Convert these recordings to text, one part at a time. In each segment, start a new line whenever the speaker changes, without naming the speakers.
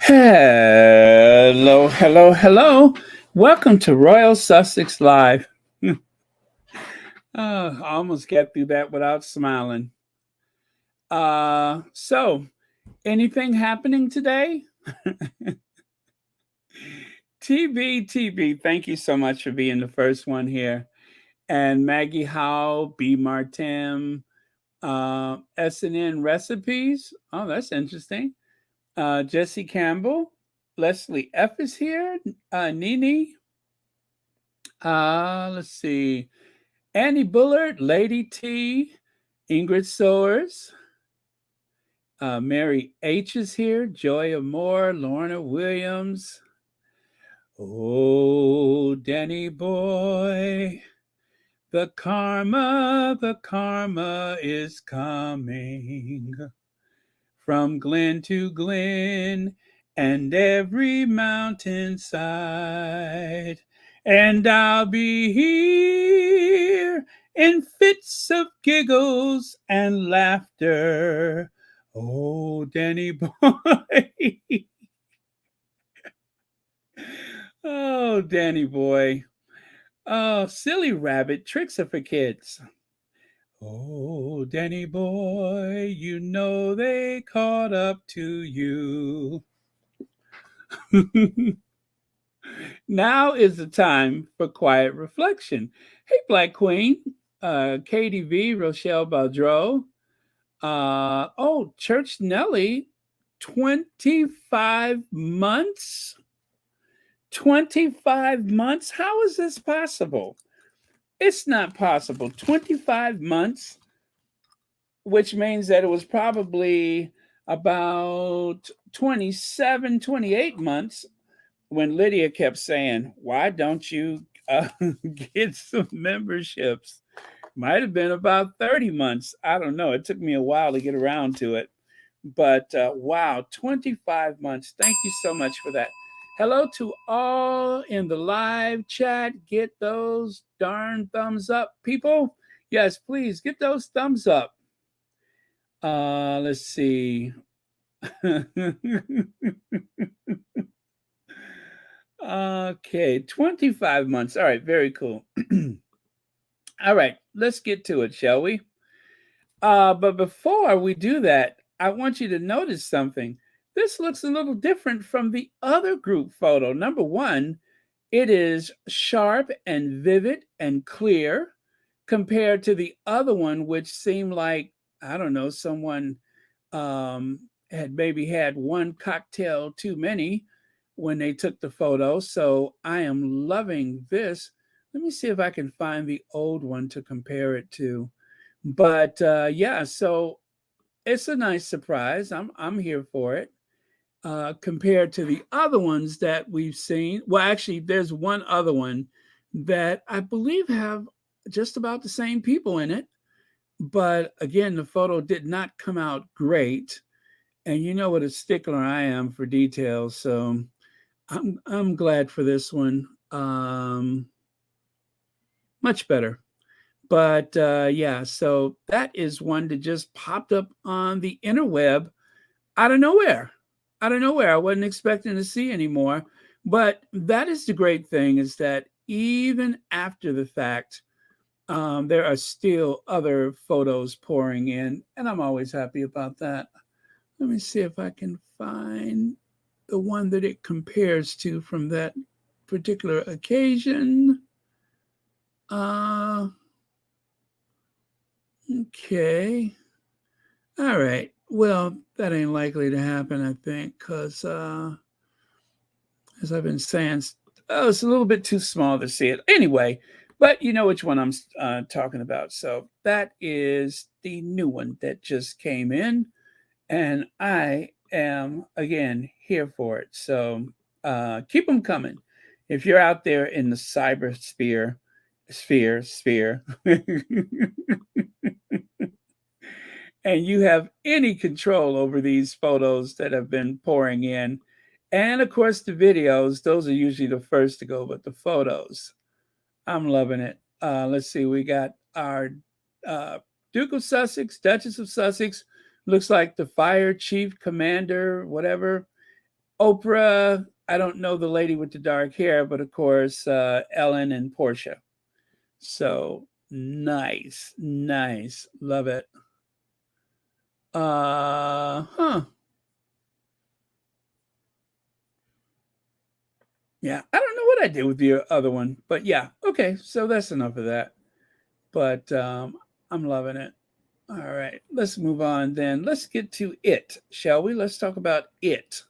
Hello, hello, hello. Welcome to Royal Sussex Live. I almost get through that without smiling. So anything happening today? TB, thank you so much for being the first one here. And Maggie Howe, B. Martin, S&N Recipes. Oh, that's interesting. Jesse Campbell, Leslie F is here. Nini, let's see. Annie Bullard, Lady T, Ingrid Soers, Mary H is here, Joy Moore, Lorna Williams. Oh, Danny boy, the karma is coming from glen to glen and every mountainside. And I'll be here in fits of giggles and laughter. Oh, Danny boy. Oh, Danny boy. Oh, silly rabbit. Tricks are for kids. Oh, Danny boy, you know they caught up to you. Now is the time for quiet reflection. Hey, Black Queen, Katie V, Rochelle Baudreau, Church Nelly, 25 months? 25 months? How is this possible? It's not possible. 25 months, which means that it was probably about 27, 28 months when Lydia kept saying, "Why don't you get some memberships?" Might have been about 30 months. I don't know. It took me a while to get around to it. But wow, 25 months. Thank you so much for that. Hello to all in the live chat. Get those darn thumbs up, people. Yes, please get those thumbs up. Let's see. Okay, 25 months. All right, very cool. All right, let's get to it, shall we? But before we do that, I want you to notice something. This looks a little different from the other group photo. Number one, it is sharp and vivid and clear compared to the other one, which seemed like, I don't know, someone had maybe had one cocktail too many when they took the photo. So I am loving this. Let me see if I can find the old one to compare it to. But yeah, so it's a nice surprise. I'm here for it. Compared to the other ones that we've seen. Well, actually, there's one other one that I believe have just about the same people in it. But again, the photo did not come out great. And you know what a stickler I am for details. So I'm glad for this one. Much better. But yeah, so that is one that just popped up on the interweb out of nowhere. Out of nowhere. I wasn't expecting to see anymore. But that is the great thing is that even after the fact, there are still other photos pouring in, and I'm always happy about that. Let me see if I can find the one that it compares to from that particular occasion. Uh, okay. All right. Well, that ain't likely to happen, I think, because as I've been saying, it's a little bit too small to see it. Anyway, but you know which one I'm talking about. So that is the new one that just came in, and I am again here for it. So keep them coming. If you're out there in the cyber sphere, and you have any control over these photos that have been pouring in. And of course, the videos, those are usually the first to go, but the photos, I'm loving it. Let's see, we got our uh, Duke of Sussex, Duchess of Sussex, looks like the fire chief commander, whatever. Oprah, I don't know the lady with the dark hair, but of course, Ellen and Portia. So nice, nice. Love it. Huh. Yeah, I don't know what I did with the other one, but yeah, okay, so that's enough of that. But I'm loving it. All right, let's move on then. Let's get to it, shall we? Let's talk about it.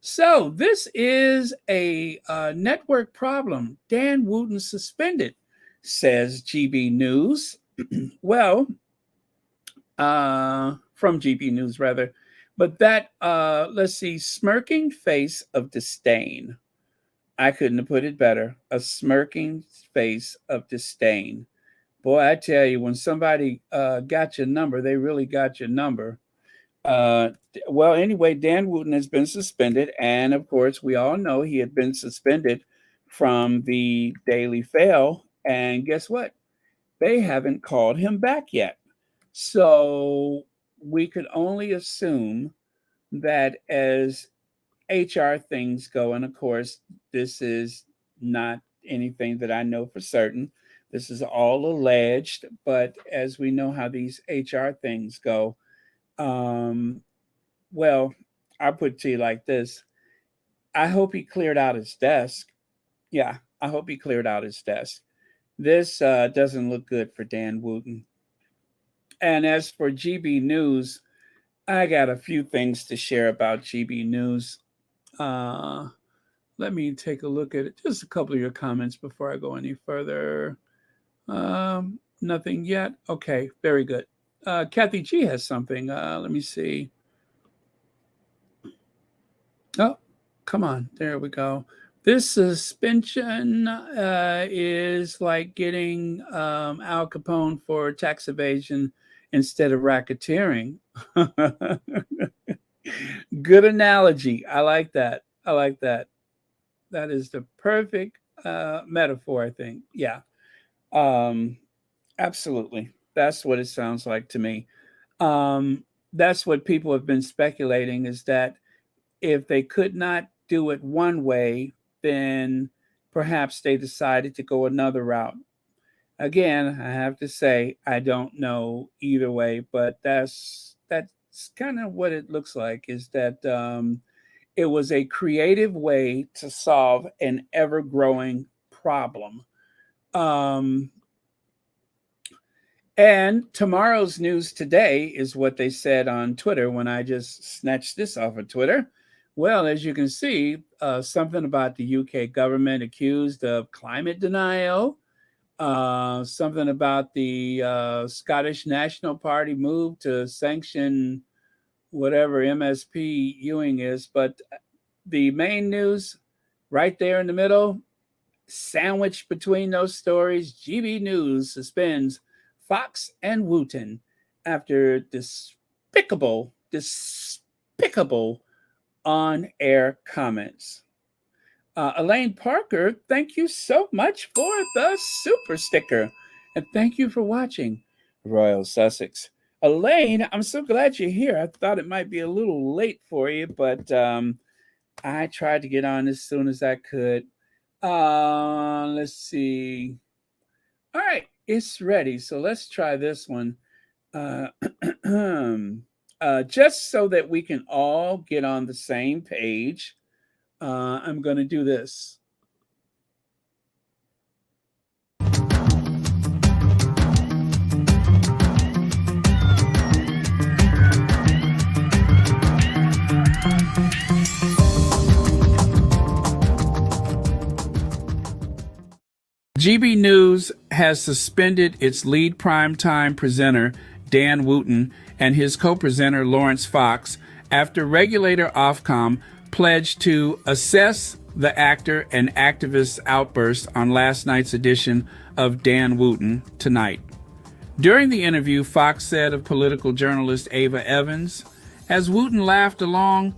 So this is a network problem. Dan Wootton suspended, says GB News. Well, from GB News rather, but that let's see, smirking face of disdain. I couldn't have put it better. A smirking face of disdain. Boy, I tell you, when somebody got your number, they really got your number. Uh, well, anyway, Dan Wootton has been suspended, and of course, we all know he had been suspended from the Daily Fail. And guess what? They haven't called him back yet. So we could only assume that as HR things go, and of course, this is not anything that I know for certain. This is all alleged, but as we know how these HR things go, um, well, I'll put it to you like this. I hope he cleared out his desk. Yeah, I hope he cleared out his desk. This doesn't look good for Dan Wootton. And as for GB News, I got a few things to share about GB News. Let me take a look at it. Just a couple of your comments before I go any further. Nothing yet. Okay, very good. Kathy G has something. Let me see. Oh, come on. There we go. This suspension is like getting Al Capone for tax evasion instead of racketeering. Good analogy. I like that. I like that. That is the perfect metaphor, I think. Yeah. Um, absolutely. That's what it sounds like to me. That's what people have been speculating is that if they could not do it one way, then perhaps they decided to go another route. Again, I have to say I don't know either way, but that's kind of what it looks like. Is that it was a creative way to solve an ever-growing problem. Um, and tomorrow's news today is what they said on Twitter when I just snatched this off of Twitter. Well, as you can see, something about the UK government accused of climate denial, something about the Scottish National Party move to sanction whatever MSP Ewing is. But the main news right there in the middle, sandwiched between those stories, GB News suspends Fox and Wootton after despicable on air comments. Elaine Parker, thank you so much for the super sticker. And thank you for watching Royal Sussex. Elaine, I'm so glad you're here. I thought it might be a little late for you, but I tried to get on as soon as I could. Let's see. All right, it's ready. So let's try this one. Just so that we can all get on the same page, I'm going to do this. GB News has suspended its lead primetime presenter, Dan Wootton, and his co-presenter, Lawrence Fox, after regulator Ofcom pledged to assess the actor and activist's outburst on last night's edition of Dan Wootton Tonight. During the interview, Fox said of political journalist Ava Evans, as Wootton laughed along,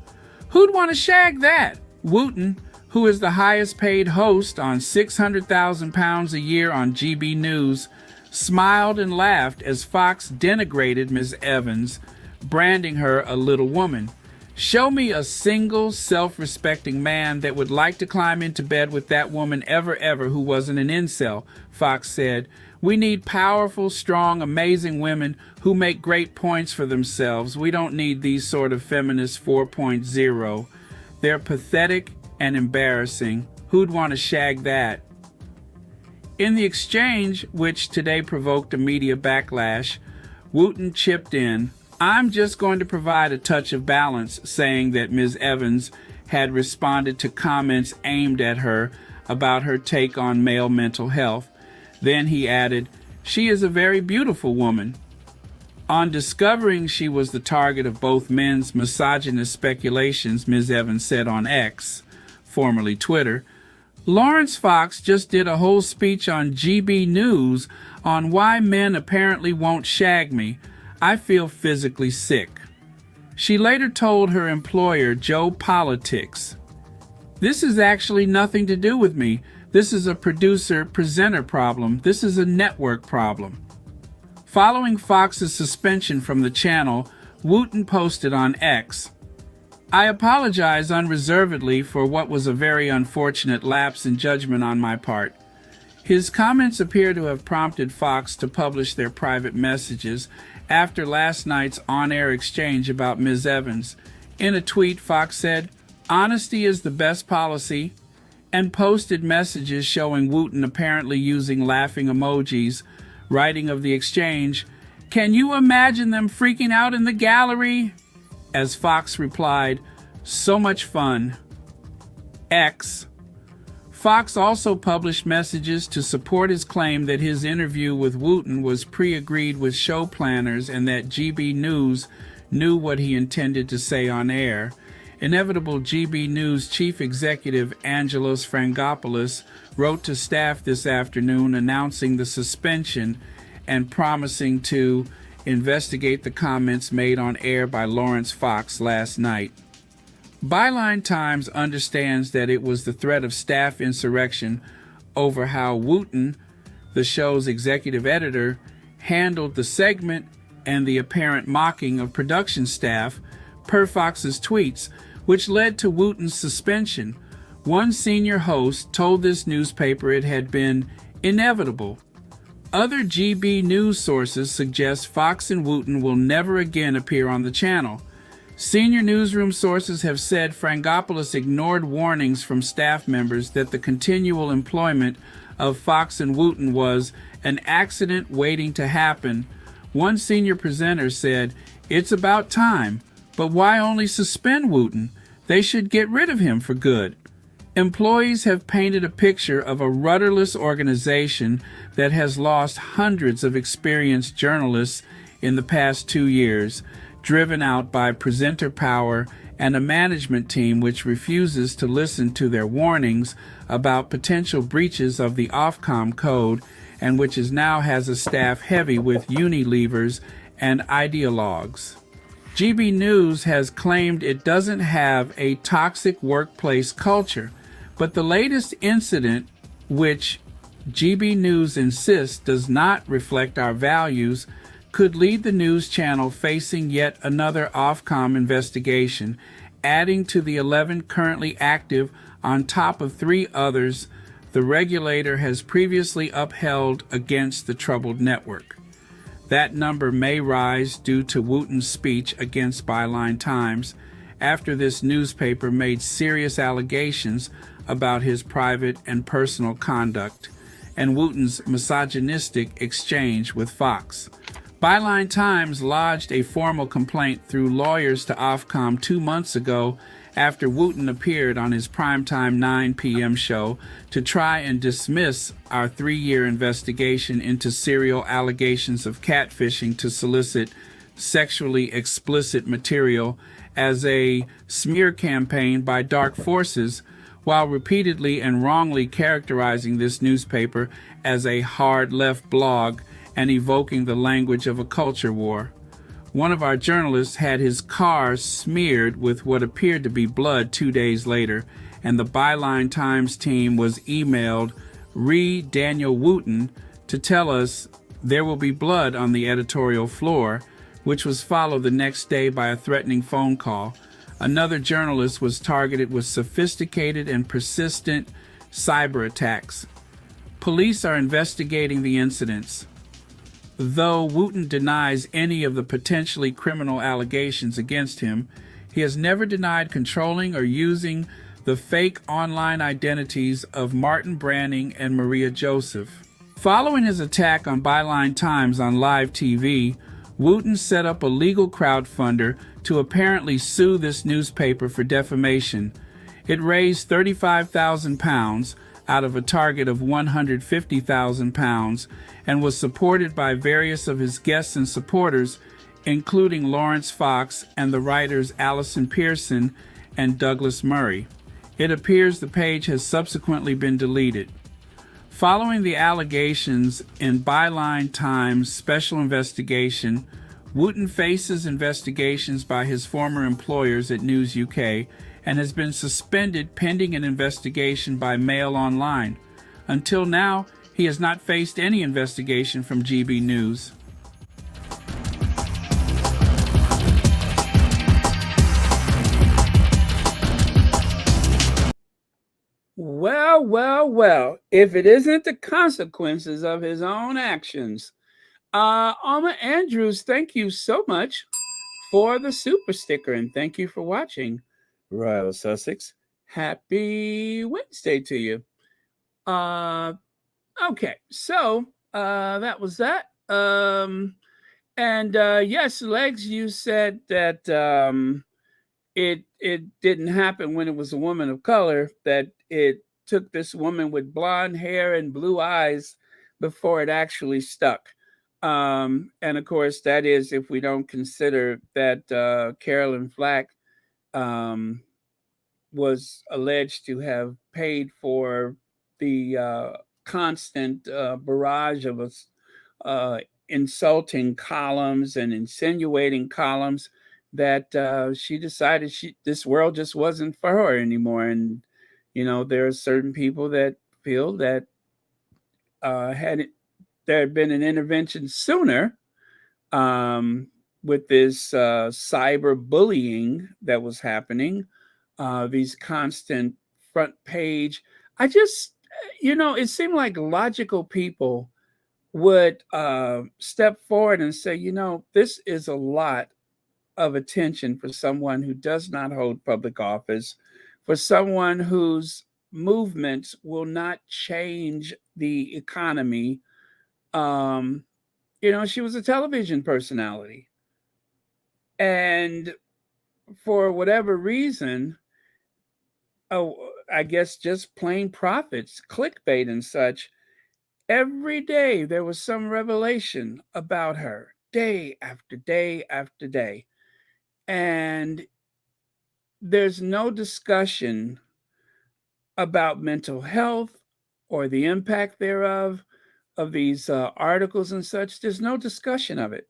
"Who'd want to shag that?" Wootton, who is the highest paid host on £600,000 a year on GB News, smiled and laughed as Fox denigrated Ms. Evans, branding her a little woman. Show me a single self-respecting man that would like to climb into bed with that woman ever who wasn't an incel, Fox said. We need powerful, strong, amazing women who make great points for themselves. We don't need these sort of feminists 4.0. They're pathetic and embarrassing. Who'd want to shag that? In the exchange, which today provoked a media backlash, Wootton chipped in, I'm just going to provide a touch of balance, saying that Ms. Evans had responded to comments aimed at her about her take on male mental health. Then he added, she is a very beautiful woman. On discovering she was the target of both men's misogynist speculations, Ms. Evans said on X, formerly Twitter, Lawrence Fox just did a whole speech on GB News on why men apparently won't shag me. I feel physically sick. She later told her employer, Joe Politics, this is actually nothing to do with me. This is a producer-presenter problem. This is a network problem. Following Fox's suspension from the channel, Wootton posted on X, I apologize unreservedly for what was a very unfortunate lapse in judgment on my part. His comments appear to have prompted Fox to publish their private messages after last night's on-air exchange about Ms. Evans. In a tweet, Fox said, honesty is the best policy, and posted messages showing Wootton apparently using laughing emojis, writing of the exchange, can you imagine them freaking out in the gallery? As Fox replied, so much fun. X. Fox also published messages to support his claim that his interview with Wootton was pre-agreed with show planners and that GB News knew what he intended to say on air. Inevitable GB News chief executive Angelos Frangopoulos wrote to staff this afternoon announcing the suspension and promising to investigate the comments made on air by Lawrence Fox last night. Byline Times understands that it was the threat of staff insurrection over how Wootton, the show's executive editor, handled the segment and the apparent mocking of production staff per Fox's tweets, which led to Wootton's suspension. One senior host told this newspaper it had been inevitable. Other GB News sources suggest Fox and Wootton will never again appear on the channel. Senior newsroom sources have said Frangopoulos ignored warnings from staff members that the continual employment of Fox and Wootton was an accident waiting to happen. One senior presenter said, it's about time, but why only suspend Wootton? They should get rid of him for good. Employees have painted a picture of a rudderless organization that has lost hundreds of experienced journalists in the past 2 years, driven out by presenter power and a management team which refuses to listen to their warnings about potential breaches of the Ofcom code and which now has a staff heavy with Unilevers and ideologues. GB News has claimed it doesn't have a toxic workplace culture, but the latest incident, which GB News insists does not reflect our values, could lead the news channel facing yet another Ofcom investigation, adding to the 11 currently active on top of 3 others the regulator has previously upheld against the troubled network. That number may rise due to Wootton's speech against Byline Times after this newspaper made serious allegations about his private and personal conduct and Wootton's misogynistic exchange with Fox. Byline Times lodged a formal complaint through lawyers to Ofcom 2 months ago after Wootton appeared on his primetime 9 p.m. show to try and dismiss our 3-year investigation into serial allegations of catfishing to solicit sexually explicit material as a smear campaign by dark forces, while repeatedly and wrongly characterizing this newspaper as a hard left blog and evoking the language of a culture war. One of our journalists had his car smeared with what appeared to be blood 2 days later, and the Byline Times team was emailed Daniel Wootton to tell us there will be blood on the editorial floor, which was followed the next day by a threatening phone call. Another journalist was targeted with sophisticated and persistent cyber attacks. Police are investigating the incidents. Though Wootton denies any of the potentially criminal allegations against him, he has never denied controlling or using the fake online identities of Martin Branning and Maria Joseph. Following his attack on Byline Times on live TV, Wootton set up a legal crowdfunder to apparently sue this newspaper for defamation. It raised £35,000 out of a target of £150,000 and was supported by various of his guests and supporters, including Lawrence Fox and the writers Allison Pearson and Douglas Murray. It appears the page has subsequently been deleted. Following the allegations in Byline Times special investigation, Wootton faces investigations by his former employers at News UK and has been suspended pending an investigation by Mail Online. Until now, he has not faced any investigation from GB News. Well, well, well, if it isn't the consequences of his own actions. Alma Andrews, thank you so much for the super sticker, and thank you for watching Royal Sussex. Happy Wednesday to you. Okay, so that was that. And yes, Legs, you said that it didn't happen when it was a woman of color, that it took this woman with blonde hair and blue eyes before it actually stuck. And of course, that is if we don't consider that Carolyn Flack was alleged to have paid for the constant barrage of insulting columns and insinuating columns, that she decided this world just wasn't for her anymore. And there are certain people that feel that had there had been an intervention sooner with this cyber bullying that was happening, these constant front page. It seemed like logical people would step forward and say, this is a lot of attention for someone who does not hold public office, for someone whose movements will not change the economy. She was a television personality. And for whatever reason, I guess just plain profits, clickbait and such, every day there was some revelation about her, day after day after day. And there's no discussion about mental health or the impact thereof, of these articles and such. There's no discussion of it.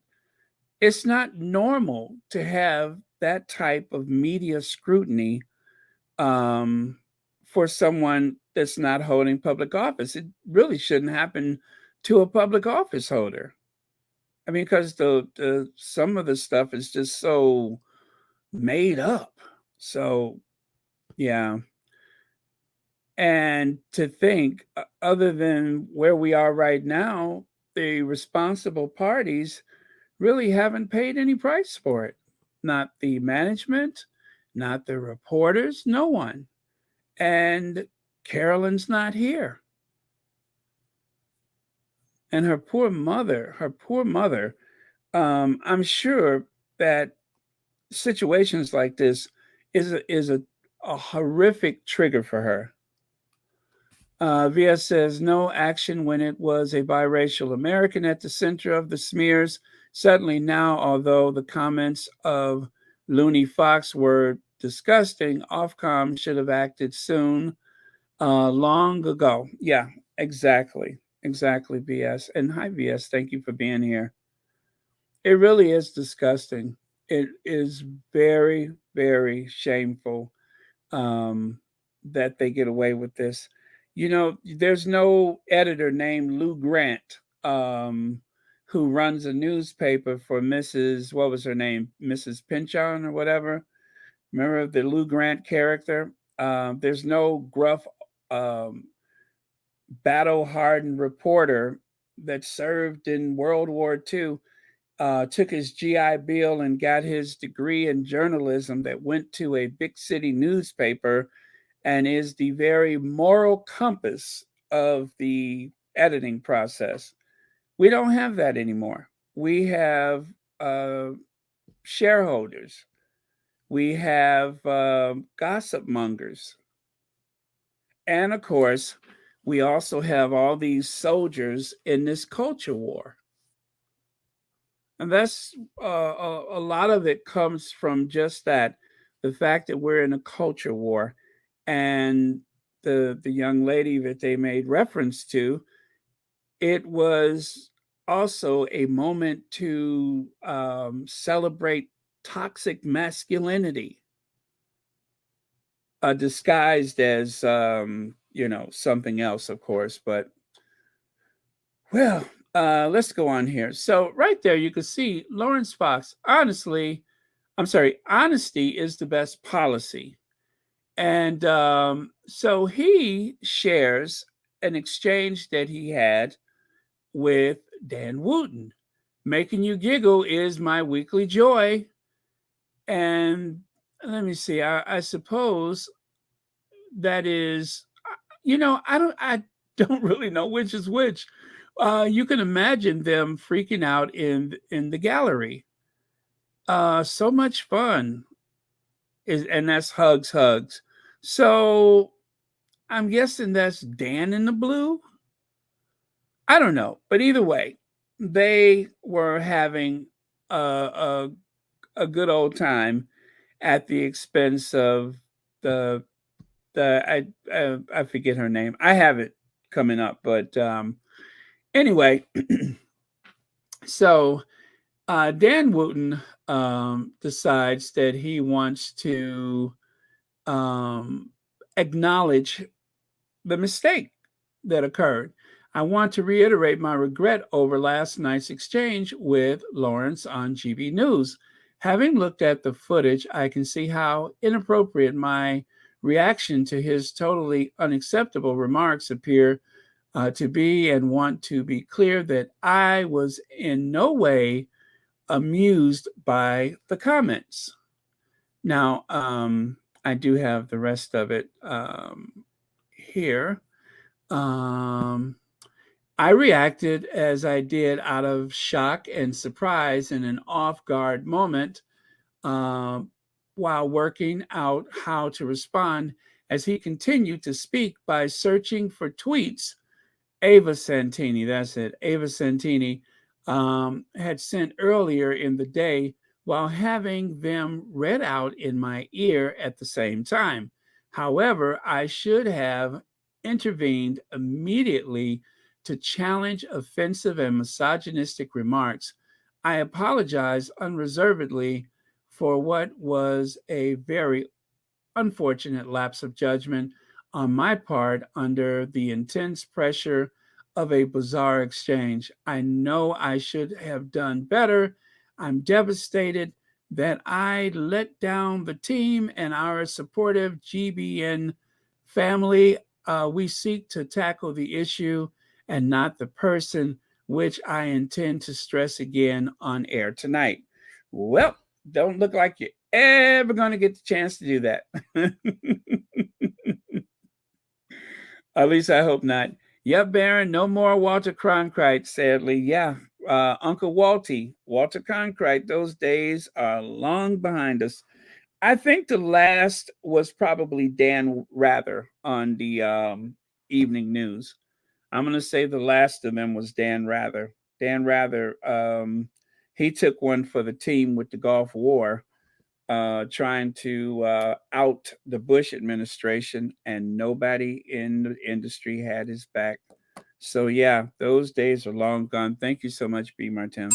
It's not normal to have that type of media scrutiny for someone that's not holding public office. It really shouldn't happen to a public office holder. I mean, because the some of the stuff is just so made up. So, yeah. And to think, other than where we are right now, the responsible parties really haven't paid any price for it. Not the management, not the reporters, no one. And Carolyn's not here. And her poor mother, I'm sure that situations like this is a horrific trigger for her. VS says, no action when it was a biracial American at the center of the smears. Suddenly now, although the comments of Looney Fox were disgusting, Ofcom should have acted soon, long ago. Yeah, exactly. Exactly, VS. And hi, VS. Thank you for being here. It really is disgusting. It is very, very shameful that they get away with this. There's no editor named Lou Grant who runs a newspaper for what was her name? Mrs. Pinchon or whatever. Remember the Lou Grant character? There's no gruff, um, battle hardened reporter that served in World War II, took his GI Bill and got his degree in journalism that went to a big city newspaper and is the very moral compass of the editing process. We don't have that anymore. We have uh, shareholders, we have gossip mongers, and of course, we also have all these soldiers in this culture war. And that's a lot of it comes from just that, the fact that we're in a culture war. And the young lady that they made reference to, it was also a moment to celebrate toxic masculinity, disguised as something else, of course. But well, let's go on here. So right there, you can see Lawrence Fox. Honestly, I'm sorry, honesty is the best policy. And so he shares an exchange that he had with Dan Wootton. Making you giggle is my weekly joy. And let me see, I suppose that is, I don't really know which is which. You can imagine them freaking out in the gallery. So much fun is, and that's hugs, hugs. So I'm guessing that's Dan in the blue. I don't know, but either way, they were having a good old time at the expense of the I forget her name. I have it coming up, but anyway, so Dan Wootton decides that he wants to um, acknowledge the mistake that occurred. I want to reiterate my regret over last night's exchange with Lawrence on GB News. Having looked at the footage, I can see how inappropriate my reaction to his totally unacceptable remarks appear to be, and want to be clear that I was in no way amused by the comments. Now, I do have the rest of it here. Um, I reacted as I did out of shock and surprise in an off guard moment, um, while working out how to respond as he continued to speak by searching for tweets Ava Santini, that's it, Ava Santini, had sent earlier in the day, while having them read out in my ear at the same time. However, I should have intervened immediately to challenge offensive and misogynistic remarks. I apologize unreservedly for what was a very unfortunate lapse of judgment on my part under the intense pressure of a bizarre exchange. I know I should have done better. I'm devastated that I let down the team and our supportive GBN family. We seek to tackle the issue and not the person, which I intend to stress again on air tonight. Well, don't look like you're ever going to get the chance to do that. At least I hope not. Yep, Baron, no more Walter Cronkite, sadly. Yeah, Uncle Walter Cronkite, those days are long behind us. I think the last was probably Dan Rather on the evening news. I'm going to say the last of them was Dan Rather. Dan Rather, he took one for the team with the Gulf War, trying to out the Bush administration, and nobody in the industry had his back. So, yeah, those days are long gone. Thank you so much, B. Martin.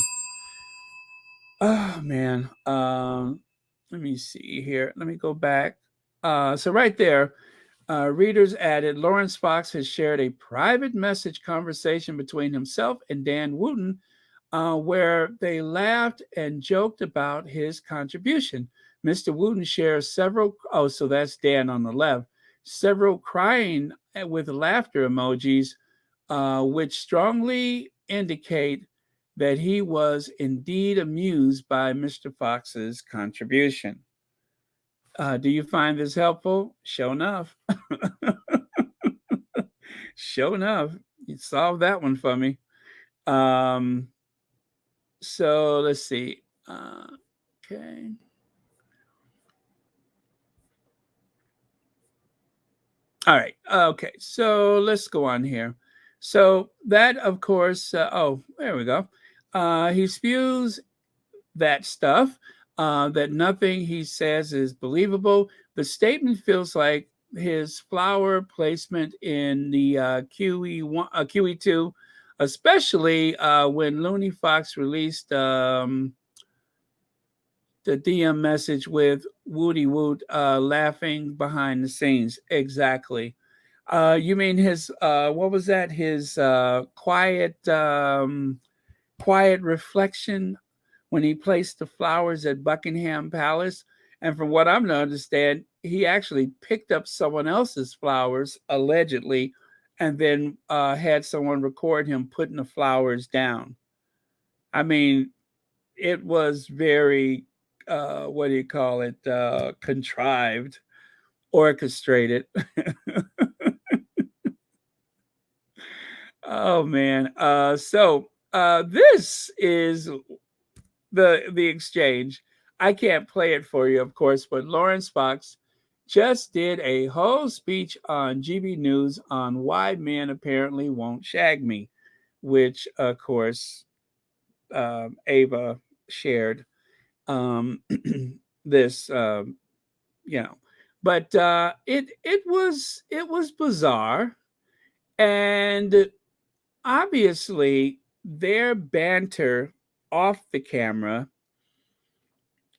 Oh, man. Let me see here. Let me go back. So, right there, readers added Lawrence Fox has shared a private message conversation between himself and Dan Wootton, where they laughed and joked about his contribution. Mr. Wooten shares several, oh, so that's Dan on the left, several crying with laughter emojis, which strongly indicate that he was indeed amused by Mr. Fox's contribution. Do you find this helpful? Sure enough. Sure enough. You solved that one for me. Um, so let's see. Okay. All right. Okay. So let's go on here. So that, of course, oh, there we go. He spews that stuff, that nothing he says is believable. The statement feels like his flower placement in the QE2, especially when Looney Fox released the DM message with Woody Woot laughing behind the scenes. Exactly. You mean his what was that? His quiet reflection when he placed the flowers at Buckingham Palace. And from what I'm to understand, he actually picked up someone else's flowers, allegedly, and then had someone record him putting the flowers down. I mean, it was very, what do you call it, contrived, orchestrated. Oh, man. This is the exchange. I can't play it for you, of course, but Lawrence Fox just did a whole speech on GB News on why men apparently won't shag me, which, of course, Ava shared um, this, you know, but it was bizarre, and obviously their banter off the camera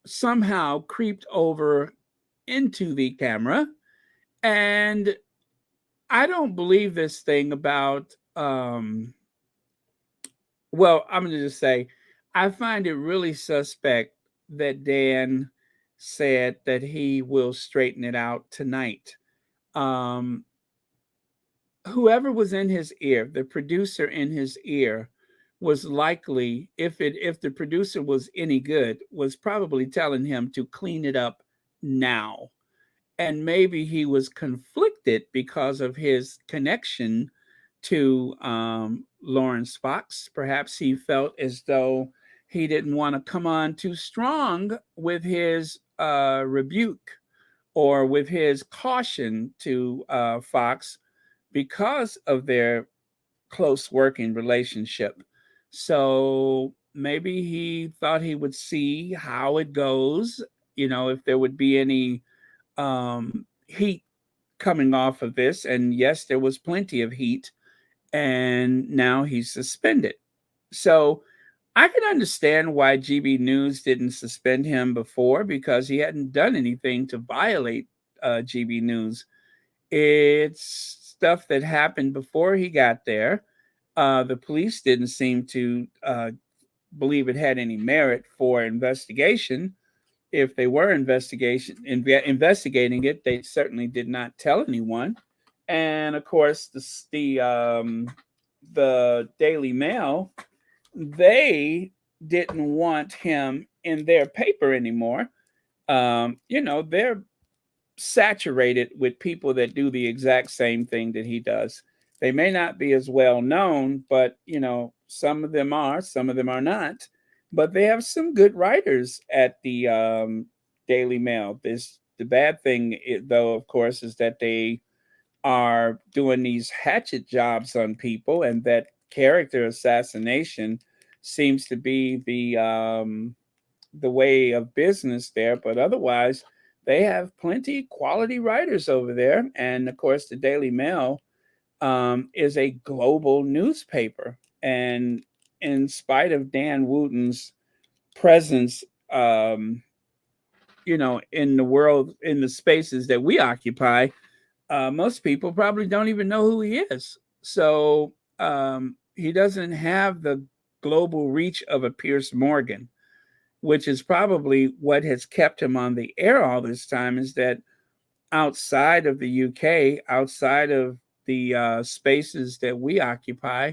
somehow creeped over into the camera. And I don't believe this thing about, well, I'm going to just say, I find it really suspect that Dan said that he will straighten it out tonight. Um, Whoever was in his ear, the producer in his ear, was likely, if the producer was any good, was probably telling him to clean it up now. And maybe he was conflicted because of his connection to Lawrence Fox. Perhaps he felt as though he didn't want to come on too strong with his rebuke or with his caution to Fox because of their close working relationship. So maybe he thought he would see how it goes, if there would be any heat coming off of this. And yes, there was plenty of heat, and now he's suspended. So I can understand why GB News didn't suspend him before, because he hadn't done anything to violate GB News. It's stuff that happened before he got there. The police didn't seem to believe it had any merit for investigation. If they were investigating it, they certainly did not tell anyone. And of course, the Daily Mail, they didn't want him in their paper anymore. They're saturated with people that do the exact same thing that he does. They may not be as well known, but some of them are, some of them are not. But they have some good writers at the Daily Mail. The bad thing, though, of course, is that they are doing these hatchet jobs on people, and that character assassination seems to be the way of business there. But otherwise, they have plenty quality writers over there. And of course, the Daily Mail is a global newspaper. And in spite of Dan Wooten's presence, in the world, in the spaces that we occupy, most people probably don't even know who he is. So he doesn't have the global reach of a Pierce Morgan. which is probably what has kept him on the air all this time, is that outside of the UK, outside of the spaces that we occupy,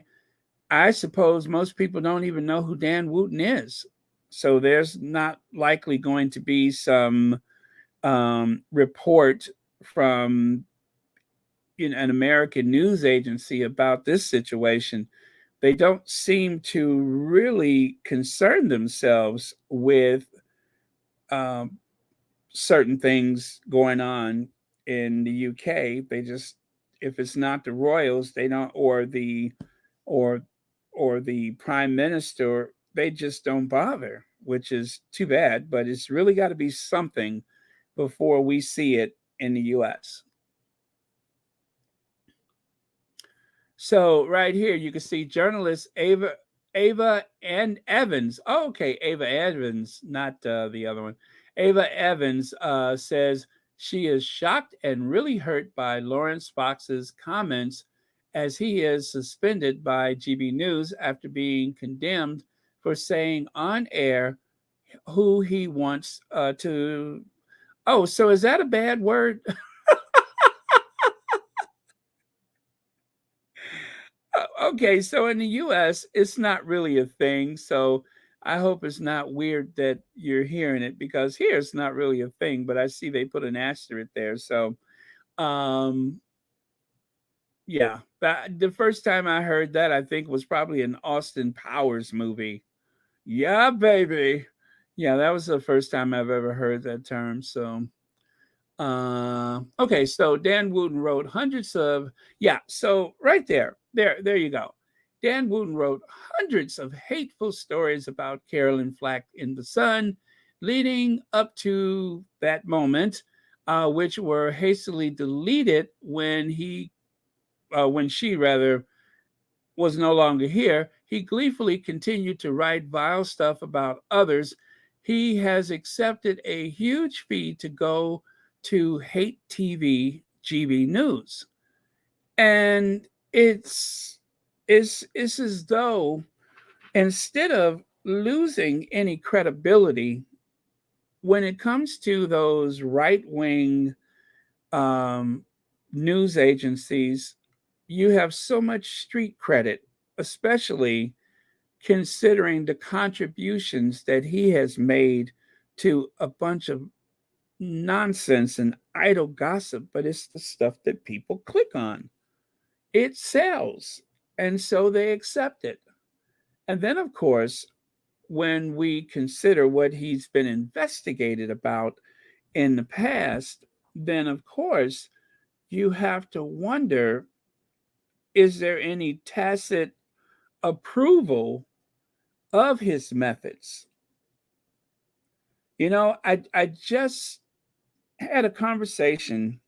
I suppose most people don't even know who Dan Wootton is. So there's not likely going to be some report from an American news agency about this situation. They don't seem to really concern themselves with um, certain things going on in the UK. They just, if it's not the royals, they don't, or or the prime minister, they just don't bother, which is too bad. But it's really got to be something before we see it in the U.S. So right here, you can see journalist Ava and Evans. Oh, okay, Ava Evans, not the other one. Ava Evans says she is shocked and really hurt by Lawrence Fox's comments, as he is suspended by GB News after being condemned for saying on air who he wants to. Oh, so is that a bad word? Okay, so in the US, it's not really a thing. So I hope it's not weird that you're hearing it, because here it's not really a thing, but I see they put an asterisk there. So, um, yeah, the first time I heard that, I think was probably an Austin Powers movie. Yeah, baby. Yeah, that was the first time I've ever heard that term. So, okay, so Dan Wootton wrote hundreds of, yeah, so right there you go. Dan Wootton wrote hundreds of hateful stories about Carolyn Flack in The Sun, leading up to that moment, which were hastily deleted when she rather was no longer here. He gleefully continued to write vile stuff about others. He has accepted a huge fee to go to Hate TV GB News. And it's as though, instead of losing any credibility when it comes to those right wing um, news agencies, you have so much street credit, especially considering the contributions that he has made to a bunch of nonsense and idle gossip, but it's the stuff that people click on. It sells, and so they accept it. And then, of course, when we consider what he's been investigated about in the past, then of course you have to wonder, is there any tacit approval of his methods? I just had a conversation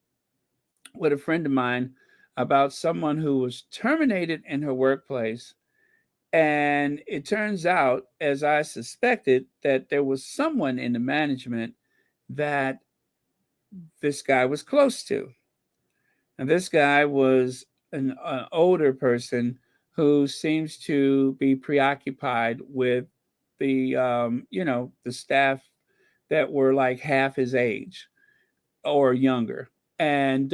with a friend of mine about someone who was terminated in her workplace. And it turns out, as I suspected, that there was someone in the management that this guy was close to. And this guy was an older person who seems to be preoccupied with the staff that were like half his age or younger. And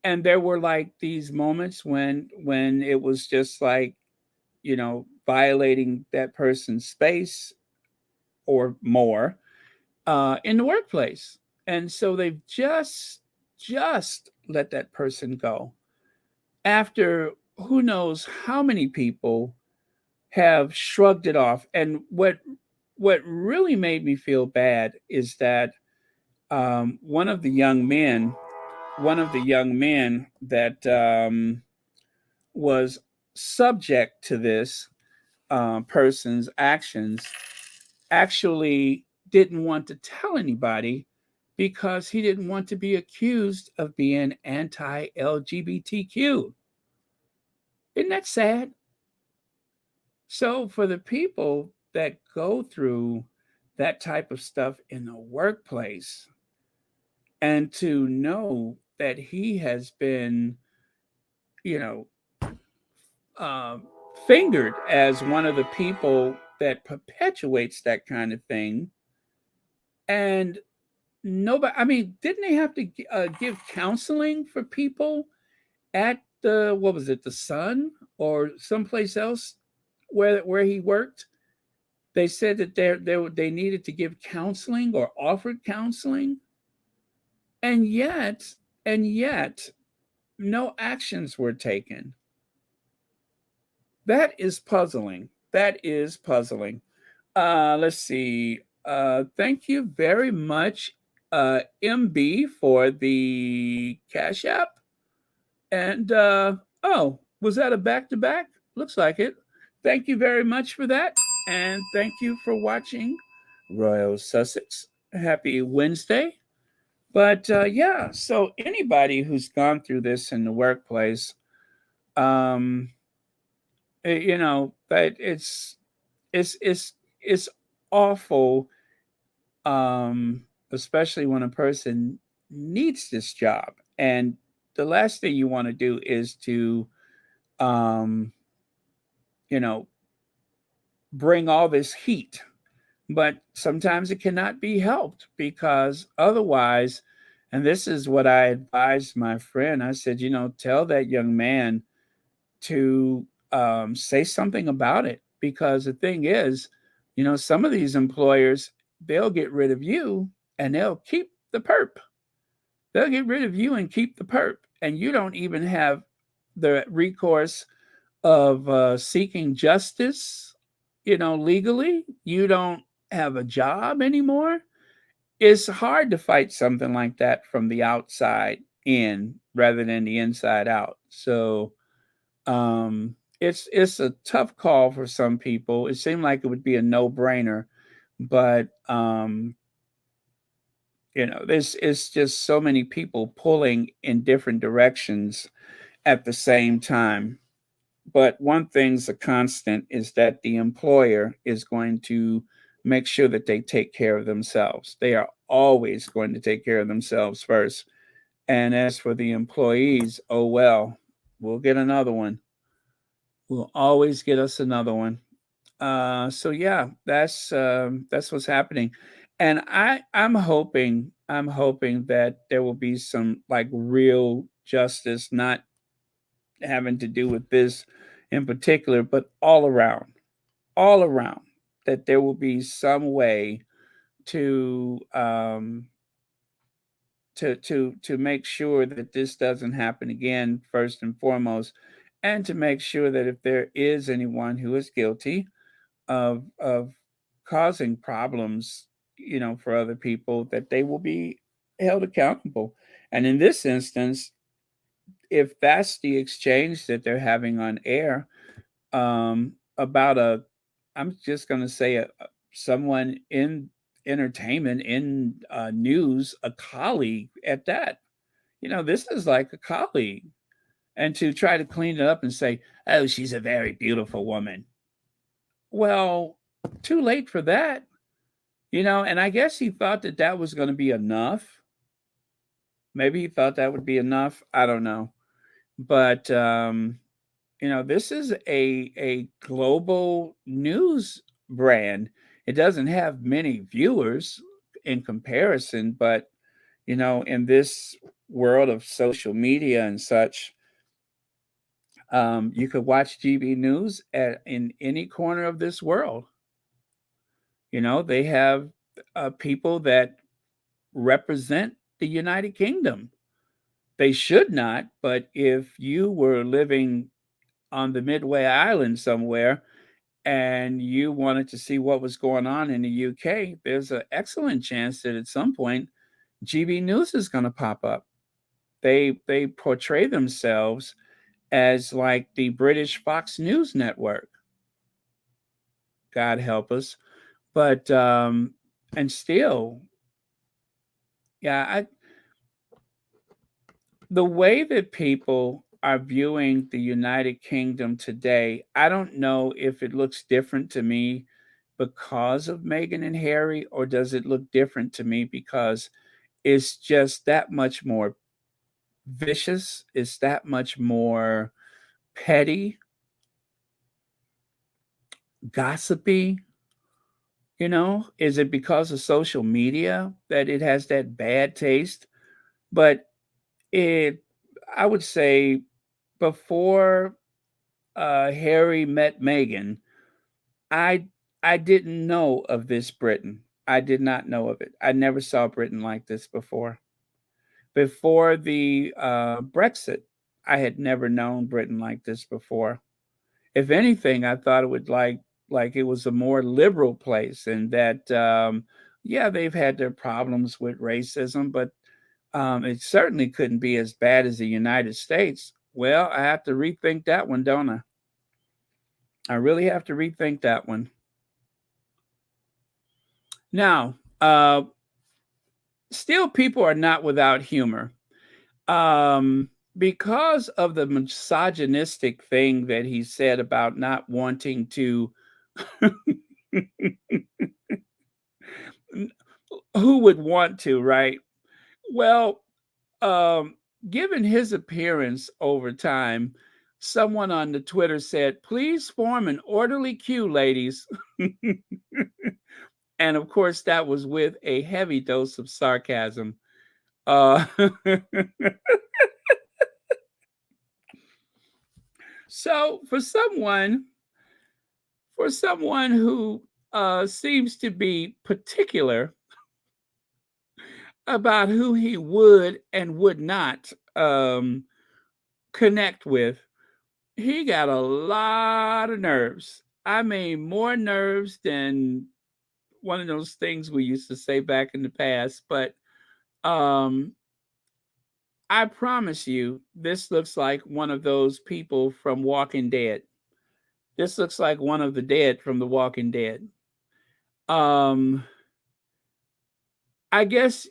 there were like these moments when it was just like, violating that person's space or more in the workplace. And so they've just let that person go after who knows how many people have shrugged it off. And what really made me feel bad is that one of the young men that was subject to this person's actions actually didn't want to tell anybody because he didn't want to be accused of being anti LGBTQ. Isn't that sad? So, for the people that go through that type of stuff in the workplace, and to know that he has been, you know, uh, fingered as one of the people that perpetuates that kind of thing. And nobody, I mean, didn't they have to give counseling for people at the, what was it, the Sun or someplace else where he worked? They said that they needed to give counseling or offered counseling, and yet no actions were taken. That is puzzling. That is puzzling. Let's see. Thank you very much, MB, for the Cash App. And oh, was that a back to back? Looks like it. Thank you very much for that. And thank you for watching Royal Sussex. Happy Wednesday. But yeah, so anybody who's gone through this in the workplace, um, you know, that it's awful, especially when a person needs this job. And the last thing you want to do is to, um, you know, bring all this heat. But sometimes it cannot be helped because otherwise, and this is what I advised my friend. I said, tell that young man to say something about it, because the thing is, some of these employers, they'll get rid of you and they'll keep the perp. They'll get rid of you and keep the perp, and you don't even have the recourse of seeking justice, legally. You don't have a job anymore. It's hard to fight something like that from the outside in rather than the inside out. So it's a tough call for some people. It seemed like it would be a no-brainer, but there's it's just so many people pulling in different directions at the same time. But one thing's a constant is that the employer is going to make sure that they take care of themselves. They are always going to take care of themselves first. And as for the employees, oh well, we'll get another one. We'll always get us another one. So yeah, that's what's happening, and I'm hoping that there will be some like real justice, not having to do with this in particular, but all around, that there will be some way to to make sure that this doesn't happen again, first and foremost, and to make sure that if there is anyone who is guilty of causing problems, for other people, that they will be held accountable. And in this instance, if that's the exchange that they're having on air, about I'm just going to say someone in entertainment, in news, a colleague at that. This is like a colleague, and to try to clean it up and say, "Oh, she's a very beautiful woman." Well, too late for that. And I guess he thought that that was going to be enough. Maybe he thought that would be enough. I don't know. But this is a global news brand. It doesn't have many viewers in comparison, but in this world of social media and such, you could watch GB News in any corner of this world. They have people that represent the United Kingdom. They should not, but if you were living on the Midway Island somewhere and you wanted to see what was going on in the UK, there's an excellent chance that at some point GB News is going to pop up. They portray themselves as like the British Fox News network. God help us. But and still, yeah, the way that people are viewing the United Kingdom today, I don't know if it looks different to me because of Meghan and Harry, or does it look different to me because it's just that much more vicious, it's that much more petty, gossipy. Is it because of social media that it has that bad taste? But it, I would say, before Harry met Meghan, I I didn't know of this Britain. I did not know of it. I never saw Britain like this before. Before the Brexit, I had never known Britain like this before. If anything, I thought it would like it was a more liberal place, and that yeah, they've had their problems with racism, but it certainly couldn't be as bad as the United States. Well, I have to rethink that one, don't I? I really have to rethink that one. Now, still, people are not without humor. Because of the misogynistic thing that he said about not wanting to, who would want to, right? Well, um, given his appearance over time, someone on the Twitter said, "Please form an orderly queue, ladies." And of course, that was with a heavy dose of sarcasm. Uh, so for someone who seems to be particular about who he would and would not connect with, he got a lot of nerves. I mean, more nerves than one of those things we used to say back in the past. But um, I promise you, this looks like one of those people from Walking Dead. This looks like one of the dead from The Walking Dead. Um, I guess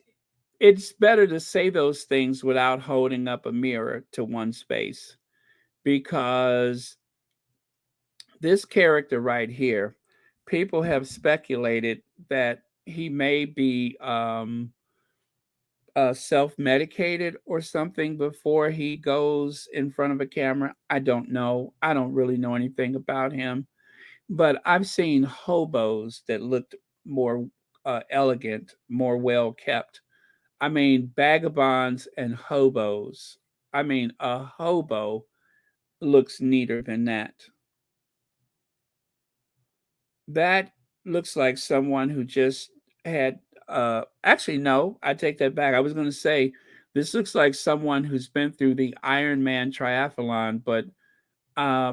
it's better to say those things without holding up a mirror to one's face, because this character right here, people have speculated that he may be self-medicated or something before he goes in front of a camera. I don't know. I don't really know anything about him, but I've seen hobos that looked more elegant, more well kept. I mean, vagabonds and hobos. I mean, a hobo looks neater than that. That looks like someone who just had actually no, I take that back. I was going to say this looks like someone who's been through the Ironman triathlon, but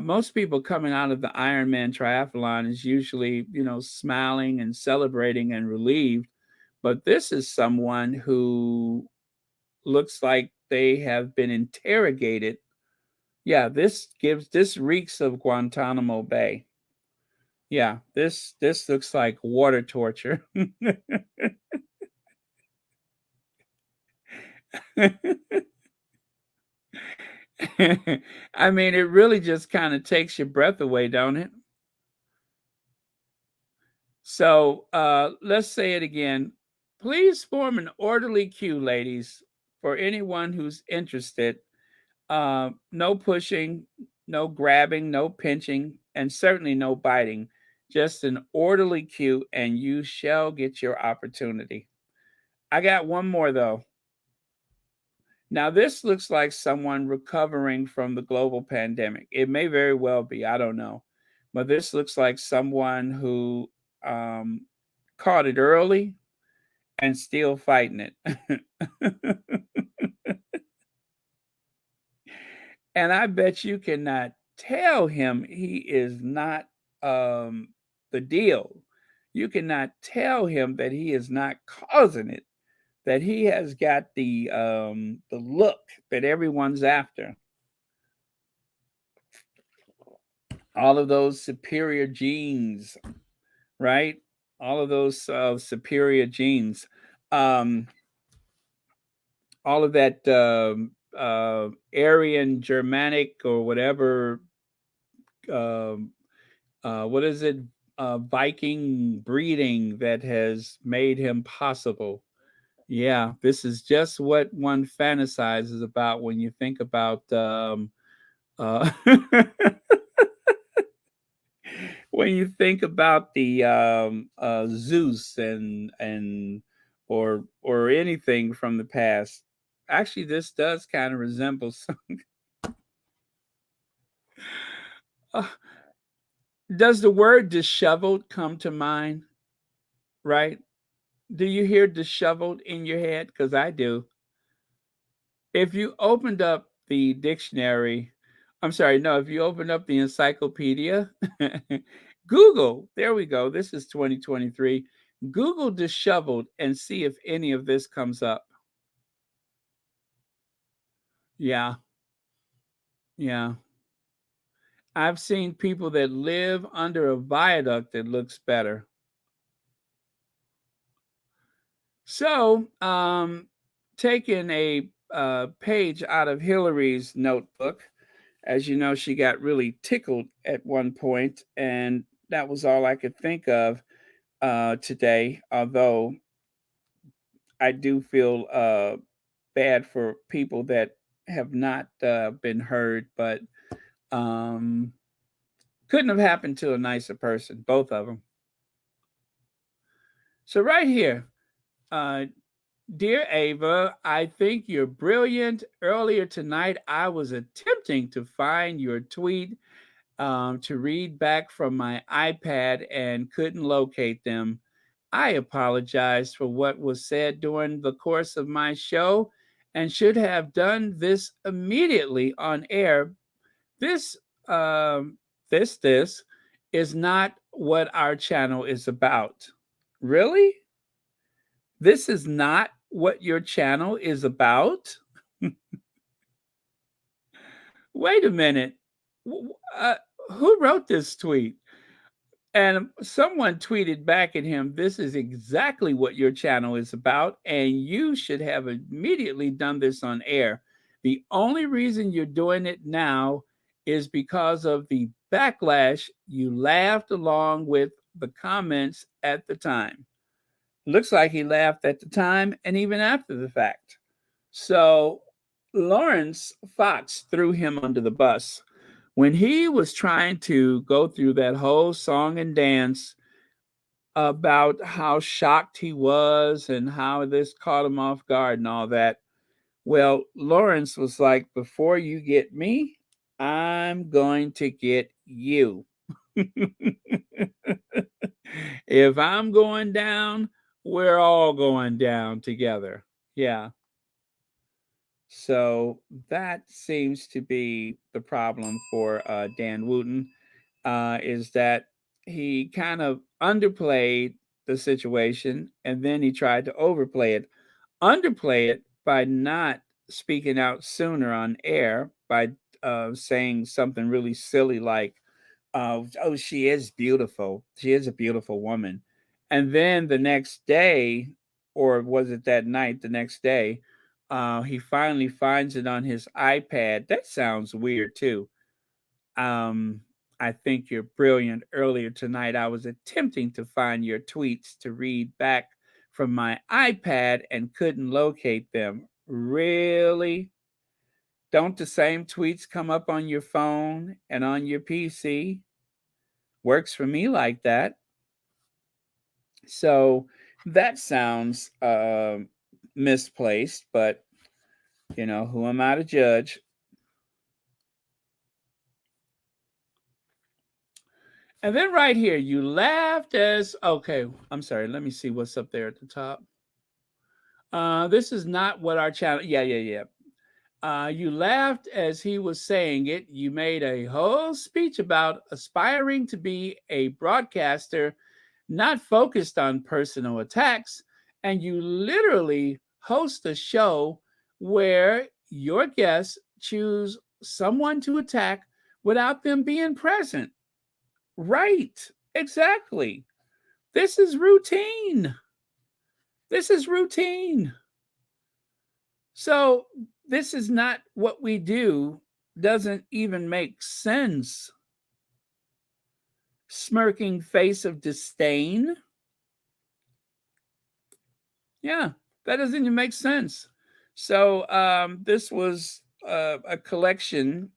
most people coming out of the Ironman triathlon is usually, smiling and celebrating and relieved. But this is someone who looks like they have been interrogated. Yeah, this reeks of Guantanamo Bay. Yeah, this looks like water torture. I mean, it really just kind of takes your breath away, don't it? So let's say it again. Please form an orderly queue, ladies, for anyone who's interested. No pushing, no grabbing, no pinching, and certainly no biting. Just an orderly queue, and you shall get your opportunity. I got one more, though. Now, this looks like someone recovering from the global pandemic. It may very well be, I don't know. But this looks like someone who um, caught it early and still fighting it. And I bet you cannot tell him he is not the deal. You cannot tell him that he is not causing it, that he has got the look that everyone's after. All of those superior genes, right? All of those superior genes. Um, all of that Aryan, Germanic, or whatever. Um, what is it? Viking breeding that has made him possible. Yeah, this is just what one fantasizes about when you think about. Uh, when you think about the Zeus or anything from the past, actually, this does kind of resemble some. Uh, does the word disheveled come to mind? Right? Do you hear disheveled in your head? Because I do. If you opened up the dictionary, I'm sorry, no, if you opened up the encyclopedia, Google, there we go. This is 2023. Google disheveled and see if any of this comes up. Yeah, yeah. I've seen people that live under a viaduct that looks better. So, taking a page out of Hillary's notebook, as you know, she got really tickled at one point, and that was all I could think of today. Although I do feel bad for people that have not been heard, but um, couldn't have happened to a nicer person, both of them. So, right here, uh, dear Ava, I think you're brilliant. Earlier tonight, I was attempting to find your tweet to read back from my iPad and couldn't locate them. I apologize for what was said during the course of my show and should have done this immediately on air. This, um, this is not what our channel is about. Really? This is not what your channel is about? Wait a minute. Who wrote this tweet? And someone tweeted back at him, this is exactly what your channel is about, and you should have immediately done this on air. The only reason you're doing it now is because of the backlash. You laughed along with the comments at the time. Looks like he laughed at the time and even after the fact. So Lawrence Fox threw him under the bus when he was trying to go through that whole song and dance about how shocked he was and how this caught him off guard and all that. Well, Lawrence was like, before you get me, I'm going to get you. If I'm going down, we're all going down together. Yeah. So that seems to be the problem for Dan Wootton, is that he kind of underplayed the situation and then he tried to overplay it. Underplay it by not speaking out sooner on air, by saying something really silly like, oh, she is beautiful. She is a beautiful woman. And then the next day, or was it that night, the next day, he finally finds it on his iPad. That sounds weird too. Um, I think you're brilliant. Earlier tonight, I was attempting to find your tweets to read back from my iPad and couldn't locate them. Really? Don't the same tweets come up on your phone and on your PC? Works for me like that. So that sounds misplaced, but who am I to judge? And then right here, you laughed as okay. I'm sorry. Let me see what's up there at the top. This is not what our channel. Yeah. You laughed as he was saying it. You made a whole speech about aspiring to be a broadcaster, not focused on personal attacks. And you literally host a show where your guests choose someone to attack without them being present. Right. Exactly. This is routine. This is routine. So this is not what we do, doesn't even make sense. Smirking face of disdain. Yeah, that doesn't even make sense. So this was a collection,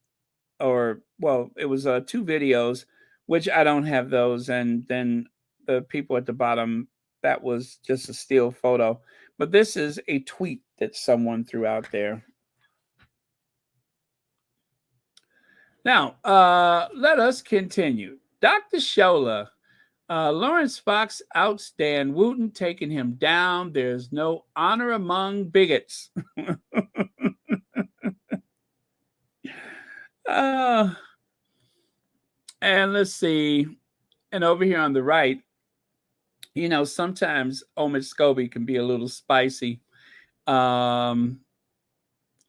or well, it was two videos. which I don't have those. And then the people at the bottom, that was just a still photo. But this is a tweet that someone threw out there. Now, let us continue. Dr. Shola, Lawrence Fox outstand Wootton, taking him down. There's no honor among bigots. uh, and let's see. And over here on the right, you know, sometimes Omid Scobie can be a little spicy. So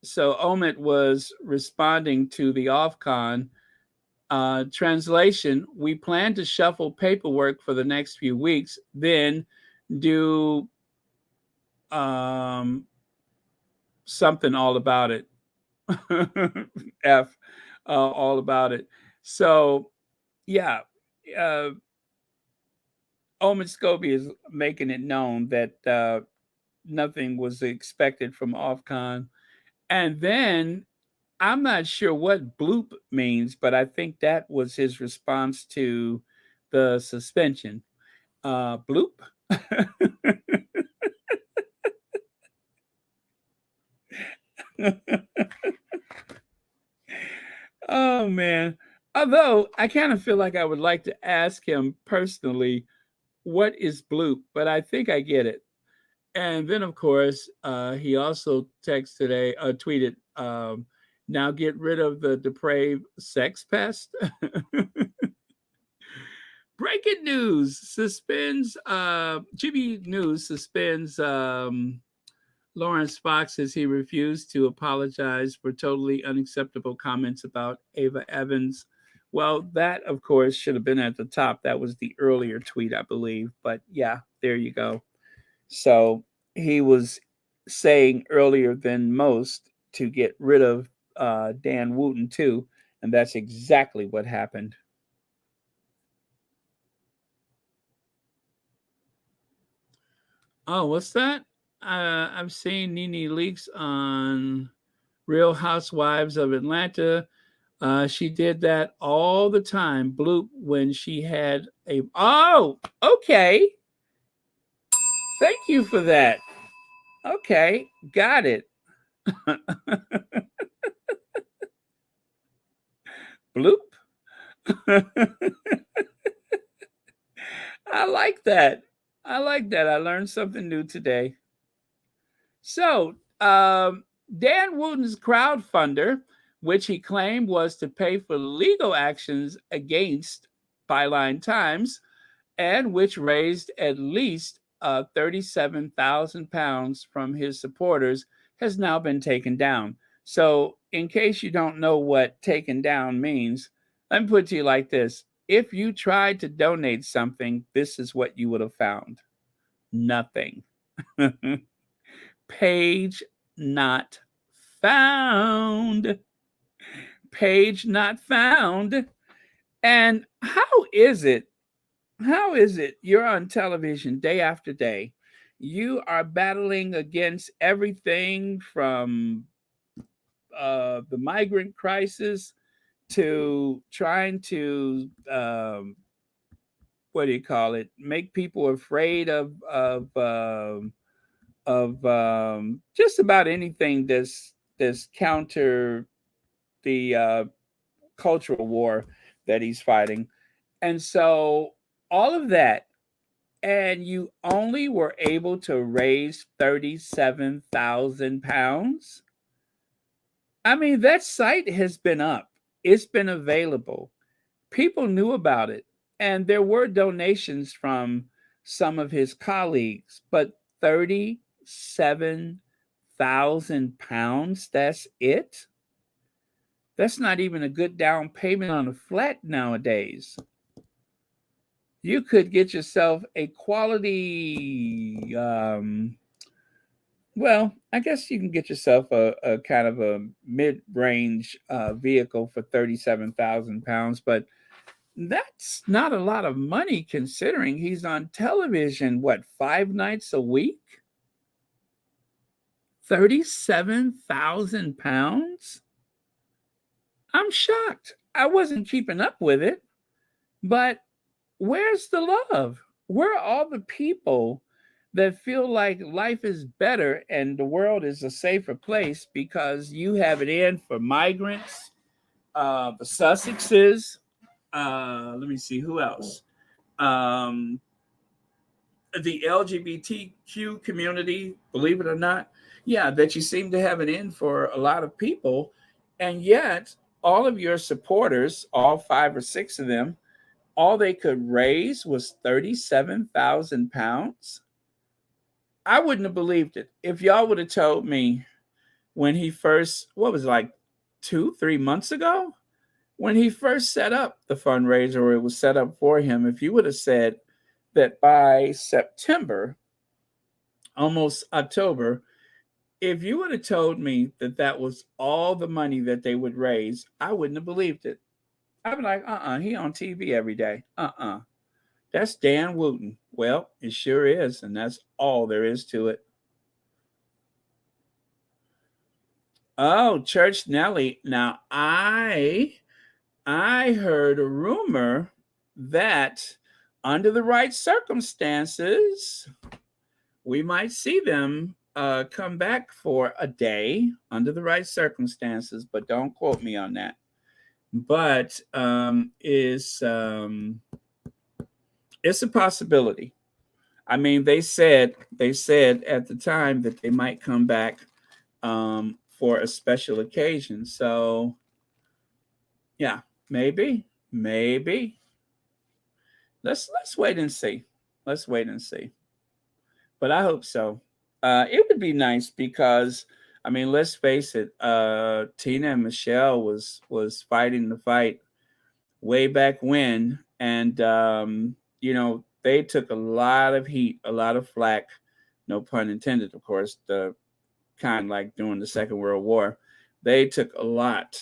Omid was responding to the Ofcon. Translation: we plan to shuffle paperwork for the next few weeks, then do something all about it. F, all about it. So, yeah, uh, Omid Scobie is making it known that nothing was expected from Ofcon. And then I'm not sure what bloop means, but I think that was his response to the suspension. Bloop. Oh man. Although I kind of feel like I would like to ask him personally, what is bloop? But I think I get it. And then, of course, he also tweeted, now get rid of the depraved sex pest. Breaking news suspends, GB News suspends Lawrence Fox as he refused to apologize for totally unacceptable comments about Ava Evans. Well, that, of course, should have been at the top. That was the earlier tweet, I believe. But yeah, there you go. So he was saying earlier than most to get rid of Dan Wootton, too. And that's exactly what happened. Oh, what's that? I've seen Nene Leakes on Real Housewives of Atlanta. She did that all the time. Bloop when she had a. Oh, okay. Thank you for that. Okay, got it. Bloop. I like that. I like that. I learned something new today. So, Dan Wootton's crowdfunder, which he claimed was to pay for legal actions against Byline Times, and which raised at least £37,000 from his supporters, has now been taken down. So, in case you don't know what taken down means, let me put it to you like this. If you tried to donate something, this is what you would have found: nothing. Page not found. Page not found. And how is it? How is it you're on television day after day? You are battling against everything from the migrant crisis to trying to what do you call it? Make people afraid of just about anything that's counter the cultural war that he's fighting. And so all of that, and you only were able to raise £37,000. I mean, that site has been up. It's been available. People knew about it. And there were donations from some of his colleagues, but £37,000, that's it? That's not even a good down payment on a flat nowadays. You could get yourself a quality, well, I guess you can get yourself a kind of a mid-range vehicle for £37,000, but that's not a lot of money considering he's on television, what, 5 nights a week? £37,000? I'm shocked. I wasn't keeping up with it. But where's the love? Where are all the people that feel like life is better and the world is a safer place because you have it in for migrants, the Sussexes? Let me see who else. Um, the LGBTQ community, believe it or not, yeah, that you seem to have it in for a lot of people, and yet all of your supporters, all 5 or 6 of them, all they could raise was £37,000. I wouldn't have believed it if y'all would have told me when he first, what was it, like 2, 3 months ago, when he first set up the fundraiser, or it was set up for him. If you would have said that by September, almost October, if you would have told me that that was all the money that they would raise, I wouldn't have believed it. I'd be like, he on TV every day. That's Dan Wootton. Well, it sure is, and that's all there is to it. Oh, Church Nelly. Now I heard a rumor that under the right circumstances, we might see them come back for a day under the right circumstances, but don't quote me on that. But it's a possibility. I mean, they said at the time that they might come back for a special occasion. So yeah, maybe. Let's wait and see. Let's wait and see. But I hope so. It would be nice because I mean, let's face it. Tina and Michelle was fighting the fight way back when, and they took a lot of heat, a lot of flack. No pun intended, of course. The kind like during the Second World War, they took a lot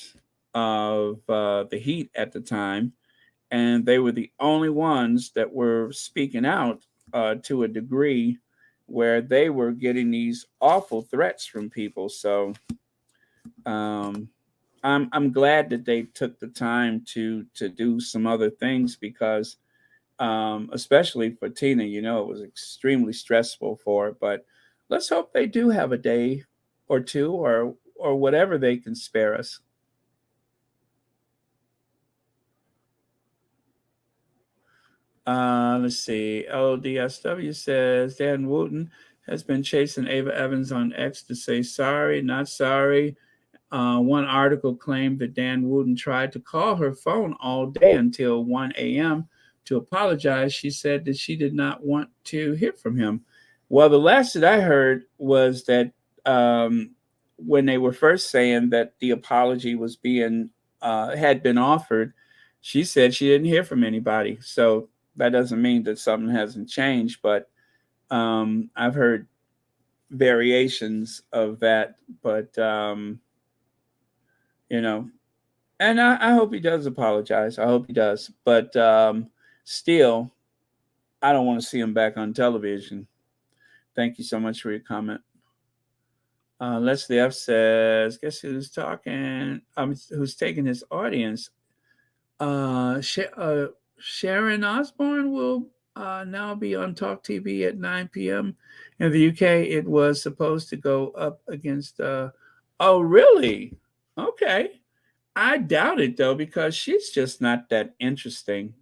of the heat at the time, and they were the only ones that were speaking out to a degree where they were getting these awful threats from people. So um, I'm glad that they took the time to do some other things because especially for Tina, it was extremely stressful for her. But let's hope they do have a day or two or whatever they can spare us. Let's see. LDSW says Dan Wooten has been chasing Ava Evans on X to say sorry, not sorry. One article claimed that Dan Wooten tried to call her phone all day until 1 a.m. to apologize. She said that she did not want to hear from him. Well, the last that I heard was that when they were first saying that the apology was being had been offered, she said she didn't hear from anybody. So that doesn't mean that something hasn't changed, but I've heard variations of that. But you know, and I hope he does apologize. I hope he does. But still, I don't want to see him back on television. Thank you so much for your comment. Leslie F says, guess who's talking? Who's taking his audience? Sharon Osbourne will now be on Talk TV at 9 p.m. In the UK, it was supposed to go up against. Oh, really? Okay. I doubt it though because she's just not that interesting.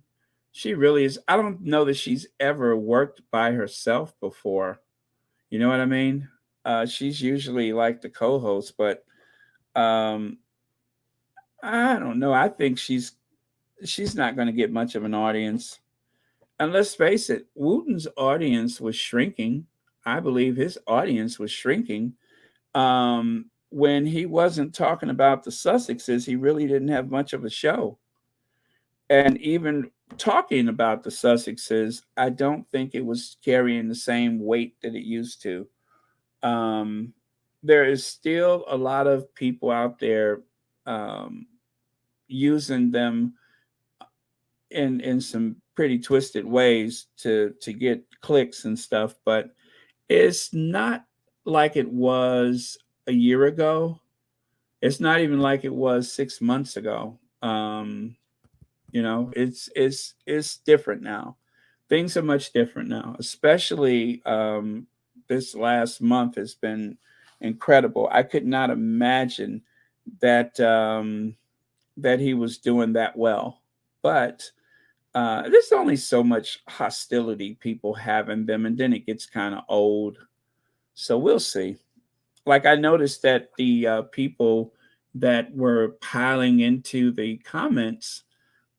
She really is. I don't know that she's ever worked by herself before. You know what I mean? She's usually like the co-host, but um, I don't know. I think she's not going to get much of an audience. And let's face it, Wooten's audience was shrinking. I believe his audience was shrinking. When he wasn't talking about the Sussexes, he really didn't have much of a show. And even talking about the Sussexes, I don't think it was carrying the same weight that it used to. Um, there is still a lot of people out there um, using them in some pretty twisted ways to get clicks and stuff, but it's not like it was a year ago. It's not even like it was 6 months ago. It's different now. Things are much different now, especially this last month has been incredible. I could not imagine that that he was doing that well, but there's only so much hostility people have in them, and then it gets kind of old. So we'll see. Like I noticed that the people that were piling into the comments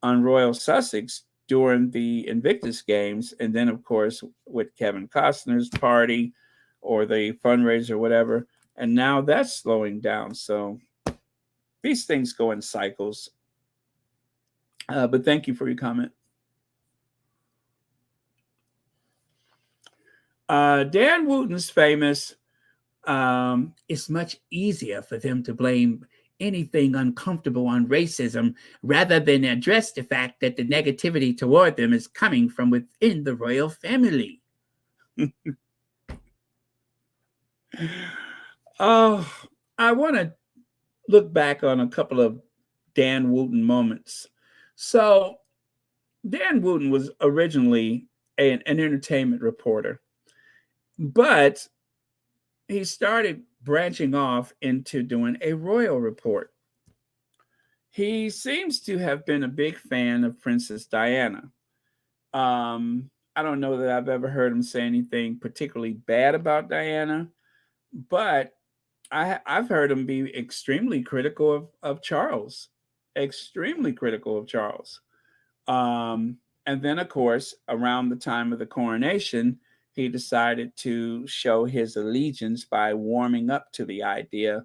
on Royal Sussex during the Invictus Games, and then of course with Kevin Costner's party or the fundraiser, or whatever, and now that's slowing down. So these things go in cycles. But thank you for your comment. Dan Wootton's famous. It's much easier for them to blame anything uncomfortable on racism rather than address the fact that the negativity toward them is coming from within the royal family. Oh, I want to look back on a couple of Dan Wootton moments. So, Dan Wootton was originally an entertainment reporter, but he started branching off into doing a royal report. He seems to have been a big fan of Princess Diana. I don't know that I've ever heard him say anything particularly bad about Diana, but I've heard him be extremely critical of Charles, extremely critical of Charles. And then, of course, around the time of the coronation, he decided to show his allegiance by warming up to the idea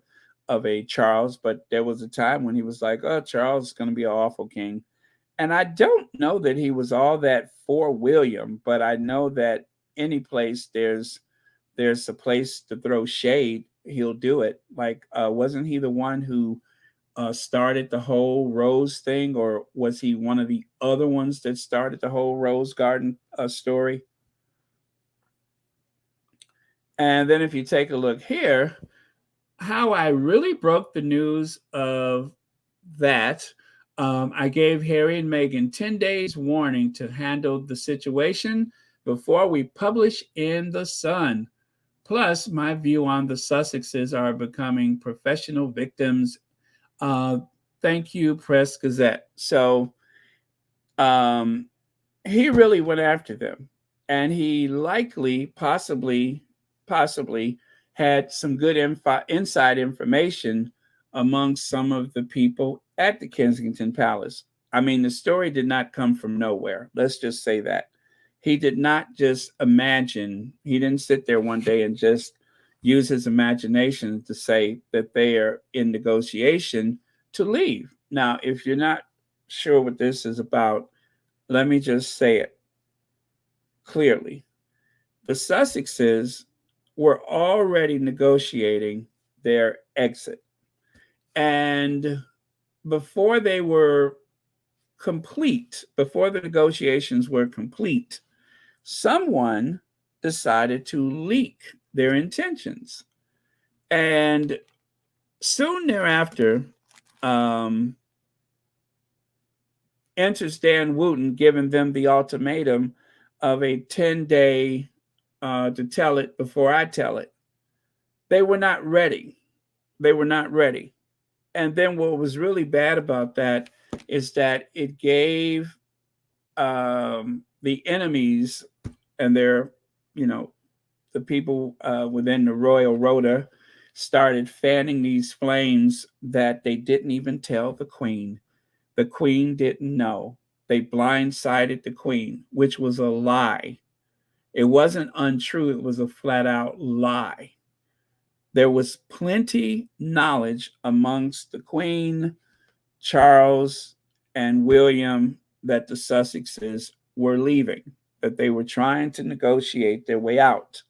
of a Charles. But there was a time when he was like, oh, Charles is going to be an awful king. And I don't know that he was all that for William, but I know that any place there's a place to throw shade, he'll do it. Like, wasn't he the one who started the whole rose thing, or was he one of the other ones that started the whole rose garden story? And then if you take a look here, how I really broke the news of that, I gave Harry and Meghan 10 days warning to handle the situation before we publish in the Sun. Plus, my view on the Sussexes are becoming professional victims. Uh, Thank you, Press Gazette. So um, he really went after them, and he likely, possibly had some good inside information among some of the people at the Kensington Palace. I mean, the story did not come from nowhere. Let's just say that. He did not just imagine, he didn't sit there one day and just use his imagination to say that they are in negotiation to leave. Now, if you're not sure what this is about, let me just say it clearly. The Sussexes were already negotiating their exit. And before they were complete, before the negotiations were complete, someone decided to leak their intentions. And soon thereafter, enters Dan Wootton, giving them the ultimatum of a 10-day to tell it before I tell it. They were not ready. They were not ready. And then what was really bad about that is that it gave the enemies and their, the people within the royal rota started fanning these flames that they didn't even tell the queen. The queen didn't know. They blindsided the queen, which was a lie. It wasn't untrue, it was a flat out lie. There was plenty knowledge amongst the queen, Charles, and William that the Sussexes were leaving, that they were trying to negotiate their way out.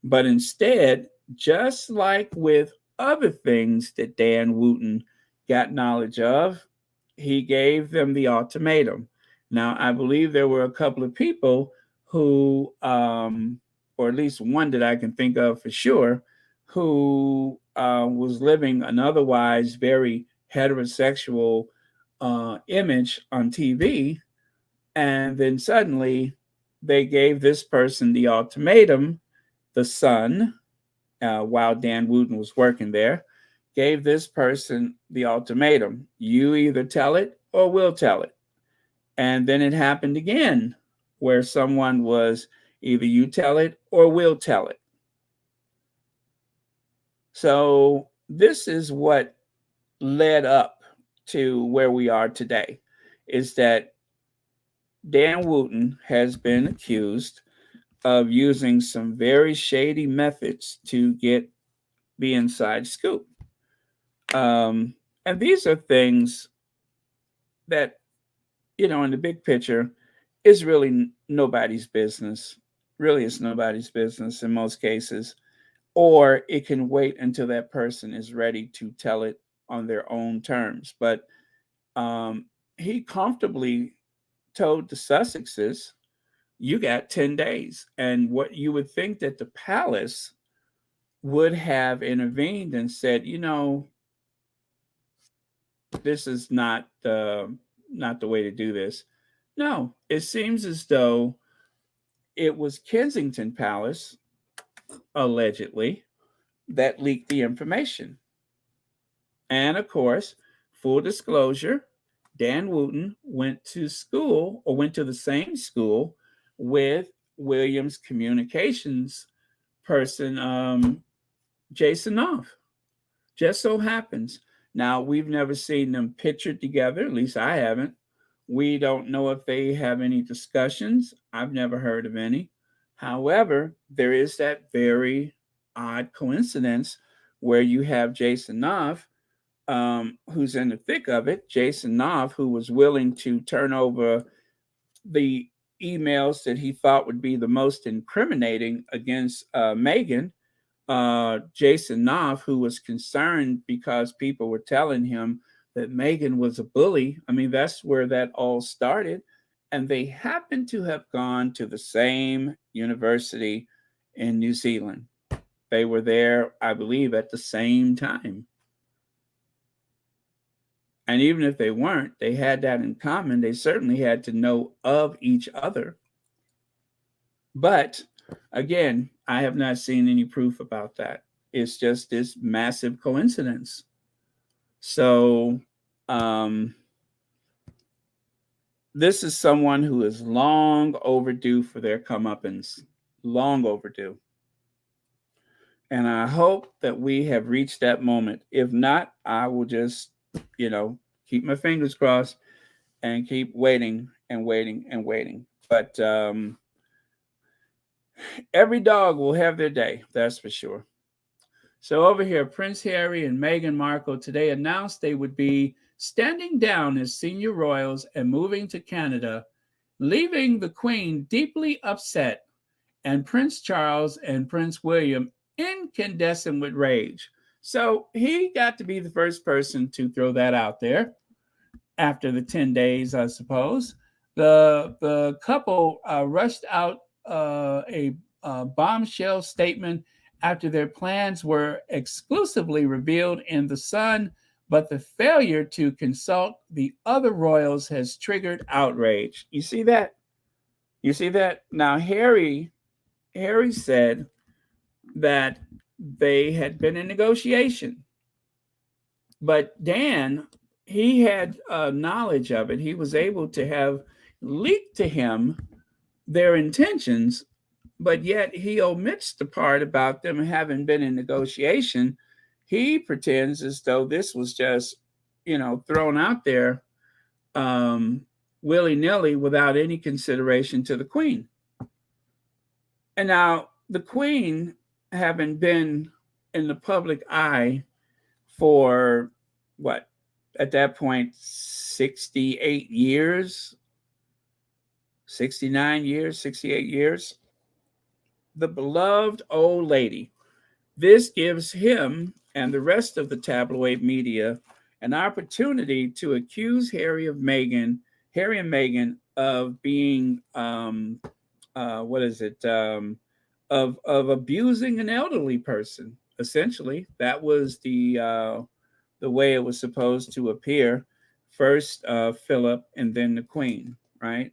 But instead, just like with other things that Dan Wootton got knowledge of, he gave them the ultimatum. Now, I believe there were a couple of people who, or at least one that I can think of for sure, who was living an otherwise very heterosexual image on TV, and then suddenly they gave this person the ultimatum, the son, while Dan Wootton was working there, gave this person the ultimatum: you either tell it or we'll tell it. And then it happened again, where someone was either you tell it or we'll tell it. So this is what led up to where we are today, is that Dan Wootton has been accused of using some very shady methods to get the inside scoop. And these are things that, in the big picture, is really nobody's business. Really, it's nobody's business in most cases. Or it can wait until that person is ready to tell it on their own terms. But um, he comfortably told the Sussexes, you got 10 days. And what you would think that the palace would have intervened and said, this is not the way to do this. No, it seems as though it was Kensington Palace, allegedly, that leaked the information. And of course, full disclosure, Dan Wootton went to school, or went to the same school with Williams' communications person, Jason Knopf. Just so happens. Now, we've never seen them pictured together, at least I haven't. We don't know if they have any discussions. I've never heard of any. However, there is that very odd coincidence where you have Jason Knopf, who's in the thick of it. Jason Knopf, who was willing to turn over the emails that he thought would be the most incriminating against Meghan. Jason Knopf, who was concerned because people were telling him that Meghan was a bully. I mean, that's where that all started. And they happened to have gone to the same university in New Zealand. They were there, I believe, at the same time. And even if they weren't, they had that in common. They certainly had to know of each other. But again, I have not seen any proof about that. It's just this massive coincidence. So, this is someone who is long overdue for their comeuppance, long overdue. And I hope that we have reached that moment. If not, I will just, keep my fingers crossed and keep waiting and waiting and waiting. But every dog will have their day, that's for sure. So over here, Prince Harry and Meghan Markle today announced they would be standing down as senior royals and moving to Canada, leaving the Queen deeply upset and Prince Charles and Prince William incandescent with rage. So he got to be the first person to throw that out there after the 10 days, I suppose. The couple rushed out a bombshell statement after their plans were exclusively revealed in The Sun, but the failure to consult the other royals has triggered outrage. You see that? You see that? Now, Harry said that they had been in negotiation, but Dan, he had knowledge of it. He was able to have leaked to him their intentions, but yet he omits the part about them having been in negotiation. He pretends as though this was just, thrown out there willy-nilly without any consideration to the Queen. And now the Queen, having been in the public eye for what, at that point, 68 years, 69 years, 68 years, the beloved old lady. This gives him and the rest of the tabloid media an opportunity to accuse Harry and Meghan of being, of abusing an elderly person. Essentially, that was the way it was supposed to appear. first Philip and then the Queen, right?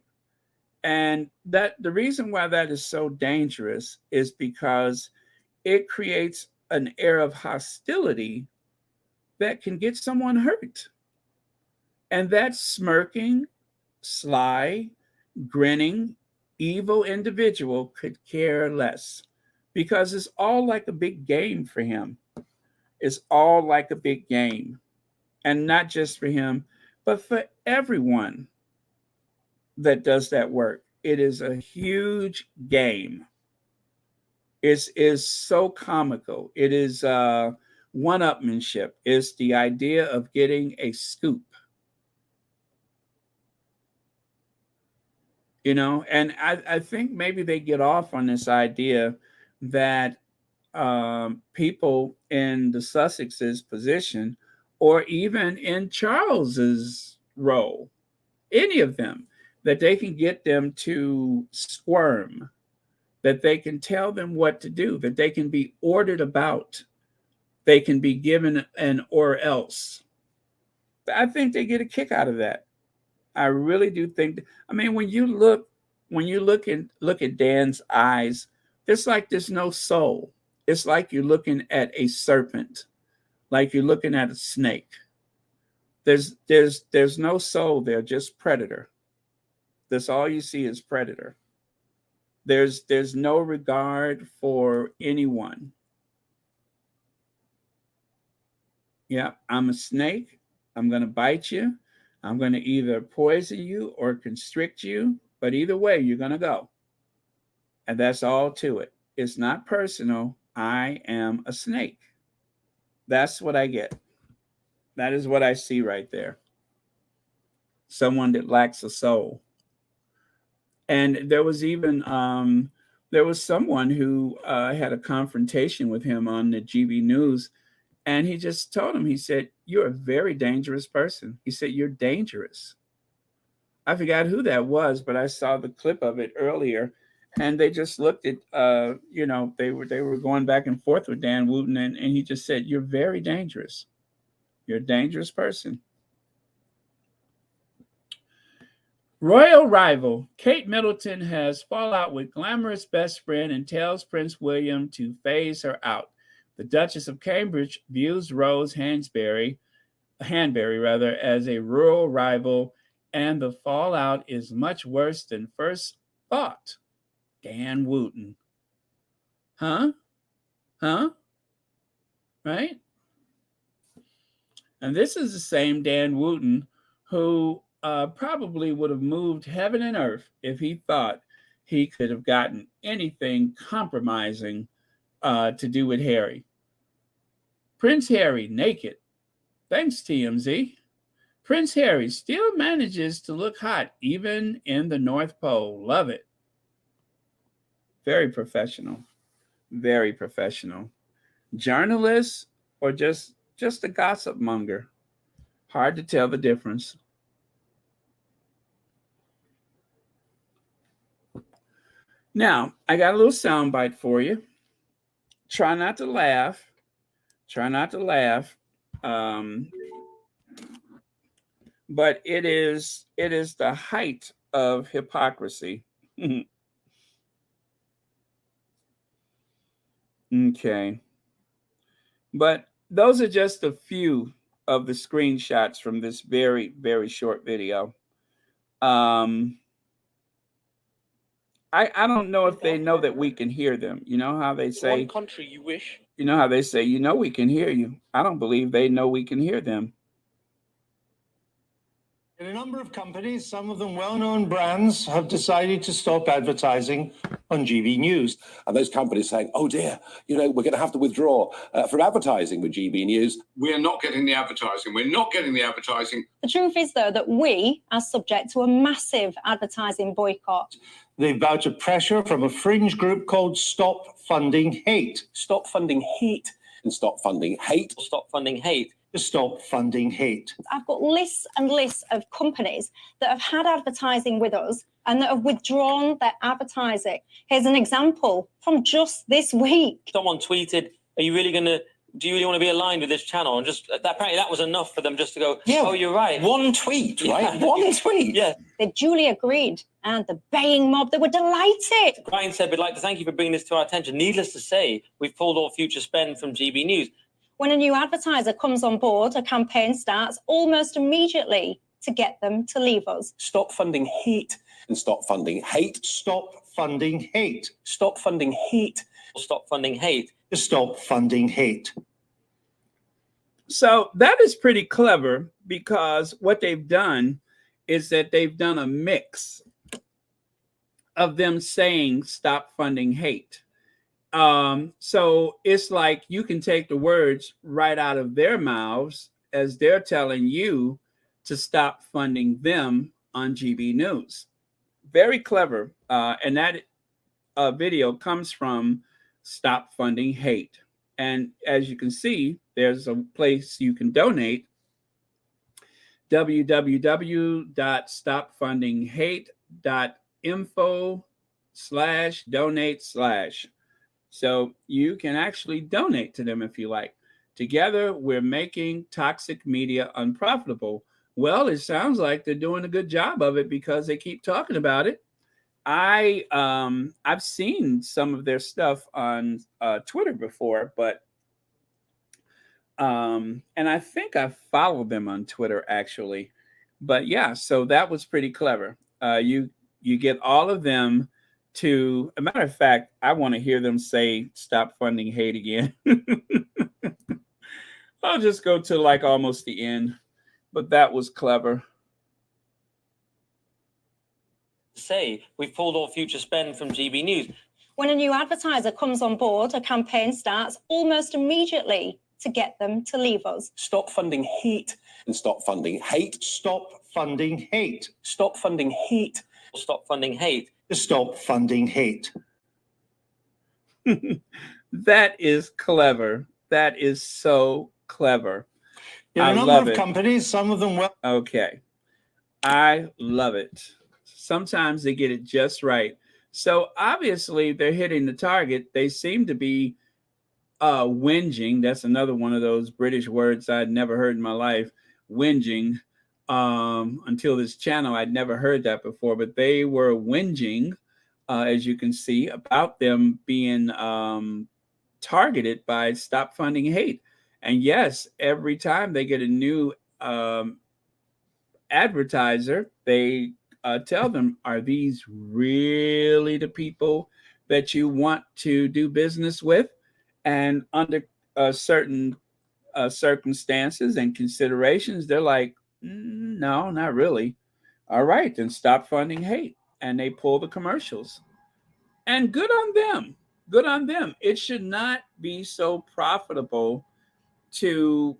And that the reason why that is so dangerous is because it creates an air of hostility that can get someone hurt. And that smirking, sly, grinning, evil individual could care less because it's all like a big game for him. It's all like a big game. And not just for him, but for everyone that does that work. It is a huge game. It is so comical. It is one-upmanship. It's the idea of getting a scoop. You know, and I think maybe they get off on this idea that people in the Sussex's position, or even in Charles's role, any of them, that they can get them to squirm, that they can tell them what to do, that they can be ordered about, they can be given an or else. I think they get a kick out of that. I really do think. I mean, when you look at Dan's eyes, it's like there's no soul. It's like you're looking at a serpent, like you're looking at a snake. There's no soul there, just predator. That's all you see is predator. There's no regard for anyone. Yeah, I'm a snake. I'm going to bite you. I'm going to either poison you or constrict you, but either way, you're going to go. And that's all to it. It's not personal. I am a snake. That's what I get. That is what I see right there. Someone that lacks a soul. And there was even there was someone who had a confrontation with him on the GB News, and he just told him, he said, "You're a very dangerous person." He said, "You're dangerous." I forgot who that was, but I saw the clip of it earlier, and they just looked at they were going back and forth with Dan Wootton, and he just said, "You're very dangerous. You're a dangerous person." Royal rival Kate Middleton has fallout with glamorous best friend and tells Prince William to phase her out. The Duchess of Cambridge views Rose Hanbury as a rural rival, and the fallout is much worse than first thought. Dan Wootton. Huh? Right? And this is the same Dan Wootton who probably would have moved heaven and earth if he thought he could have gotten anything compromising to do with Harry. Prince Harry naked. Thanks, TMZ. Prince Harry still manages to look hot even in the North Pole. Love it. Very professional. Very professional. Journalist or just a gossip monger. Hard to tell the difference. Now, I got a little soundbite for you. Try not to laugh. But it is the height of hypocrisy. Okay. But those are just a few of the screenshots from this very, very short video. I don't know if they know that we can hear them. You know how they say,
"One country you wish."
You know how they say, we can hear you. I don't believe they know we can hear them.
In a number of companies, some of them well-known brands, have decided to stop advertising on GB News.
And those companies saying, "Oh dear, we're going to have to withdraw from advertising with GB News."
We're not getting the advertising.
The truth is, though, that we are subject to a massive advertising boycott.
They've bowed to pressure from a fringe group called Stop Funding Hate.
Stop funding hate and stop funding hate.
Stop funding hate.
Stop funding hate.
I've got lists and lists of companies that have had advertising with us and that have withdrawn their advertising. Here's an example from just this week.
Someone tweeted, "Are you really going to do you really want to be aligned with this channel? And just apparently that was enough for them just to go,
Yeah.
oh, you're right.
One tweet, right?
Yeah.
One tweet.
Yeah.
They duly agreed, and the baying mob, they were delighted.
Grind said, we'd like to thank you for bringing this to our attention. Needless to say, we've pulled all future spend from GB News.
When a new advertiser comes on board, a campaign starts almost immediately to get them to leave us.
Stop funding hate and stop funding hate.
Stop funding hate.
Stop funding hate.
Stop funding hate.
Stop funding hate.
So that is pretty clever, because what they've done is that they've done a mix of them saying stop funding hate. So it's like you can take the words right out of their mouths as they're telling you to stop funding them on GB News. Very clever. And that video comes from Stop Funding Hate. And as you can see, there's a place you can donate, www.stopfundinghate.info/donate/. So you can actually donate to them if you like. Together, we're making toxic media unprofitable. Well, it sounds like they're doing a good job of it because they keep talking about it. I've seen some of their stuff on Twitter before, but and I think I followed them on Twitter actually. But yeah, so that was pretty clever. You get all of them to, a matter of fact, I want to hear them say stop funding hate again. I'll just go to like almost the end, but that was clever.
Say, we've pulled all future spend from GB News.
When a new advertiser comes on board, a campaign starts almost immediately to get them to leave us.
Stop funding hate and stop funding hate.
Stop funding hate.
Stop funding hate.
Stop funding hate.
Stop funding hate.
That is clever. That is so clever.
In a
I
number
love
of
it.
companies, some of them well.
Okay. I love it. Sometimes they get it just right. So obviously they're hitting the target. They seem to be whinging. That's another one of those British words I'd never heard in my life. Whinging. Until this channel, I'd never heard that before, but they were whinging, as you can see, about them being targeted by Stop Funding Hate. And yes, every time they get a new advertiser, they tell them, are these really the people that you want to do business with? And under certain circumstances and considerations, they're like, no, not really. All right, then stop funding hate. And they pull the commercials. And good on them. Good on them. It should not be so profitable to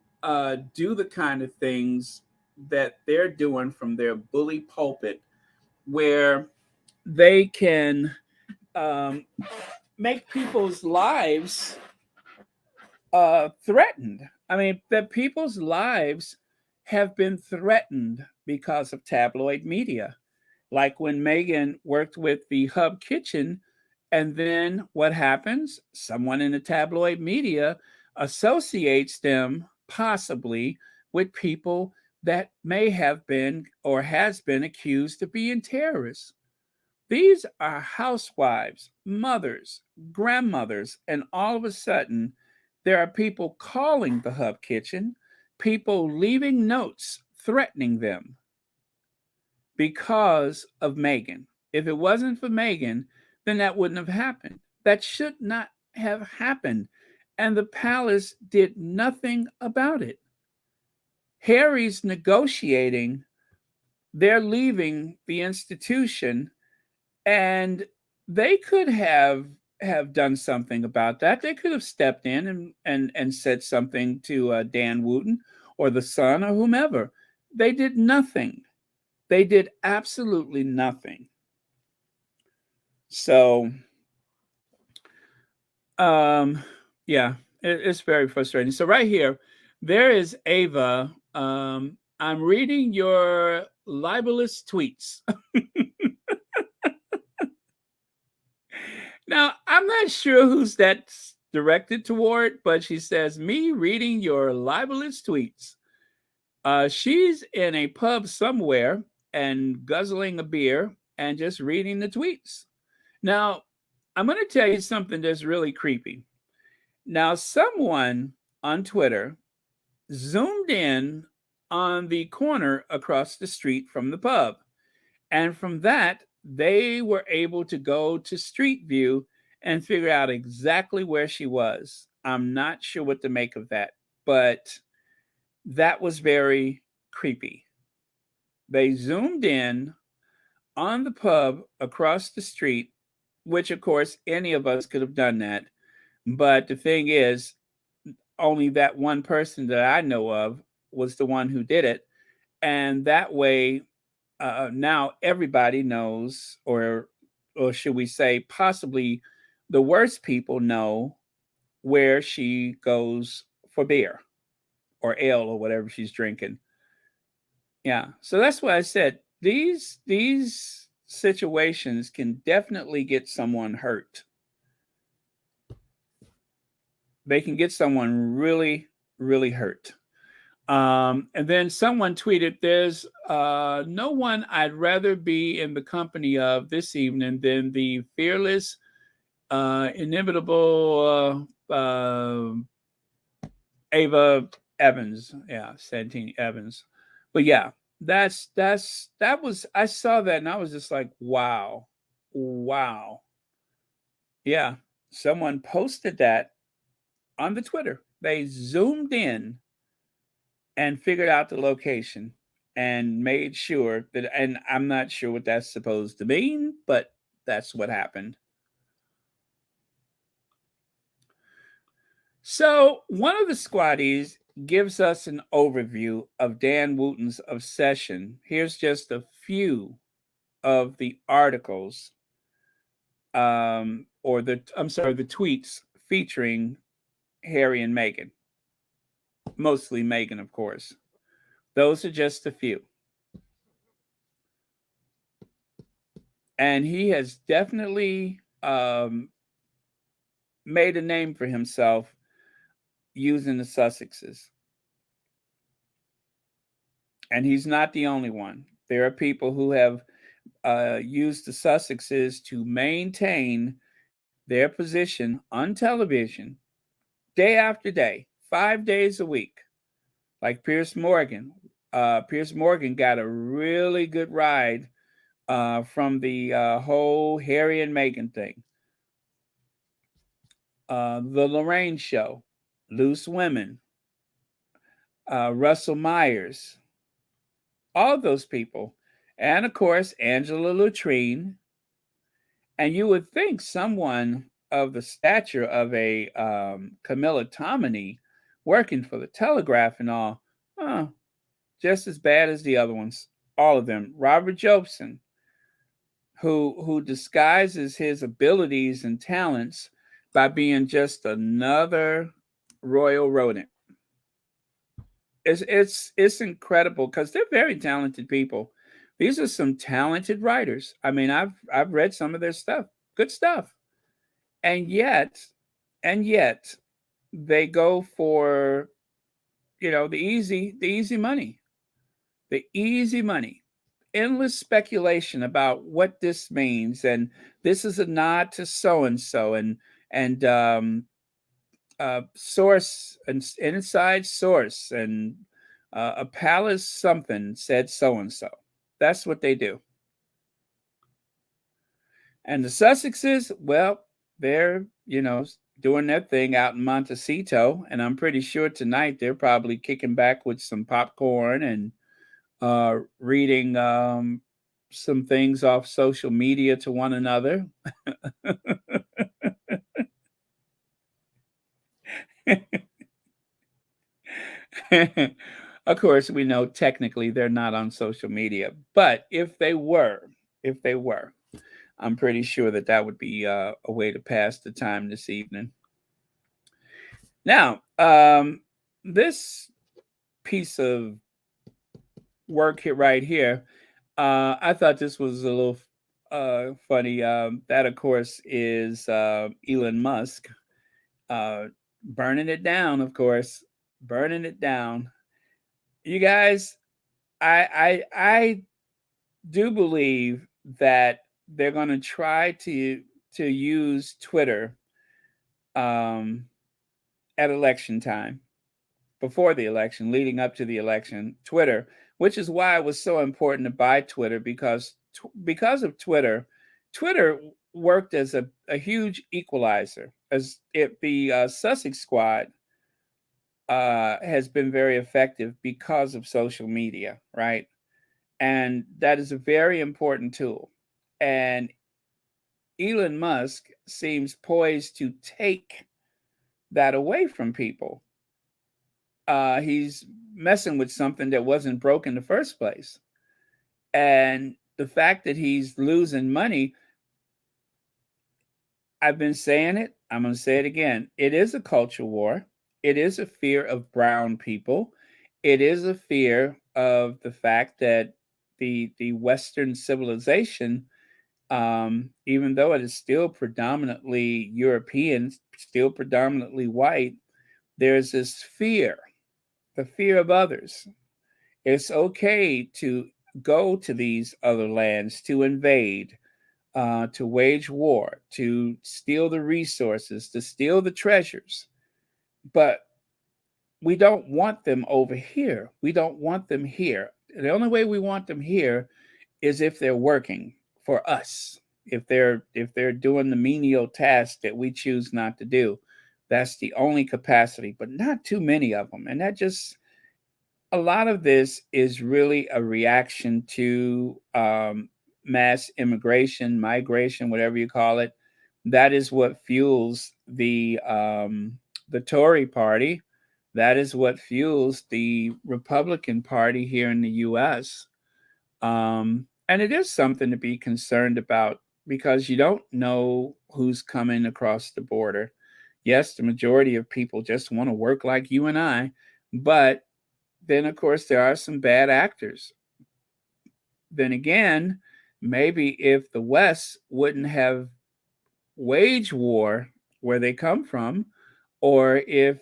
do the kind of things that they're doing from their bully pulpit, where they can make people's lives threatened. I mean, that people's lives have been threatened because of tabloid media. Like when Meghan worked with the Hub Kitchen, and then what happens? Someone in the tabloid media associates them possibly with people that may have been or has been accused of being terrorists. These are housewives, mothers, grandmothers, and all of a sudden, there are people calling the Hub Kitchen, people leaving notes threatening them because of Meghan. If it wasn't for Meghan, then that wouldn't have happened. That should not have happened. And the palace did nothing about it. Harry's negotiating, they're leaving the institution, and they could have done something about that. They could have stepped in and said something to Dan Wootton or the Sun or whomever. They did nothing. They did absolutely nothing. So, yeah, it's very frustrating. So right here, there is Ava. I'm reading your libelous tweets. Now, I'm not sure who's that directed toward, but she says, me reading your libelous tweets. She's in a pub somewhere and guzzling a beer and just reading the tweets. Now, I'm going to tell you something that's really creepy. Now, someone on Twitter zoomed in on the corner across the street from the pub. And from that, they were able to go to Street View and figure out exactly where she was. I'm not sure what to make of that, but that was very creepy. They zoomed in on the pub across the street, which of course any of us could have done that. But the thing is, only that one person that I know of was the one who did it. And that way, now everybody knows, or should we say, possibly the worst people know where she goes for beer or ale or whatever she's drinking. Yeah, so that's why I said these situations can definitely get someone hurt. They can get someone really, really hurt. And then someone tweeted, there's no one I'd rather be in the company of this evening than the fearless, inimitable Ava Evans. Yeah, Santini Evans. But yeah, that was, I saw that and I was just like, wow. Yeah, someone posted that on the Twitter. They zoomed in and figured out the location and made sure that, and I'm not sure what that's supposed to mean, but that's what happened. So one of the squaddies gives us an overview of Dan Wootton's obsession. Here's just a few of the articles, the tweets featuring Harry and Meghan. Mostly Meghan, of course. Those are just a few. And he has definitely made a name for himself using the Sussexes. And he's not the only one. There are people who have used the Sussexes to maintain their position on television day after day, 5 days a week. Like Piers Morgan. Piers Morgan got a really good ride from the whole Harry and Meghan thing. The Lorraine Show, Loose Women, Russell Myers, all of those people. And of course, Angela Latrine. And you would think someone of the stature of a Camilla Tominey working for the Telegraph and all, just as bad as the other ones, all of them. Robert Jobson, who disguises his abilities and talents by being just another royal rodent. It's incredible because they're very talented people. These are some talented writers. I mean, I've read some of their stuff, good stuff, and yet they go for, the easy money. Endless speculation about what this means, and this is a nod to so and so, and source, and inside source, and a palace something said so and so. That's what they do. And the Sussexes, well, they're doing their thing out in Montecito, and I'm pretty sure tonight they're probably kicking back with some popcorn and reading some things off social media to one another. Of course, we know technically they're not on social media, but if they were, I'm pretty sure that would be a way to pass the time this evening. Now, this piece of work right here, I thought this was a little funny. That, of course, is Elon Musk. Burning it down, of course, burning it down. You guys, I do believe that they're going to try to use Twitter um, at election time, before the election, leading up to the election. Twitter, which is why it was so important to buy Twitter, because of Twitter. Twitter worked as a huge equalizer. As it the Sussex squad has been very effective because of social media, right? And that is a very important tool. And Elon Musk seems poised to take that away from people. He's messing with something that wasn't broke in the first place. And the fact that he's losing money, I've been saying it, I'm going to say it again. It is a culture war. It is a fear of brown people. It is a fear of the fact that the Western civilization, even though it is still predominantly European, still predominantly white, there's this fear, the fear of others. It's okay to go to these other lands, to invade, to wage war, to steal the resources, to steal the treasures. But we don't want them over here. We don't want them here. The only way we want them here is if they're working for us. If they're doing the menial tasks that we choose not to do. That's the only capacity, but not too many of them. And that just, a lot of this is really a reaction to mass immigration, migration, whatever you call it. That is what fuels the Tory party. That is what fuels the Republican Party here in the U.S. And it is something to be concerned about, because you don't know who's coming across the border. Yes, the majority of people just want to work like you and I, but then, of course, there are some bad actors. Then again, maybe if the West wouldn't have wage war where they come from, or if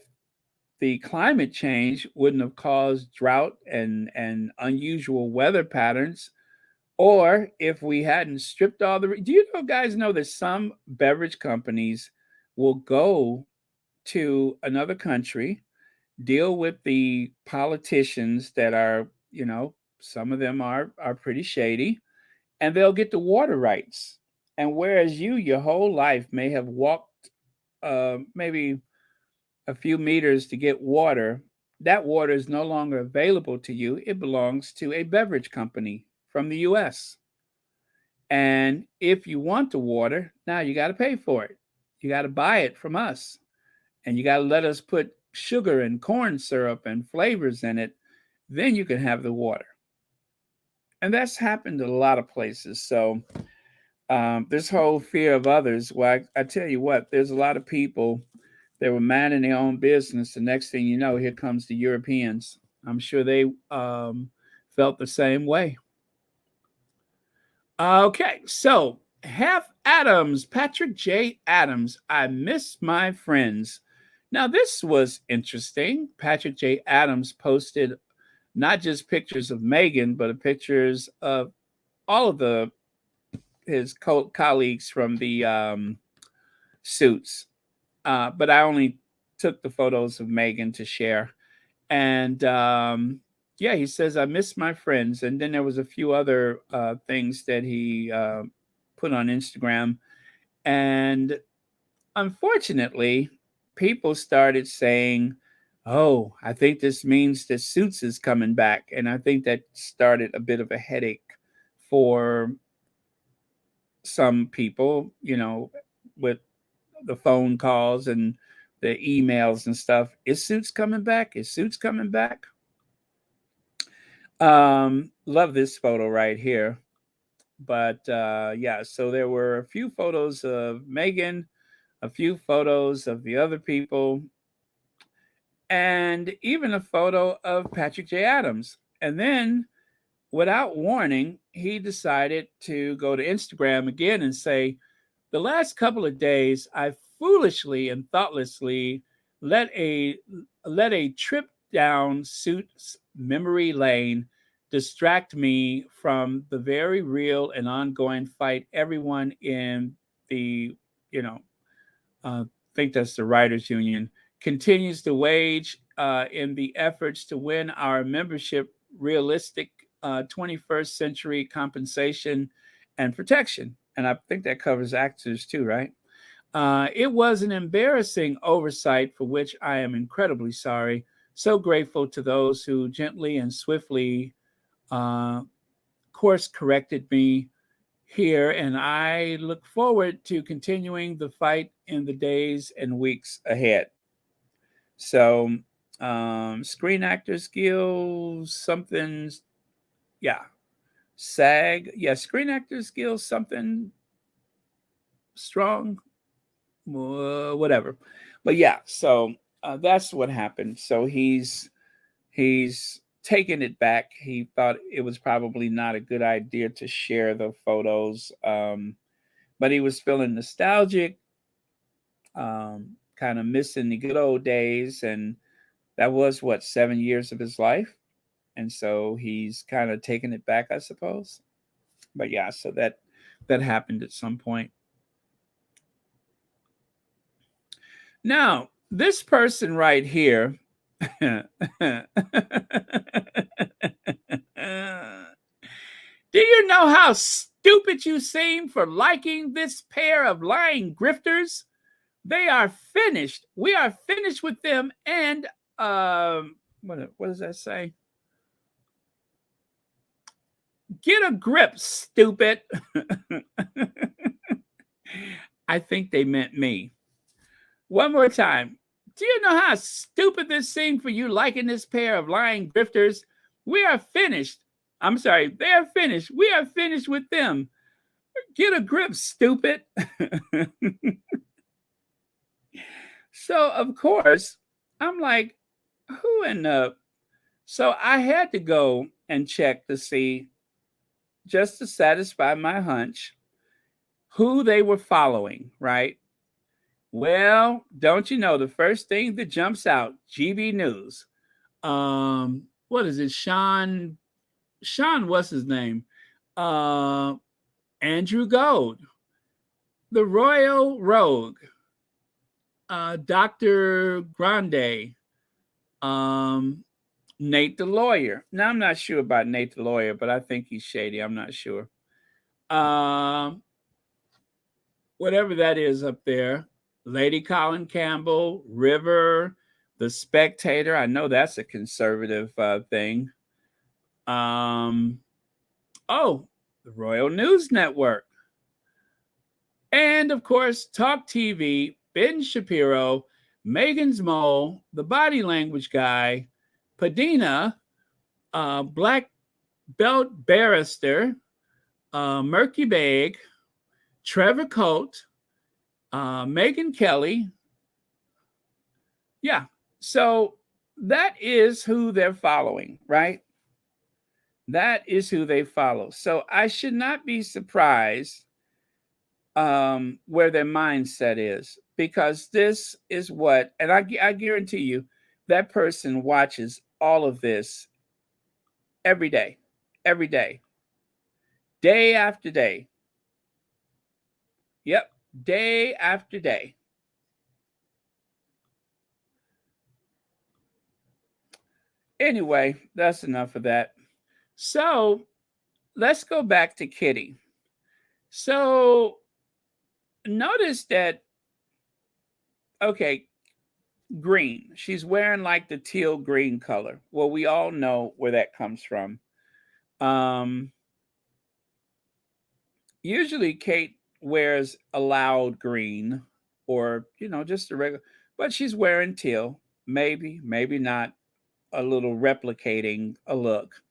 the climate change wouldn't have caused drought and unusual weather patterns, or if we hadn't stripped all the... Do you know, guys, know that some beverage companies will go to another country, deal with the politicians that are, some of them are pretty shady, and they'll get the water rights. And whereas you, your whole life, may have walked maybe a few meters to get water, that water is no longer available to you. It belongs to a beverage company from the US. And if you want the water, now you got to pay for it. You got to buy it from us. And you got to let us put sugar and corn syrup and flavors in it. Then you can have the water. And that's happened in a lot of places. So this whole fear of others, well, I tell you what, there's a lot of people that were minding their own business. The next thing you know, here comes the Europeans. I'm sure they felt the same way. Okay, so Half Adams, Patrick J. Adams, I miss my friends. Now, this was interesting. Patrick J. Adams posted not just pictures of Meghan, but pictures of all of his colleagues from the Suits. But I only took the photos of Meghan to share. And yeah, he says, I miss my friends. And then there was a few other things that he put on Instagram. And unfortunately, people started saying, oh, I think this means that Suits is coming back. And I think that started a bit of a headache for some people, with the phone calls and the emails and stuff. Is Suits coming back? Is Suits coming back? Love this photo right here. But yeah, so there were a few photos of Meghan, a few photos of the other people, and even a photo of Patrick J. Adams. And then, without warning, he decided to go to Instagram again and say, the last couple of days, I foolishly and thoughtlessly let a trip down Suits memory lane distract me from the very real and ongoing fight everyone in the, you know, think that's the writers union, continues to wage in the efforts to win our membership realistic 21st century compensation and protection. And I think that covers actors too, right? It was an embarrassing oversight for which I am incredibly sorry. So grateful to those who gently and swiftly course corrected me here, and I look forward to continuing the fight in the days and weeks ahead. So, Screen Actors Guild, something, yeah, SAG, yeah, Screen Actors Guild, something strong, whatever. But yeah, so that's what happened. So he's taken it back. He thought it was probably not a good idea to share the photos, but he was feeling nostalgic, kind of missing the good old days, and that was what 7 years of his life, and so he's kind of taking it back, I suppose. But yeah, so that happened at some point. Now, this person right here. Do you know how stupid you seem for liking this pair of lying grifters? They are finished. We are finished with them. And what does that say? Get a grip, stupid. I think they meant me. One more time. Do you know how stupid this seemed for you liking this pair of lying grifters? We are finished. I'm sorry, they are finished. We are finished with them. Get a grip, stupid. So, of course, I'm like, who in the... So I had to go and check to see, just to satisfy my hunch, who they were following, right? Well, don't you know, the first thing that jumps out, GB News. What is it? Sean, what's his name? Andrew Gold, the Royal Rogue, Dr. Grande, Nate the Lawyer. Now, I'm not sure about Nate the Lawyer, but I think he's shady. I'm not sure. Whatever that is up there. Lady Colin Campbell, River, The Spectator. I know that's a conservative thing. Oh, the Royal News Network. And, of course, Talk TV, Ben Shapiro, Megan's Mole, The Body Language Guy, Padina, Black Belt Barrister, Murky Bag, Trevor Colt, Megan Kelly. Yeah, so that is who they're following, right? That is who they follow. So I should not be surprised where their mindset is, because this is what, and I guarantee you, that person watches all of this every day, day after day. Yep, day after day. Anyway, that's enough of that. So let's go back to Kitty. So notice that, okay, green. She's wearing like the teal green color. Well, we all know where that comes from. Usually Kate wears a loud green, or, you know, just a regular, but she's wearing teal. Maybe not, a little replicating a look.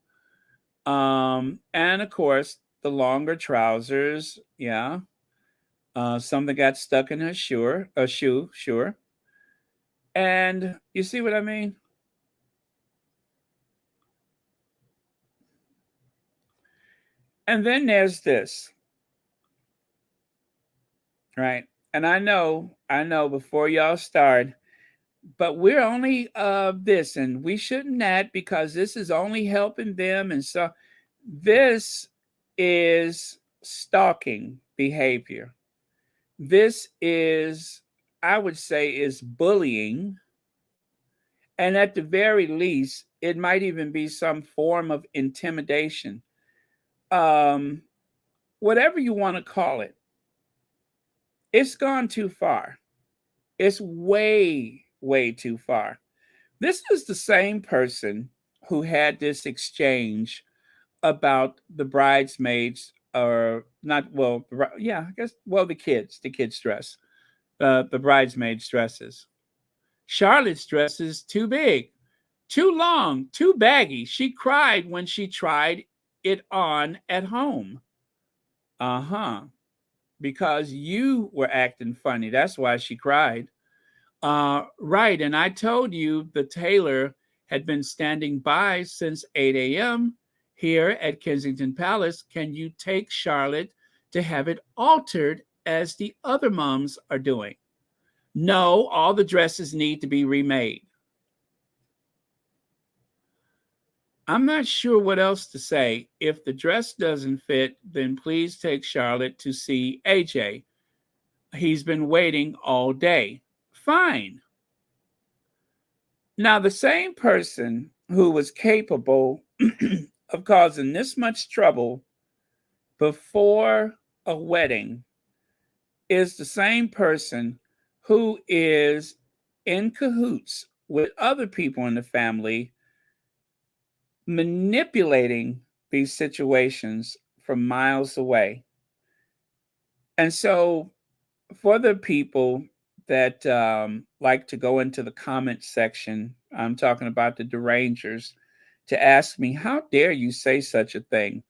And of course, the longer trousers. Yeah. Something got stuck in her shoe, sure. And you see what I mean? And then there's this, right? And I know before y'all start, but we're only this, and we shouldn't that because this is only helping them. And so this is stalking behavior. This is, I would say, is bullying. And at the very least, it might even be some form of intimidation. Whatever you want to call it, it's gone too far. It's way, way too far. This is the same person who had this exchange about the bridesmaids, or not, well, yeah, I guess, well, the kids' dress, the bridesmaids' dresses. Charlotte's dress is too big, too long, too baggy. She cried when she tried it on at home. Uh-huh. Because you were acting funny. That's why she cried. Right. And I told you the tailor had been standing by since 8 a.m. here at Kensington Palace. Can you take Charlotte to have it altered as the other moms are doing? No, all the dresses need to be remade. I'm not sure what else to say. If the dress doesn't fit, then please take Charlotte to see AJ. He's been waiting all day. Fine. Now, the same person who was capable of causing this much trouble before a wedding is the same person who is in cahoots with other people in the family, manipulating these situations from miles away. And so, for the people that like to go into the comment section, I'm talking about the derangers, to ask me, how dare you say such a thing?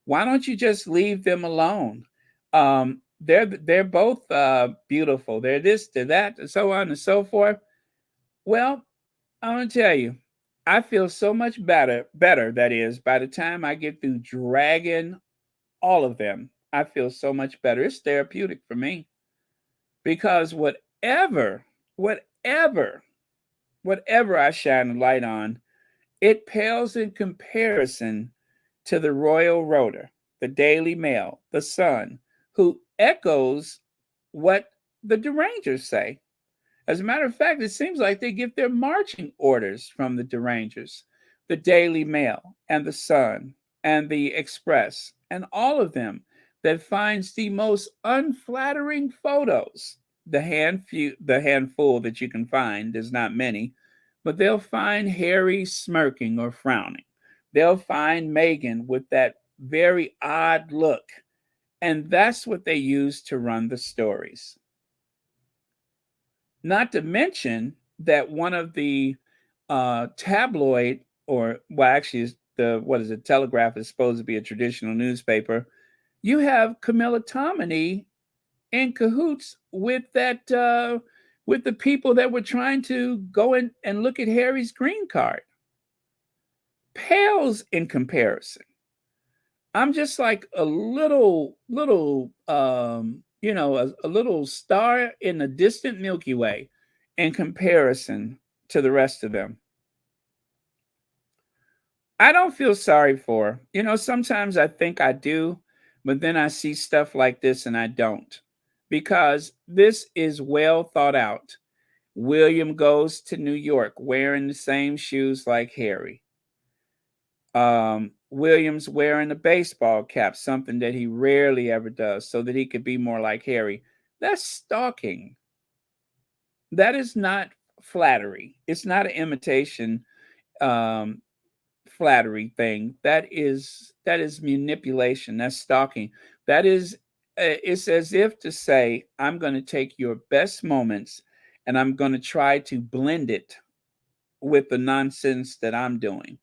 Why don't you just leave them alone? They're both beautiful. They're this, they're that, and so on and so forth. Well, I'm gonna tell you, I feel so much better, that is, by the time I get through dragging all of them, I feel so much better. It's therapeutic for me. Because whatever I shine a light on, it pales in comparison to the Royal Rotor, the Daily Mail, the Sun, who echoes what the derangers say. As a matter of fact, it seems like they get their marching orders from the derangers, the Daily Mail and the Sun and the Express, and all of them that finds the most unflattering photos. The handful that you can find, there's not many, but they'll find Harry smirking or frowning. They'll find Meghan with that very odd look. And that's what they use to run the stories. Not to mention that one of the tabloid, or well, actually, Telegraph is supposed to be a traditional newspaper. You have Camilla Tominey in cahoots with that, with the people that were trying to go in and look at Harry's green card. Pales in comparison. I'm just like a little, a little star in the distant Milky Way in comparison to the rest of them. I don't feel sorry for her. Sometimes I think I do, but then I see stuff like this and I don't, because this is well thought out. William goes to New York wearing the same shoes like Harry. William's wearing a baseball cap, something that he rarely ever does, so that he could be more like Harry. That's stalking. That is not flattery. It's not an imitation flattery thing. That is manipulation. That's stalking. That is, it's as if to say, I'm going to take your best moments and I'm going to try to blend it with the nonsense that I'm doing.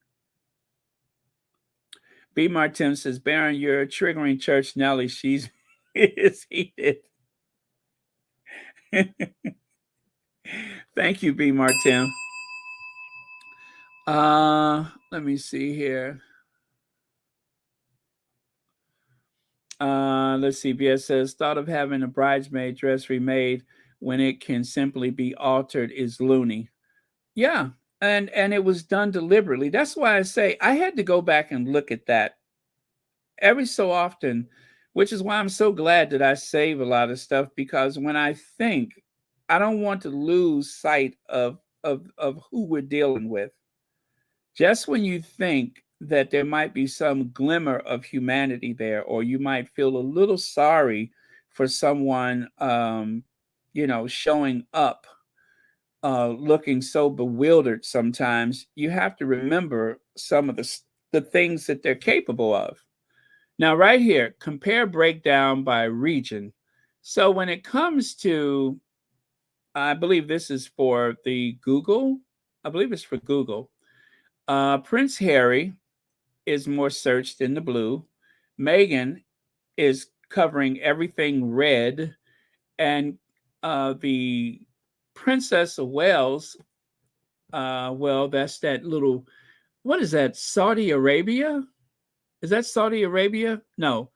B. Martin says, Baron, you're triggering Church Nellie. She's is heated. Thank you, B. Martin. Let me see here. Let's see. BS says, thought of having a bridesmaid dress remade when it can simply be altered is loony. Yeah, and it was done deliberately. That's why I say I had to go back and look at that every so often, which is why I'm so glad that I save a lot of stuff, because when I think, I don't want to lose sight of who we're dealing with. Just when you think that there might be some glimmer of humanity there, or you might feel a little sorry for someone, showing up, looking so bewildered sometimes, you have to remember some of the things that they're capable of. Now, right here, compare breakdown by region. So when it comes to, I believe this is for the Google. I believe it's for Google. Prince Harry is more searched in the blue. Meghan is covering everything red. And the Princess of Wales, well, that's that little, what is that, Saudi Arabia? Is that Saudi Arabia? No,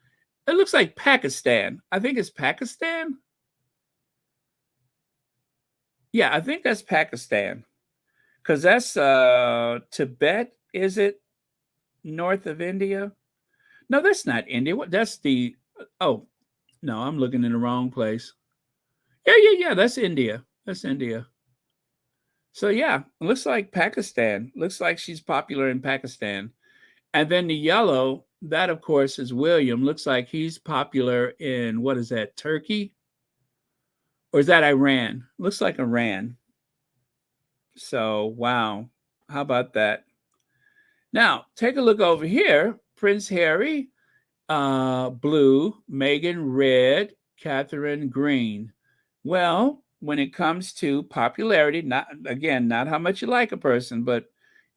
it looks like Pakistan. I think it's Pakistan. Yeah, I think that's Pakistan. Because that's Tibet, is it? North of India? No, that's not India. What? That's the, oh, no, I'm looking in the wrong place. Yeah, that's India. That's India. So yeah, it looks like Pakistan. Looks like she's popular in Pakistan. And then the yellow, that of course is William. Looks like he's popular in, what is that, Turkey? Or is that Iran? Looks like Iran. So, wow. How about that? Now, take a look over here. Prince Harry, blue. Meghan, red. Catherine, green. Well, when it comes to popularity, not how much you like a person, but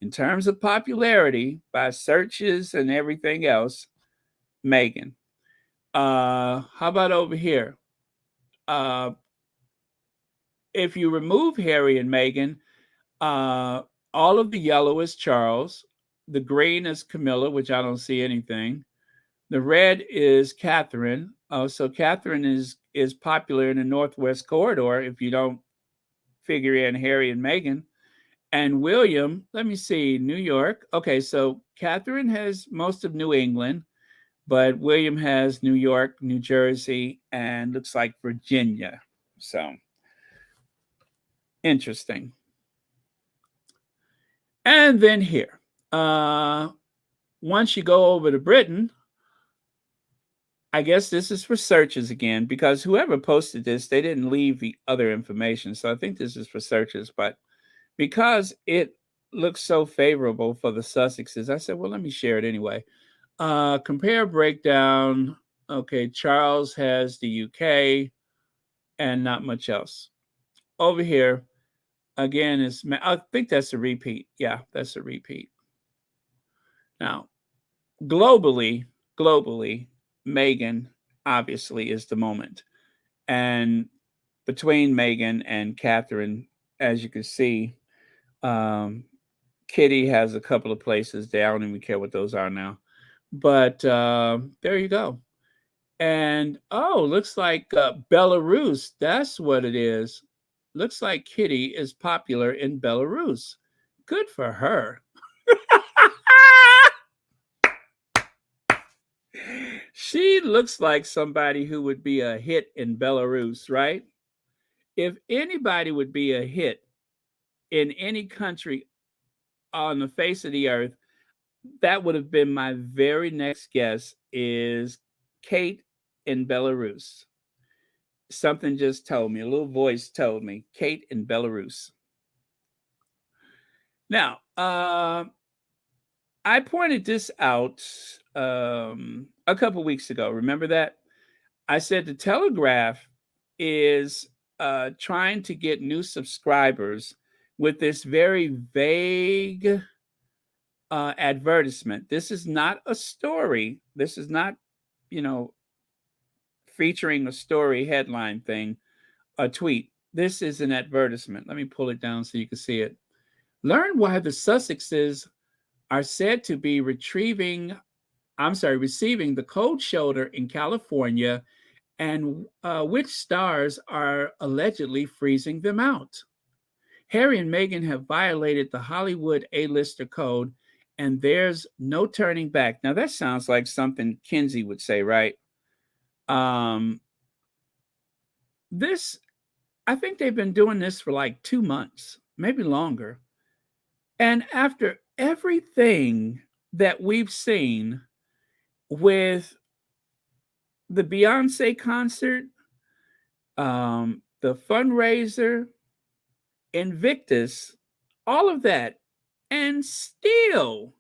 in terms of popularity by searches and everything else, Meghan. How about over here? If you remove Harry and Meghan, all of the yellow is Charles. The green is Camilla, which I don't see anything. The red is Catherine. So Catherine is popular in the Northwest Corridor if you don't figure in Harry and Meghan. And William, let me see, New York. Okay, so Catherine has most of New England, but William has New York, New Jersey, and looks like Virginia. So interesting. And then here, once you go over to Britain, I guess this is for searches again, because whoever posted this, they didn't leave the other information. So I think this is for searches, but because it looks so favorable for the Sussexes, I said, well, let me share it anyway. Compare breakdown. Okay, Charles has the UK and not much else. Over here, again, I think that's a repeat. Yeah, that's a repeat. Now, globally, Meghan obviously is the moment. And between Meghan and Catherine, as you can see, Kitty has a couple of places there. I don't even care what those are now. But there you go. And, looks like Belarus. That's what it is. Looks like Kitty is popular in Belarus. Good for her. She looks like somebody who would be a hit in Belarus, right? If anybody would be a hit in any country on the face of the earth, that would have been my very next guess, is Kate in Belarus. Something just told me, a little voice told me, Kate in Belarus. Now, I pointed this out a couple weeks ago. Remember that? I said the Telegraph is trying to get new subscribers with this very vague advertisement. This is not a story. This is not, featuring a story headline thing, a tweet. This is an advertisement. Let me pull it down so you can see it. Learn why the Sussexes are said to be retrieving receiving the cold shoulder in California, and which stars are allegedly freezing them out. Harry and Meghan have violated the Hollywood A-lister code, and there's no turning back. Now, that sounds like something Kinsey would say, right? This, I think they've been doing this for like 2 months, maybe longer. And after everything that we've seen with the Beyonce concert, the fundraiser, Invictus, all of that, and still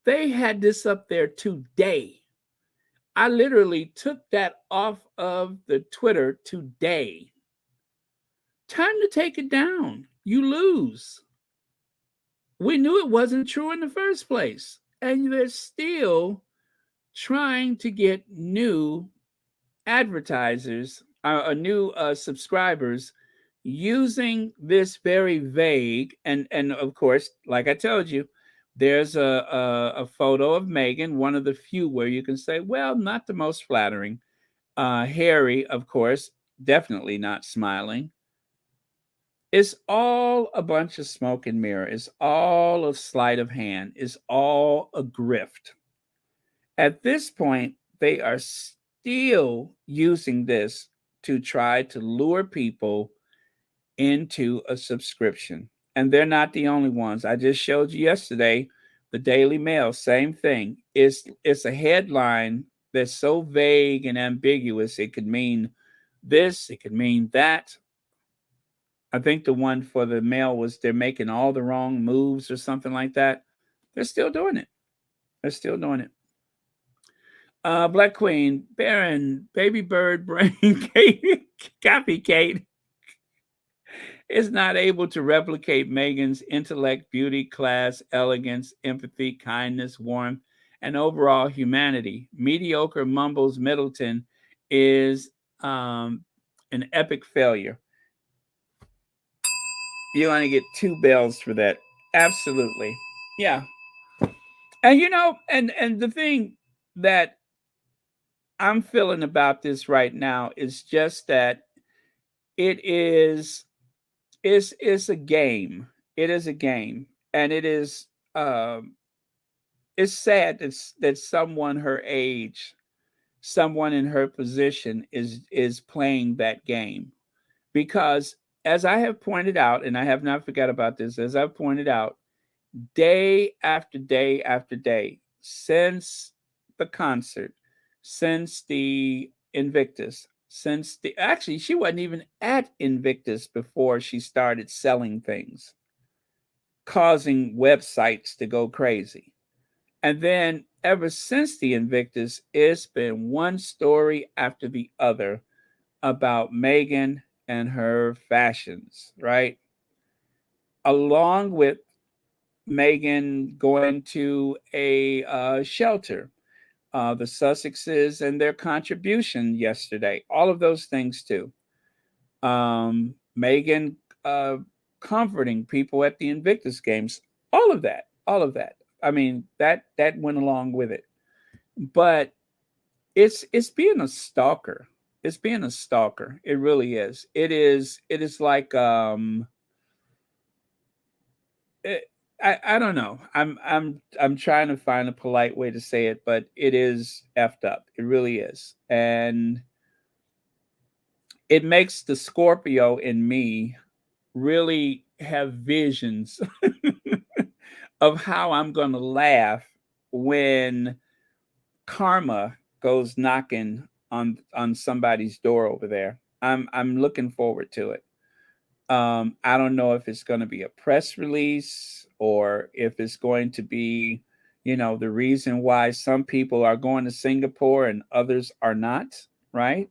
they had this up there today. I literally took that off of the Twitter today. Time to take it down. You lose. We knew it wasn't true in the first place. And they're still trying to get new advertisers, new subscribers, using this very vague, and of course, like I told you, there's a photo of Meghan, one of the few where you can say, well, not the most flattering. Harry, of course, definitely not smiling. It's all a bunch of smoke and mirror. It's all a sleight of hand. It's all a grift. At this point, they are still using this to try to lure people into a subscription. And they're not the only ones. I just showed you yesterday, the Daily Mail, same thing. It's a headline that's so vague and ambiguous. It could mean this, it could mean that. I think the one for the Mail was they're making all the wrong moves or something like that. They're still doing it. They're still doing it. Black Queen, Baron, Baby Bird, Brain, Copy Kate is not able to replicate Meghan's intellect, beauty, class, elegance, empathy, kindness, warmth, and overall humanity. Mediocre Mumbles Middleton is an epic failure. You're going to get 2 bells for that. Absolutely. Yeah. And and the thing that I'm feeling about this right now is just that it's a game. It is a game. And it's sad that someone her age, someone in her position is playing that game. Because as I have pointed out, and I have not forgot about this, as I've pointed out, day after day after day, since the concert, since the Invictus, actually, she wasn't even at Invictus before she started selling things, causing websites to go crazy. And then ever since the Invictus, it's been one story after the other about Meghan and her fashions, right? Along with Meghan going to a shelter, the Sussexes and their contribution yesterday, all of those things too. Meghan comforting people at the Invictus Games, all of that. I mean, that went along with it. But it's being a stalker. It's being a stalker. It really is. It is like I don't know. I'm trying to find a polite way to say it, but it is effed up. It really is. And it makes the Scorpio in me really have visions of how I'm going to laugh when karma goes knocking on somebody's door over there. I'm looking forward to it. I don't know if it's going to be a press release or if it's going to be, the reason why some people are going to Singapore and others are not, right?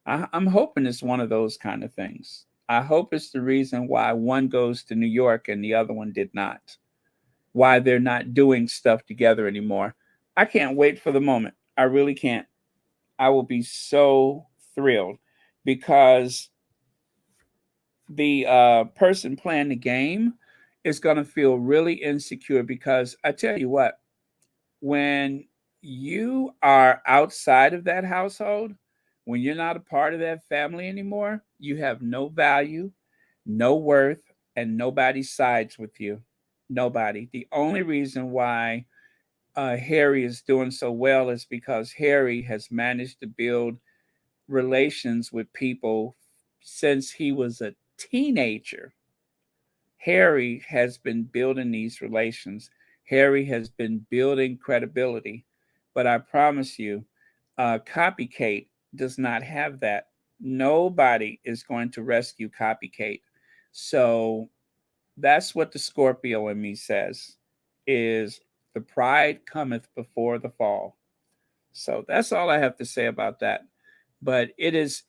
I'm hoping it's one of those kind of things. I hope it's the reason why one goes to New York and the other one did not. Why they're not doing stuff together anymore. I can't wait for the moment. I really can't. I will be so thrilled because the person playing the game is going to feel really insecure because I tell you what, when you are outside of that household, when you're not a part of that family anymore, you have no value, no worth, and nobody sides with you. Nobody. The only reason why Harry is doing so well is because Harry has managed to build relations with people since he was a teenager. Harry has been building these relations. Harry has been building credibility. But I promise you, Copycat does not have that. Nobody is going to rescue Copycat. So that's what the Scorpio in me says is the pride cometh before the fall. So that's all I have to say about that. But it's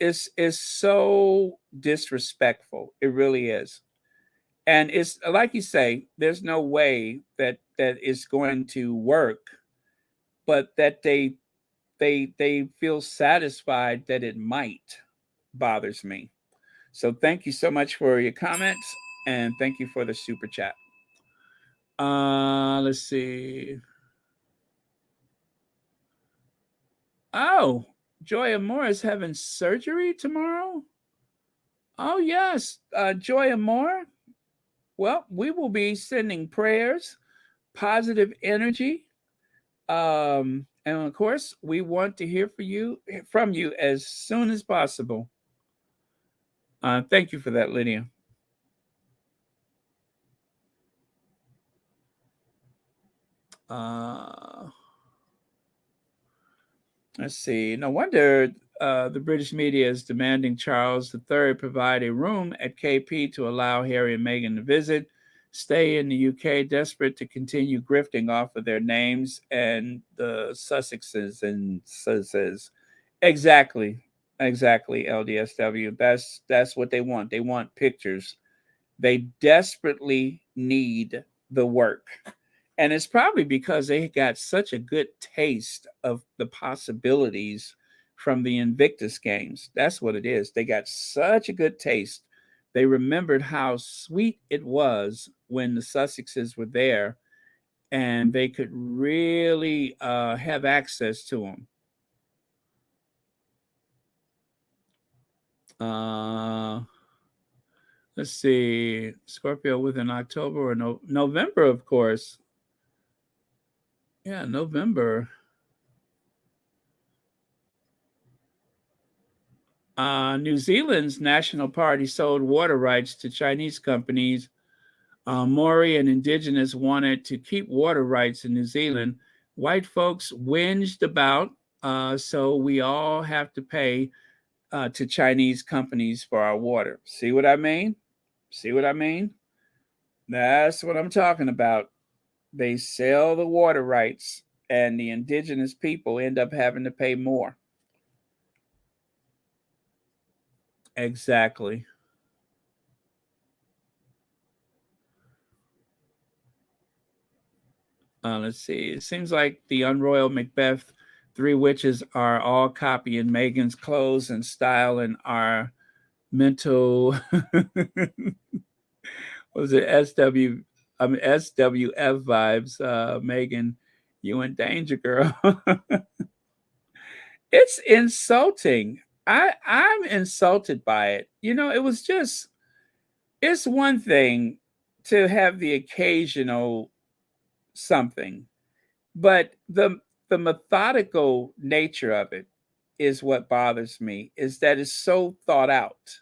so disrespectful. It really is. And it's like you say, there's no way that is going to work, but that they feel satisfied that it might bothers me. So thank you so much for your comments and thank you for the super chat. Let's see. Oh, Joya Moore is having surgery tomorrow. Oh yes, Joya Moore. Well, we will be sending prayers, positive energy, and of course, we want to hear from you as soon as possible. Thank you for that, Lydia. Let's see. No wonder the British media is demanding Charles III provide a room at KP to allow Harry and Meghan to visit, stay in the UK, desperate to continue grifting off of their names and the Sussexes and Sussexes. Exactly, LDSW. That's what they want. They want pictures. They desperately need the work. And it's probably because they got such a good taste of the possibilities from the Invictus games. That's what it is. They got such a good taste. They remembered how sweet it was when the Sussexes were there and they could really have access to them. Let's see. Scorpio within October or November, of course. Yeah, November. New Zealand's National Party sold water rights to Chinese companies. Maori and Indigenous wanted to keep water rights in New Zealand. White folks whinged about, so we all have to pay to Chinese companies for our water. See what I mean? See what I mean? That's what I'm talking about. They sell the water rights, and the Indigenous people end up having to pay more. Exactly. Let's see. It seems like the Unroyal Macbeth three witches are all copying Meghan's clothes and style and are mental. Was it SWF vibes? Meghan, you in danger, girl. It's insulting. I'm insulted by it. You know, it's one thing to have the occasional something, but the methodical nature of it is what bothers me, is that it's so thought out.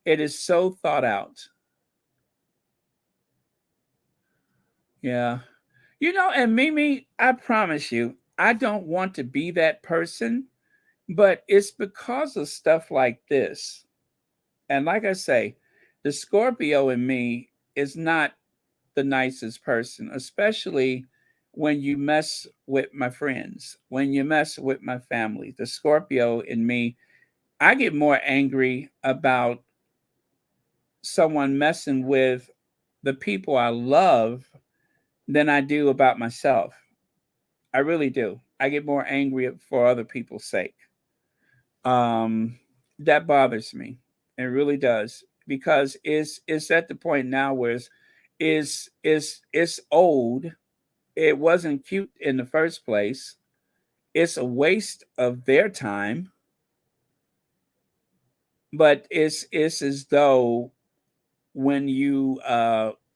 It is so thought out. Yeah. You know, and Mimi, I promise you, I don't want to be that person, but it's because of stuff like this. And like I say, the Scorpio in me is not the nicest person, especially when you mess with my friends, when you mess with my family. The Scorpio in me, I get more angry about someone messing with the people I love than I do about myself. I really do. I get more angry for other people's sake. That bothers me. It really does, because it's at the point now where it's old, it wasn't cute in the first place. It's a waste of their time. But it's as though when you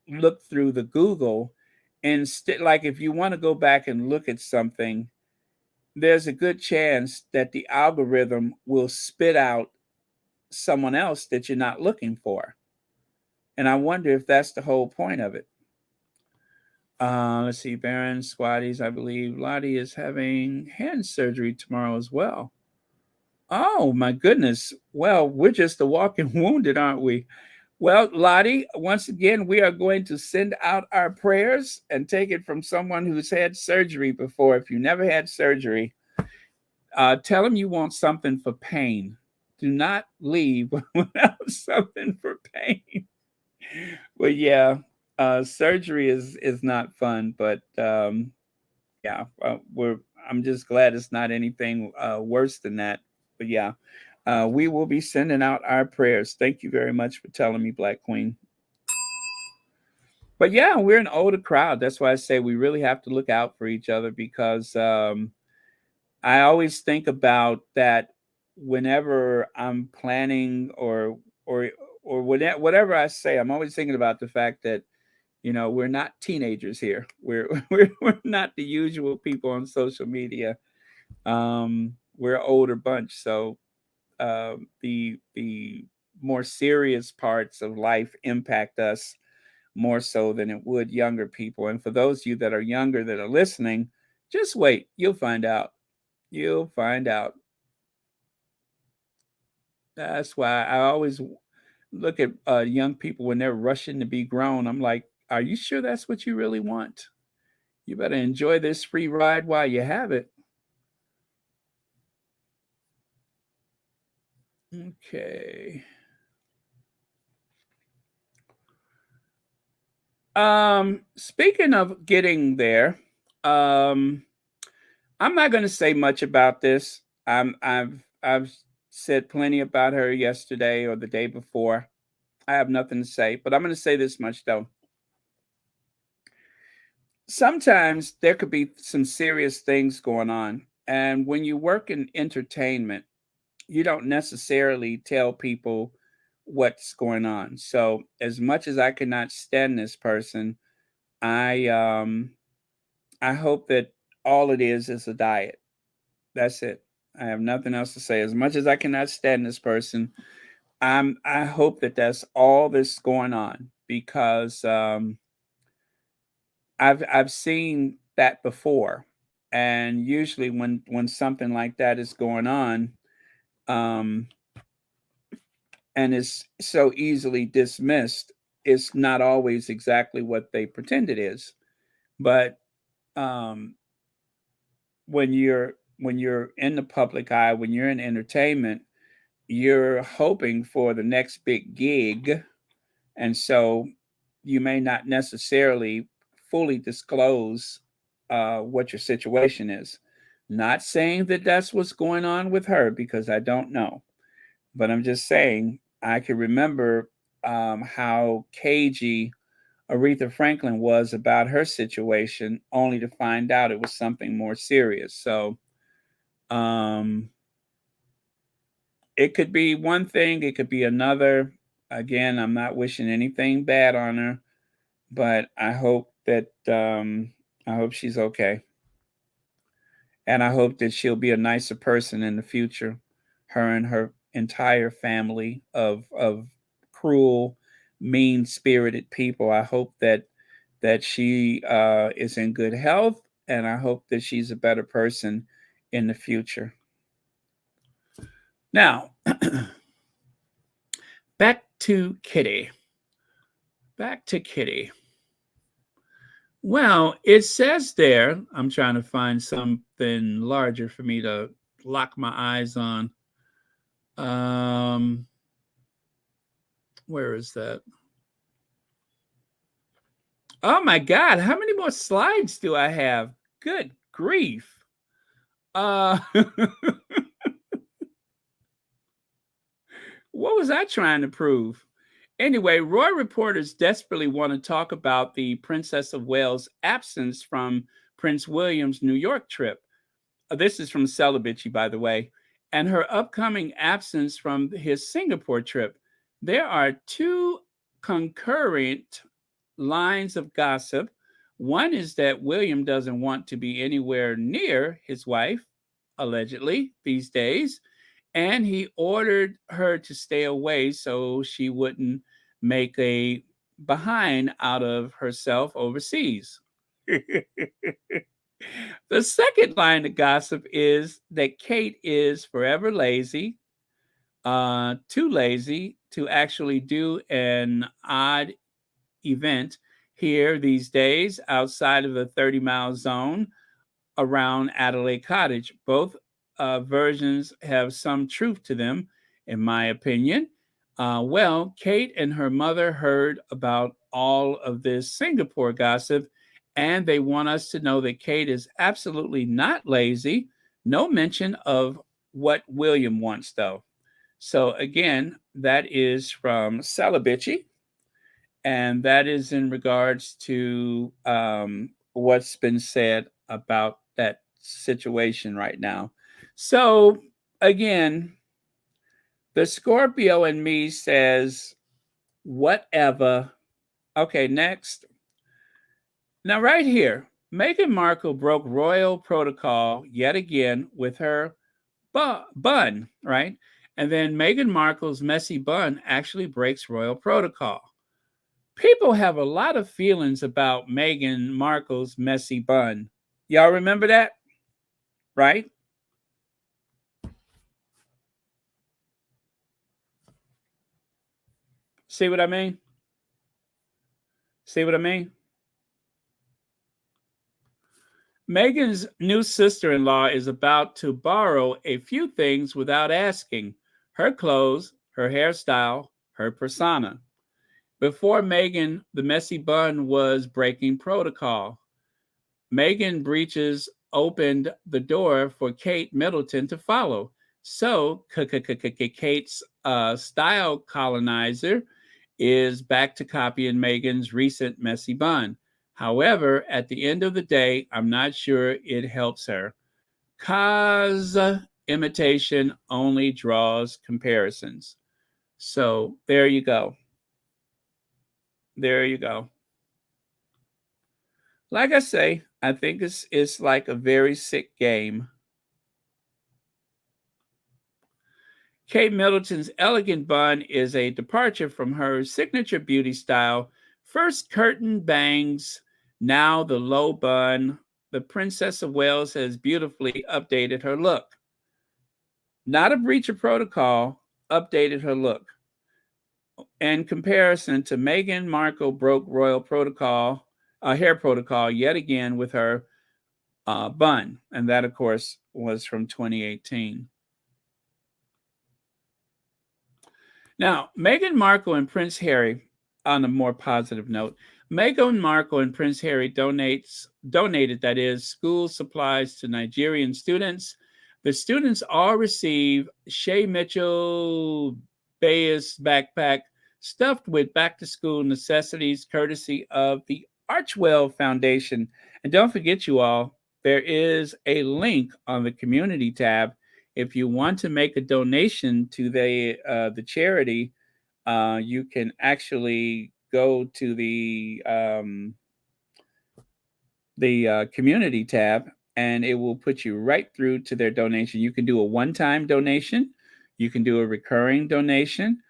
look through the Google, instead, like if you want to go back and look at something, there's a good chance that the algorithm will spit out someone else that you're not looking for. And I wonder if that's the whole point of it. Let's see, Baron Swatties, I believe Lottie is having hand surgery tomorrow as well. Oh my goodness. Well, we're just the walking wounded, aren't we? Well, Lottie, once again, we are going to send out our prayers and take it from someone who's had surgery before. If you never had surgery, tell them you want something for pain. Do not leave without something for pain. Well, yeah, surgery is not fun, but yeah, I'm just glad it's not anything worse than that. But yeah, we will be sending out our prayers. Thank you very much for telling me, Black Queen. But yeah, we're an older crowd. That's why I say we really have to look out for each other, because I always think about that whenever I'm planning or whatever I say. I'm always thinking about the fact that, you know, we're not teenagers here. We're not the usual people on social media. We're an older bunch, so the more serious parts of life impact us more so than it would younger people. And for those of you that are younger that are listening, just wait. You'll find out. You'll find out. That's why I always look at young people when they're rushing to be grown. I'm like, are you sure that's what you really want? You better enjoy this free ride while you have it. Okay. Speaking of getting there, I'm not going to say much about this. I've said plenty about her yesterday or the day before. I have nothing to say, but I'm going to say this much though. Sometimes there could be some serious things going on, and when you work in entertainment, you don't necessarily tell people what's going on. So, as much as I cannot stand this person, I I hope that all it is a diet. That's it. I have nothing else to say. As much as I cannot stand this person, I hope that that's all that's going on, because I've seen that before, and usually when something like that is going on, um, and is so easily dismissed, it's not always exactly what they pretend it is. But um, when you're in the public eye, when you're in entertainment, you're hoping for the next big gig, and so you may not necessarily fully disclose what your situation is. Not saying that that's what's going on with her, because I don't know, but I'm just saying I can remember how cagey Aretha Franklin was about her situation, only to find out it was something more serious. So um, it could be one thing, it could be another. Again, I'm not wishing anything bad on her, but I hope she's okay, and I hope that she'll be a nicer person in the future. Her and her entire family of cruel, mean-spirited people. I hope that she is in good health, and I hope that she's a better person in the future. Now, back to Kitty. Back to Kitty. Well, it says there, I'm trying to find something larger for me to lock my eyes on. Where is that? Oh my God, how many more slides do I have? Good grief. What was I trying to prove? Anyway, Roy reporters desperately want to talk about the Princess of Wales' absence from Prince William's New York trip. This is from Celibici, by the way, and her upcoming absence from his Singapore trip. There are two concurrent lines of gossip. One is that William doesn't want to be anywhere near his wife, allegedly, these days, and he ordered her to stay away so she wouldn't make a behind out of herself overseas. The second line of gossip is that Kate is forever lazy, too lazy to actually do an odd event here these days outside of the 30-mile zone around Adelaide Cottage. Both versions have some truth to them, in my opinion. Well, Kate and her mother heard about all of this Singapore gossip, and they want us to know that Kate is absolutely not lazy. No mention of what William wants, though. So again, that is from Celibici, and that is in regards to what's been said about that situation right now. So again, the Scorpio in me says, whatever. Okay, next. Now, right here, Meghan Markle broke royal protocol yet again with her bun, right? And then Meghan Markle's messy bun actually breaks royal protocol. People have a lot of feelings about Meghan Markle's messy bun. Y'all remember that? Right? See what I mean? See what I mean? Meghan's new sister-in-law is about to borrow a few things without asking: her clothes, her hairstyle, her persona. Before Meghan, the messy bun was breaking protocol. Meghan breaches opened the door for Kate Middleton to follow. So Kate's style colonizer is back to copying Meghan's recent messy bun. However, at the end of the day, I'm not sure it helps her. Cause imitation only draws comparisons. So there you go. There you go. Like I say, I think it's like a very sick game. Kate Middleton's elegant bun is a departure from her signature beauty style. First curtain bangs, now the low bun. The Princess of Wales has beautifully updated her look. Not a breach of protocol, updated her look. In comparison to Meghan Markle broke royal protocol, hair protocol yet again with her bun. And that, of course, was from 2018. Now, Meghan Markle and Prince Harry, on a more positive note, Meghan Markle and Prince Harry donated, that is, school supplies to Nigerian students. The students all receive Shea Mitchell Bayes backpack stuffed with back-to-school necessities courtesy of the Archwell Foundation. And don't forget, you all, there is a link on the community tab. If you want to make a donation to the charity, you can actually go to the community tab, and it will put you right through to their donation. You can do a one-time donation, you can do a recurring donation,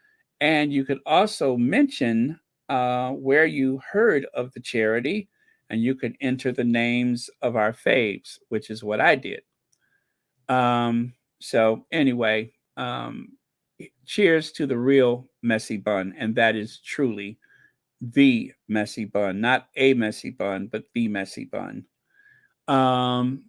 and you could also mention where you heard of the charity, and you could enter the names of our faves, which is what I did. So anyway, cheers to the real messy bun, and that is truly the messy bun, not a messy bun, but the messy bun. The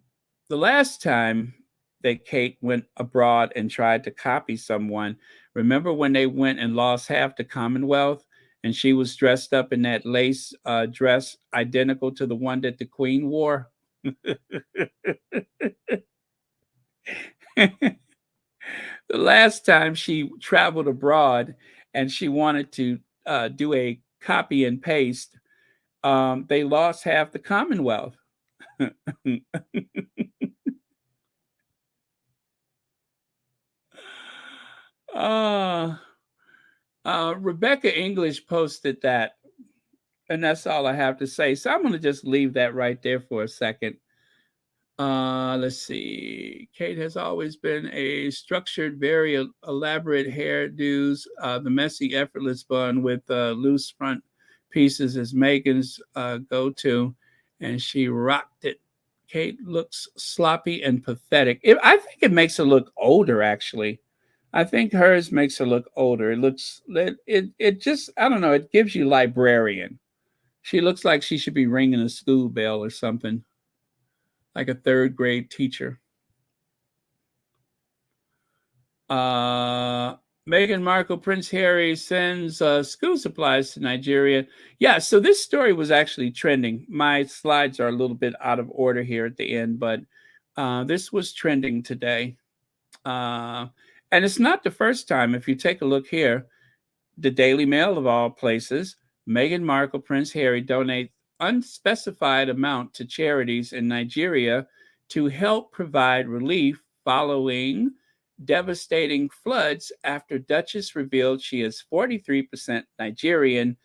last time that Kate went abroad and tried to copy someone, remember when they went and lost half the Commonwealth, and she was dressed up in that lace dress identical to the one that the Queen wore? The last time she traveled abroad and she wanted to do a copy and paste, they lost half the Commonwealth. Rebecca English posted that, and that's all I have to say. So I'm going to just leave that right there for a second. Let's see. Kate has always been a structured, very elaborate hairdos. The messy, effortless bun with loose front pieces is Megan's go-to, and she rocked it. Kate looks sloppy and pathetic. I think it makes her look older, actually. I think hers makes her look older. It just, I don't know, it gives you librarian. She looks like she should be ringing a school bell or something, like a third grade teacher. Meghan Markle, Prince Harry sends school supplies to Nigeria. Yeah, so this story was actually trending. My slides are a little bit out of order here at the end, but this was trending today. And it's not the first time. If you take a look here, the Daily Mail of all places, Meghan Markle, Prince Harry donate unspecified amount to charities in Nigeria to help provide relief following devastating floods after Duchess revealed she is 43% Nigerian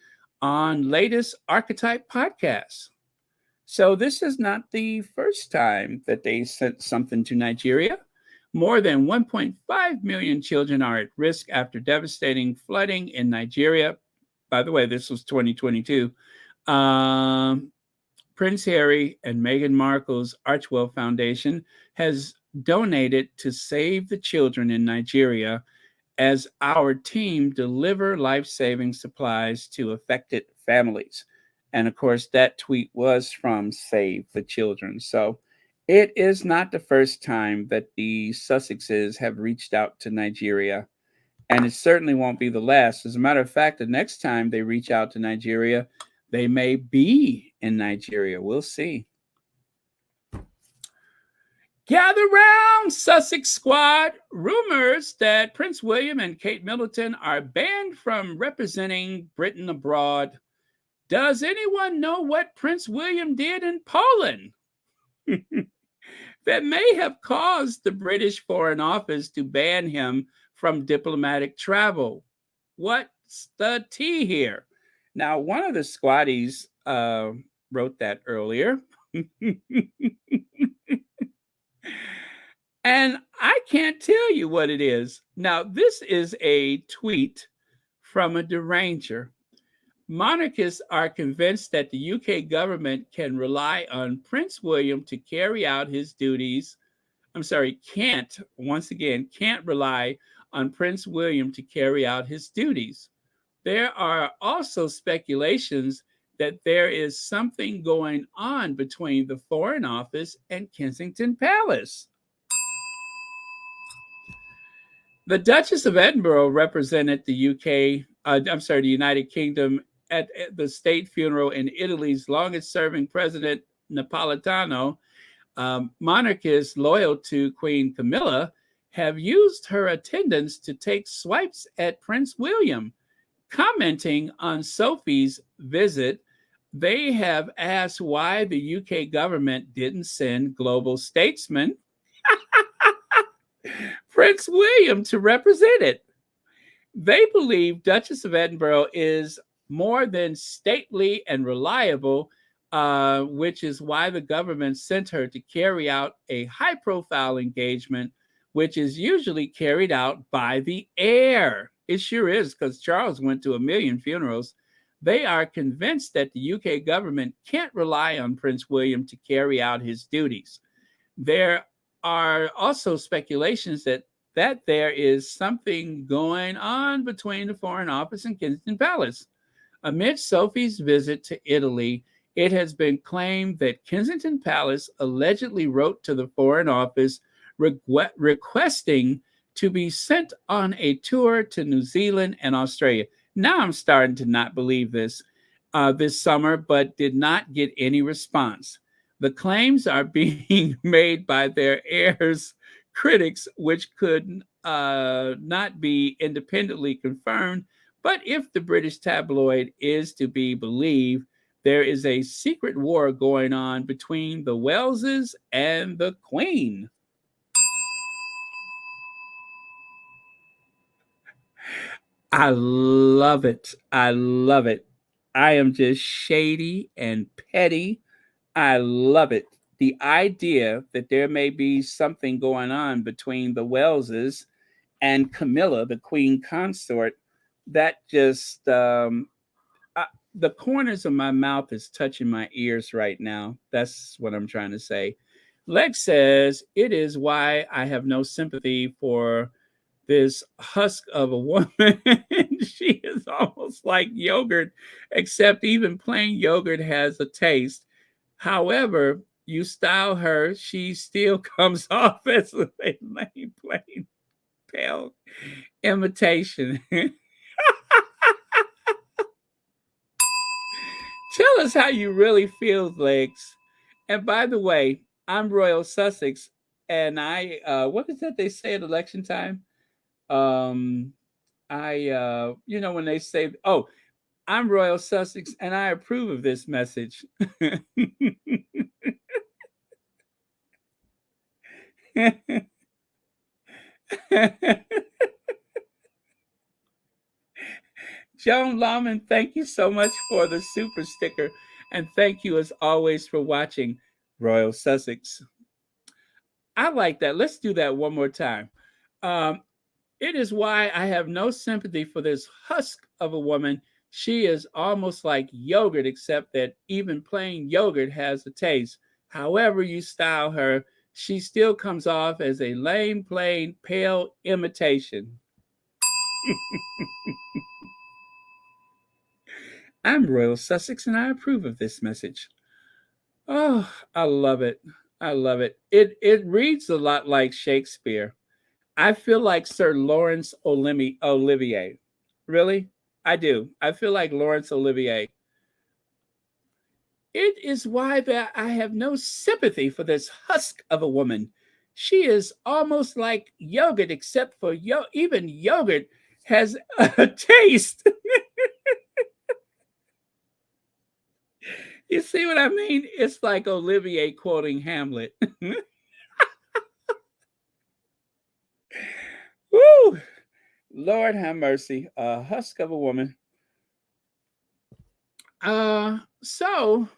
on latest Archetype podcast. So this is not the first time that they sent something to Nigeria. More than 1.5 million children are at risk after devastating flooding in Nigeria. By the way, this was 2022. Prince Harry and Meghan Markle's Archewell Foundation has donated to save the children in Nigeria as our team deliver life-saving supplies to affected families. And of course, that tweet was from Save the Children. So it is not the first time that the Sussexes have reached out to Nigeria, and it certainly won't be the last. As a matter of fact, the next time they reach out to Nigeria, they may be in Nigeria. We'll see. Gather round, Sussex squad. Rumors that Prince William and Kate Middleton are banned from representing Britain abroad. Does anyone know what Prince William did in Poland that may have caused the British Foreign Office to ban him from diplomatic travel? What's the tea here? Now, one of the squaddies wrote that earlier. And I can't tell you what it is. Now, this is a tweet from a deranger. Monarchists are convinced that the UK government can rely on Prince William to carry out his duties. Can't rely on Prince William to carry out his duties. There are also speculations that there is something going on between the Foreign Office and Kensington Palace. The Duchess of Edinburgh represented the United Kingdom at the state funeral in Italy's longest-serving president, Napolitano. Monarchists loyal to Queen Camilla have used her attendance to take swipes at Prince William. Commenting on Sophie's visit, they have asked why the UK government didn't send global statesman Prince William to represent it. They believe Duchess of Edinburgh is more than stately and reliable, which is why the government sent her to carry out a high-profile engagement, which is usually carried out by the heir. It sure is, because Charles went to a million funerals. They are convinced that the UK government can't rely on Prince William to carry out his duties. There are also speculations that there is something going on between the Foreign Office and Kensington Palace. Amid Sophie's visit to Italy, it has been claimed that Kensington Palace allegedly wrote to the Foreign Office requesting to be sent on a tour to New Zealand and Australia. Now I'm starting to not believe this summer, but did not get any response. The claims are being made by their heirs' critics, which could not be independently confirmed But if the British tabloid is to be believed, there is a secret war going on between the Welleses and the Queen. I love it. I love it. I am just shady and petty. I love it. The idea that there may be something going on between the Welleses and Camilla, the Queen consort, that just the corners of my mouth is touching my ears right now. That's what I'm trying to say. Lex says, it is why I have no sympathy for this husk of a woman. She is almost like yogurt, except even plain yogurt has a taste. However, you style her, she still comes off as a lame, plain, pale imitation. Tell us how you really feel, Legs. And by the way, I'm Royal Sussex, and I what is that they say at election time? When they say, oh, I'm Royal Sussex and I approve of this message. Joan Lawman, thank you so much for the super sticker. And thank you as always for watching Royal Sussex. I like that. Let's do that one more time. It is why I have no sympathy for this husk of a woman. She is almost like yogurt, except that even plain yogurt has a taste. However you style her, she still comes off as a lame, plain, pale imitation. I'm Royal Sussex and I approve of this message. Oh, I love it. I love it. It reads a lot like Shakespeare. I feel like Sir Laurence Olivier. Really? I do. I feel like Laurence Olivier. It is why that I have no sympathy for this husk of a woman. She is almost like yogurt, except for even yogurt has a taste. You see what I mean? It's like Olivier quoting Hamlet. Woo! Lord have mercy. A husk of a woman. So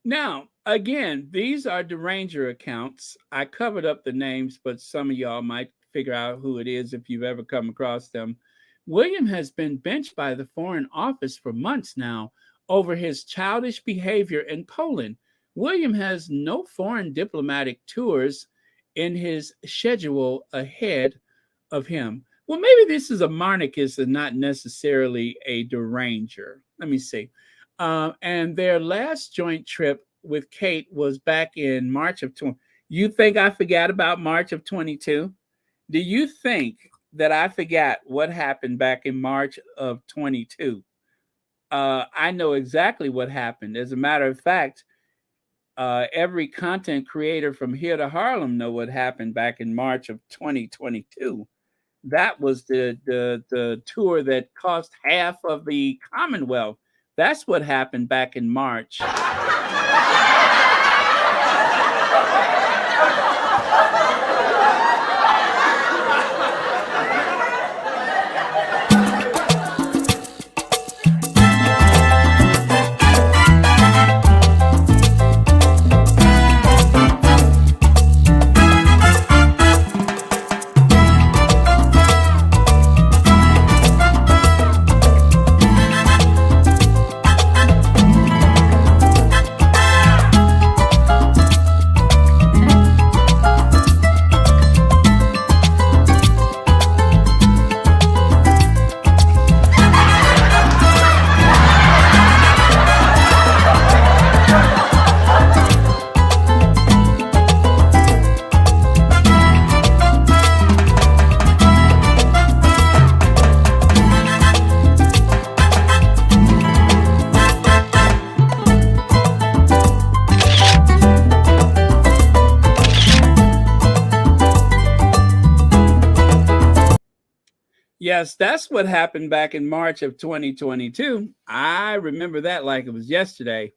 now, again, these are Deranger accounts. I covered up the names, but some of y'all might figure out who it is if you've ever come across them. William has been benched by the Foreign Office for months now over his childish behavior in Poland. William has no foreign diplomatic tours in his schedule ahead of him. Well, maybe this is a monarchist and not necessarily a deranger. Let me see. And their last joint trip with Kate was back in March of 20. You think I forgot about March of 22? Do you think that I forgot what happened back in March of 22? I know exactly what happened. As a matter of fact, every content creator from here to Harlem know what happened back in March of 2022. That was the tour that cost half of the Commonwealth. That's what happened back in March. Yes, that's what happened back in March of 2022. I remember that like it was yesterday.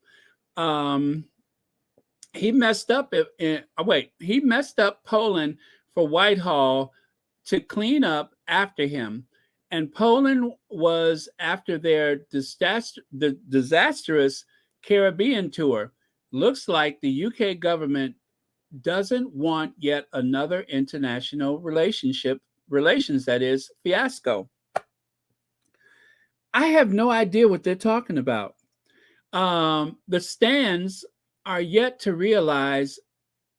Um, he messed up. He messed up Poland for Whitehall to clean up after him, and Poland was after their disastrous Caribbean tour. Looks like the UK government doesn't want yet another international relations that is fiasco. I have no idea what they're talking about. The stands are yet to realize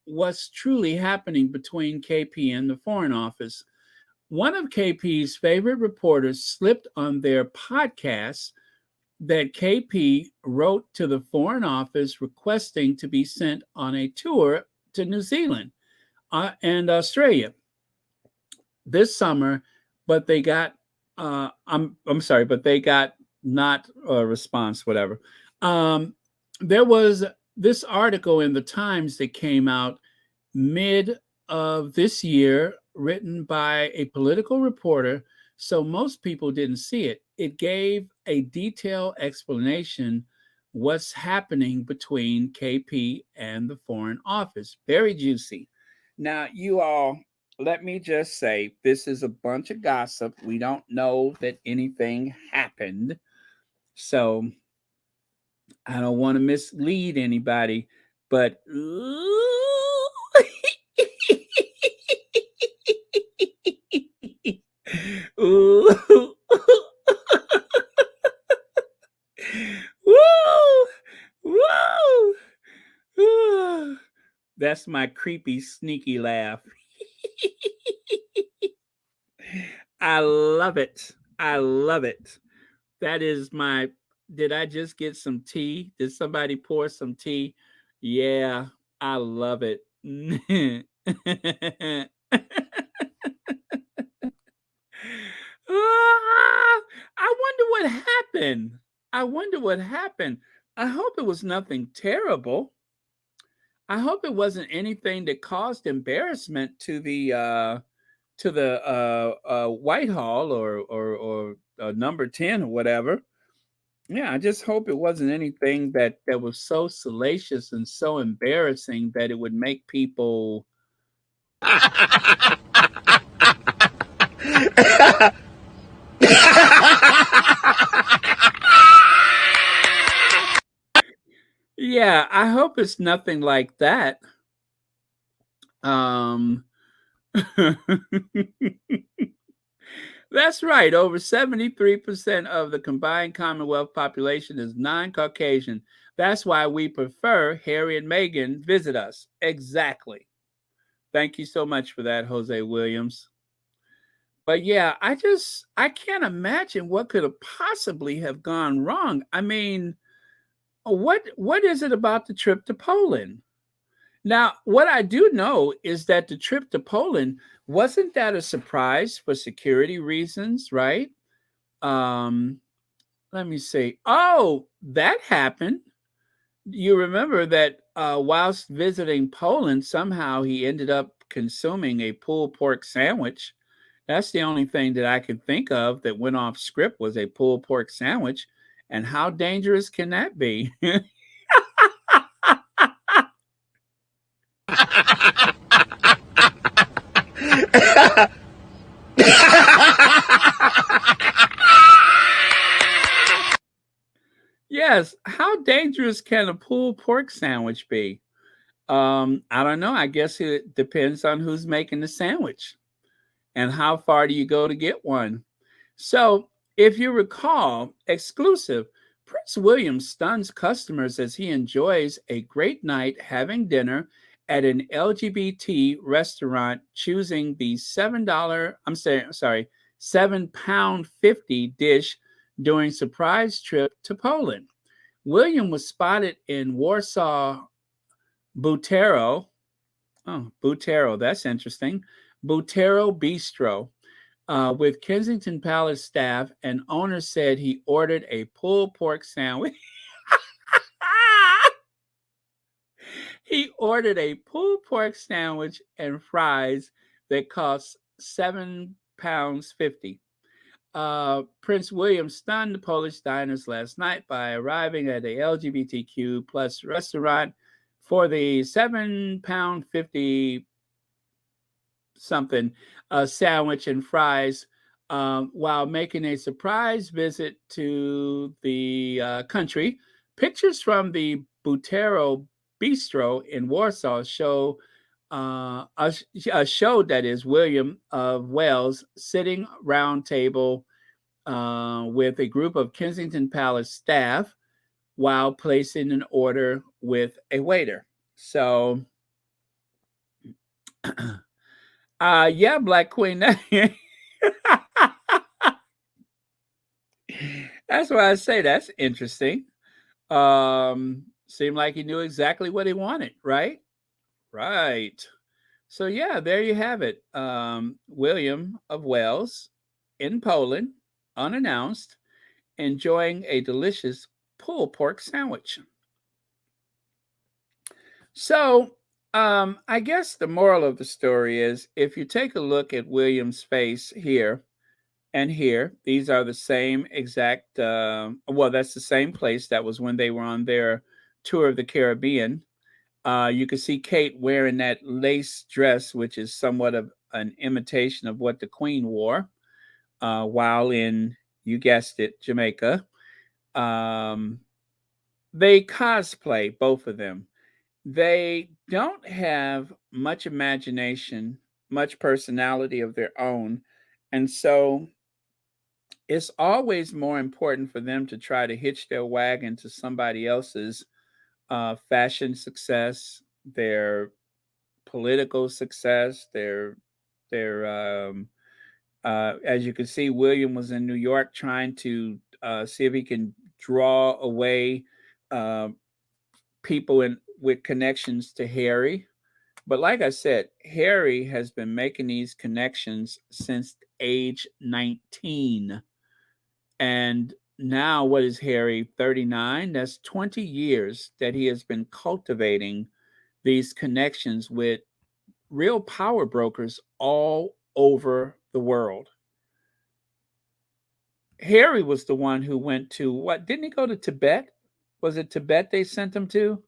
what's truly happening between KP and the Foreign Office. One of KP's favorite reporters slipped on their podcast that KP wrote to the Foreign Office requesting to be sent on a tour to New Zealand and Australia this summer, but they got I'm sorry, but they got not a response, whatever. There was this article in the Times that came out mid of this year, written by a political reporter, so most people didn't see it. It gave a detailed explanation what's happening between KP and the Foreign Office. Very juicy. Now, you all, let me just say, this is a bunch of gossip. We don't know that anything happened. So I don't want to mislead anybody, but ooh. Woo! Woo! Woo! That's my creepy, sneaky laugh. I love it. I love it. That is my. Did I just get some tea? Did somebody pour some tea? Yeah, I love it. I wonder what happened. I wonder what happened. I hope it was nothing terrible. I hope it wasn't anything that caused embarrassment to the Whitehall or number 10 or whatever. Yeah, I just hope it wasn't anything that was so salacious and so embarrassing that it would make people. Yeah, I hope it's nothing like that. That's right. Over 73% of the combined Commonwealth population is non-Caucasian. That's why we prefer Harry and Meghan visit us. Exactly. Thank you so much for that, Jose Williams. But yeah, I can't imagine what could have possibly have gone wrong. I mean, what is it about the trip to Poland? Now, what I do know is that the trip to Poland wasn't that a surprise for security reasons, right? Let me see. Oh, that happened. You remember that whilst visiting Poland, somehow he ended up consuming a pulled pork sandwich. That's the only thing that I could think of that went off script was a pulled pork sandwich. And how dangerous can that be? Yes, how dangerous can a pulled pork sandwich be? I don't know. I guess it depends on who's making the sandwich and how far do you go to get one. So, if you recall, exclusive, Prince William stuns customers as he enjoys a great night having dinner at an LGBT restaurant, choosing the £7.50 dish during surprise trip to Poland. William was spotted in Warsaw Butero. Oh, Butero, that's interesting. Butero Bistro with Kensington Palace staff, and owner said he ordered a pulled pork sandwich. He ordered a pulled pork sandwich and fries that cost £7.50. Prince William stunned the Polish diners last night by arriving at a LGBTQ plus restaurant for the £7.50 something sandwich and fries, while making a surprise visit to the country. Pictures from the Butero Bistro in Warsaw show a show that is William of Wales sitting round table with a group of Kensington Palace staff while placing an order with a waiter. So, yeah, Black Queen. That's why I say that's interesting. Seemed like he knew exactly what he wanted, right? Right. So yeah, there you have it. William of Wales in Poland, unannounced, enjoying a delicious pulled pork sandwich. So I guess the moral of the story is if you take a look at William's face here and here, these are the same exact, well, that's the same place that was when they were on their tour of the Caribbean. You can see Kate wearing that lace dress, which is somewhat of an imitation of what the Queen wore while in, you guessed it, Jamaica. They cosplay, both of them. They don't have much imagination, much personality of their own. And so it's always more important for them to try to hitch their wagon to somebody else's fashion success, their political success, their as you can see, William was in New York trying to see if he can draw away people with connections to Harry. But like I said, Harry has been making these connections since age 19. And now, what is Harry, 39? That's 20 years that he has been cultivating these connections with real power brokers all over the world. Harry was the one who went to what? Didn't he go to Tibet? Was it Tibet they sent him to?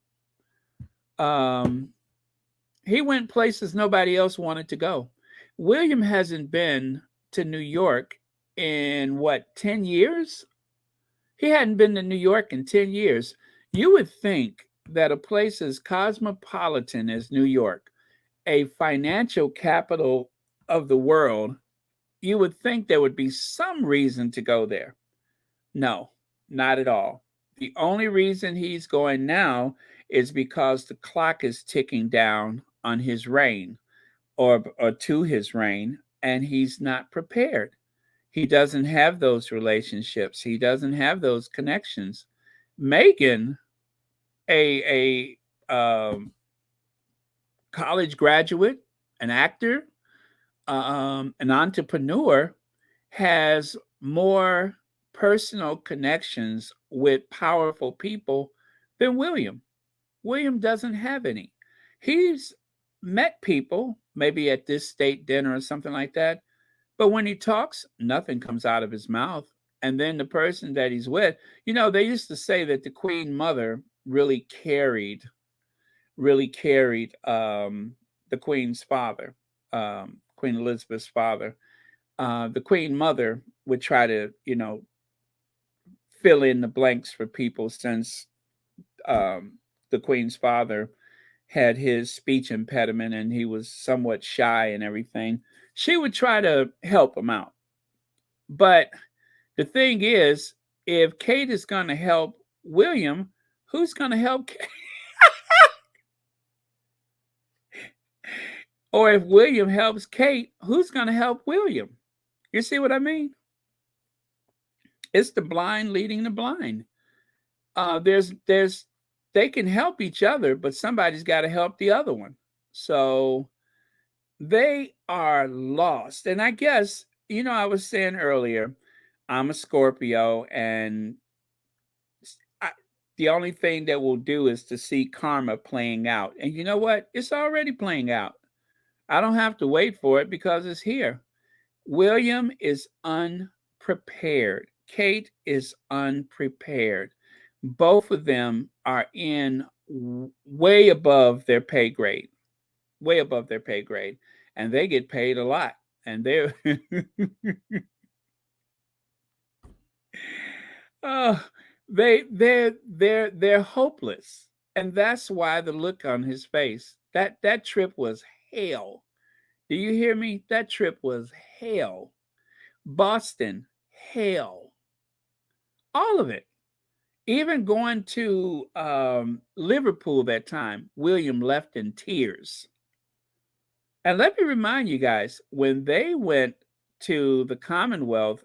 He went places nobody else wanted to go. William hasn't been to New York in what, 10 years? He hadn't been to New York in 10 years. You would think that a place as cosmopolitan as New York, a financial capital of the world, you would think there would be some reason to go there. No, not at all. The only reason he's going now is because the clock is ticking down on his reign or to his reign, and he's not prepared. He doesn't have those relationships. He doesn't have those connections. Meghan, a college graduate, an actor, an entrepreneur, has more personal connections with powerful people than William. William doesn't have any. He's met people, maybe at this state dinner or something like that, but when he talks, nothing comes out of his mouth. And then the person that he's with, they used to say that the Queen Mother really carried the Queen's father, Queen Elizabeth's father. The Queen Mother would try to, fill in the blanks for people since the Queen's father had his speech impediment and he was somewhat shy and everything. She would try to help him out. But the thing is, if Kate is going to help William, who's going to help Kate? Or if William helps Kate, who's going to help William? You see what I mean? It's the blind leading the blind. They can help each other, but somebody's got to help the other one. So they are lost. And I guess, I was saying earlier, I'm a Scorpio, and the only thing that we'll do is to see karma playing out. And you know what? It's already playing out. I don't have to wait for it because it's here. William is unprepared. unprepared. Kate is unprepared. Both of them are in way above their pay grade, way above their pay grade, and they get paid a lot. And they're oh, they're hopeless, and that's why the look on his face. That trip was hell. Do you hear me? That trip was hell. Boston, hell. All of it. Even going to Liverpool that time, William left in tears. And let me remind you guys, when they went to the Commonwealth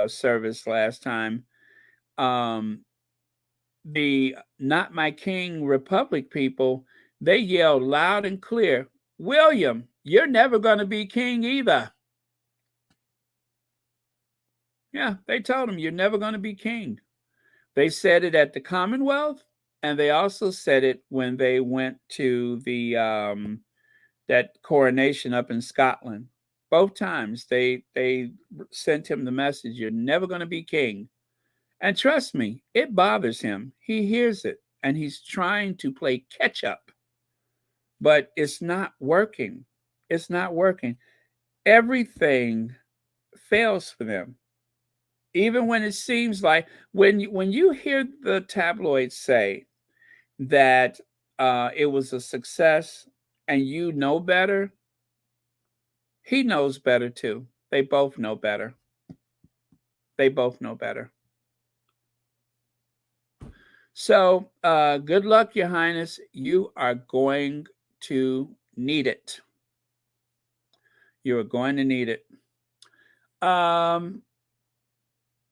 service last time, the Not My King Republic people, they yelled loud and clear, William, you're never going to be king either. Yeah, they told him, you're never going to be king. They said it at the Commonwealth, and they also said it when they went to the that coronation up in Scotland. Both times they sent him the message, you're never going to be king. And trust me, it bothers him. He hears it, and he's trying to play catch up. But it's not working. It's not working. Everything fails for them. Even when it seems like, when you hear the tabloids say that it was a success and you know better, he knows better too. They both know better. They both know better. So good luck, Your Highness. You are going to need it. You are going to need it.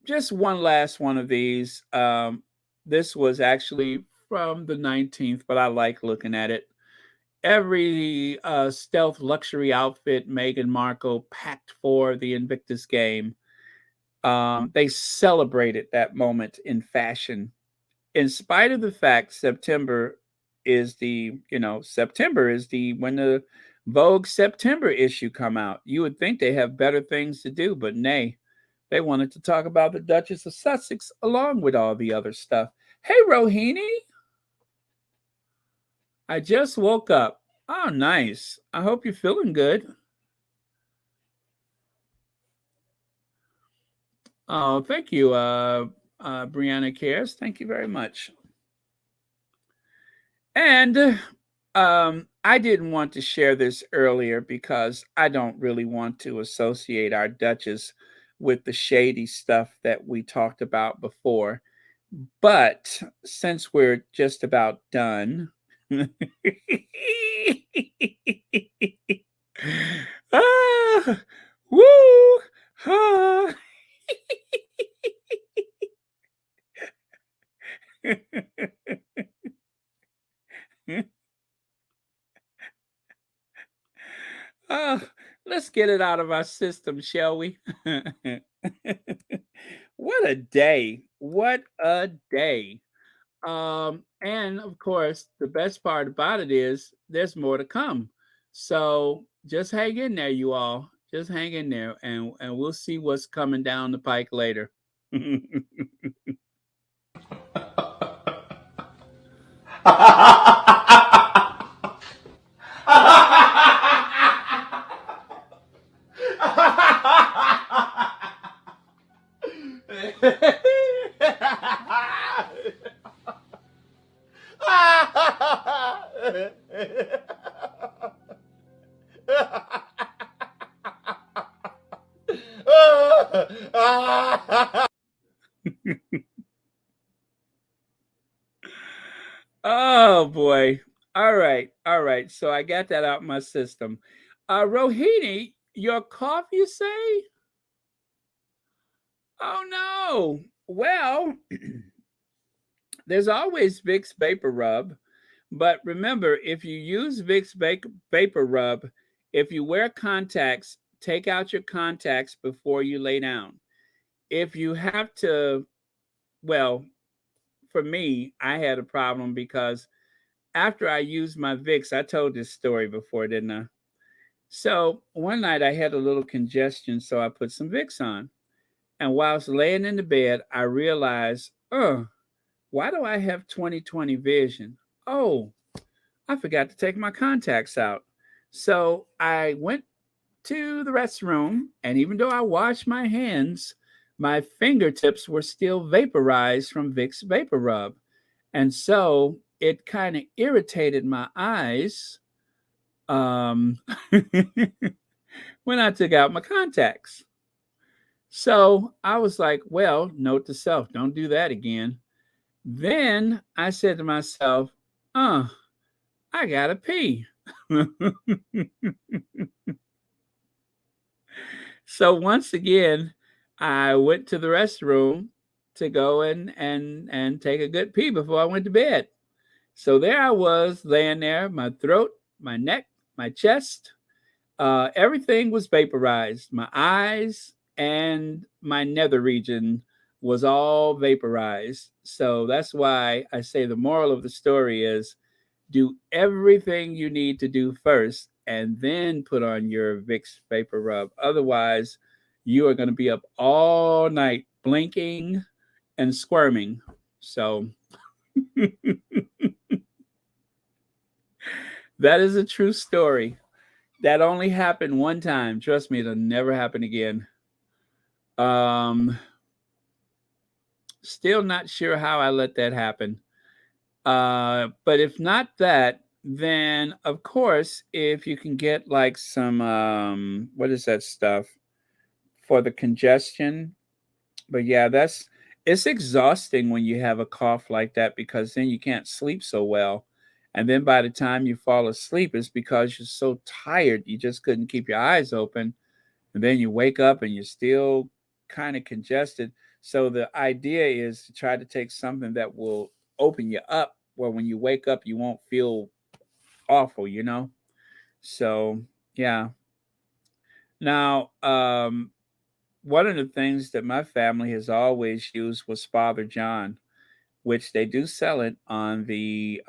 Just one last one of these. This was actually from the 19th, but I like looking at it. Every stealth luxury outfit Meghan Markle packed for the Invictus game. They celebrated that moment in fashion. In spite of the fact September is when the Vogue September issue come out. You would think they have better things to do, but nay. They wanted to talk about the Duchess of Sussex along with all the other stuff. Hey, Rohini. I just woke up. Oh, nice. I hope you're feeling good. Oh, thank you, Brianna Cares. Thank you very much. And I didn't want to share this earlier because I don't really want to associate our Duchess with the shady stuff that we talked about before. But since we're just about done, ah, woo, ha. Let's get it out of our system, shall we? What a day. What a day. And of course, the best part about it is there's more to come. So just hang in there, you all. Just hang in there, and we'll see what's coming down the pike later. Oh boy. All right. All right. So I got that out of my system. Rohini, your cough, you say? Oh no. Well, there's always Vicks Vapor Rub. But remember, if you use Vicks Vapor Rub, if you wear contacts, take out your contacts before you lay down. If you have to, well, for me, I had a problem because after I used my Vicks, I told this story before, didn't I? So one night I had a little congestion, so I put some Vicks on. And while I was laying in the bed, I realized, why do I have 20/20 vision? Oh, I forgot to take my contacts out. So I went to the restroom, and even though I washed my hands, my fingertips were still vaporized from Vicks Vapor Rub. And so it kind of irritated my eyes um, when I took out my contacts. So I was like, well, note to self, don't do that again. Then I said to myself, I gotta pee. So once again, I went to the restroom to go and take a good pee before I went to bed. So there I was laying there, my throat, my neck, my chest, everything was vaporized. My eyes and my nether region was all vaporized. So that's why I say the moral of the story is do everything you need to do first and then put on your Vicks Vapor Rub. Otherwise, you are going to be up all night blinking and squirming. So that is a true story. That only happened one time. Trust me, it'll never happen again. Still not sure how I let that happen. But if not that, then of course, if you can get like some what is that stuff for the congestion? But yeah, it's exhausting when you have a cough like that because then you can't sleep so well. And then by the time you fall asleep, it's because you're so tired you just couldn't keep your eyes open. And then you wake up and you're still kind of congested. So the idea is to try to take something that will open you up where when you wake up, you won't feel awful, you know? So, yeah. Now, one of the things that my family has always used was Father John, which they do sell it on the,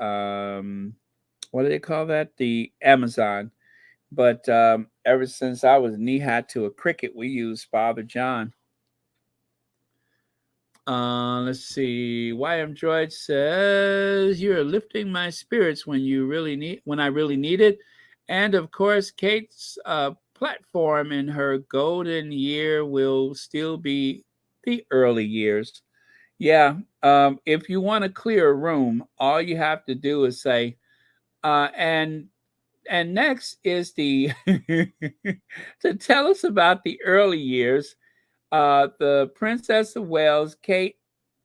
what do they call that? The Amazon. But ever since I was knee high to a cricket, we used Father John. Let's see. YM Droid says you're lifting my spirits when I really need it. And of course, Kate's platform in her golden year will still be the early years. Yeah. If you want to clear a room, all you have to do is say, and next is the to tell us about the early years, the Princess of Wales, Kate,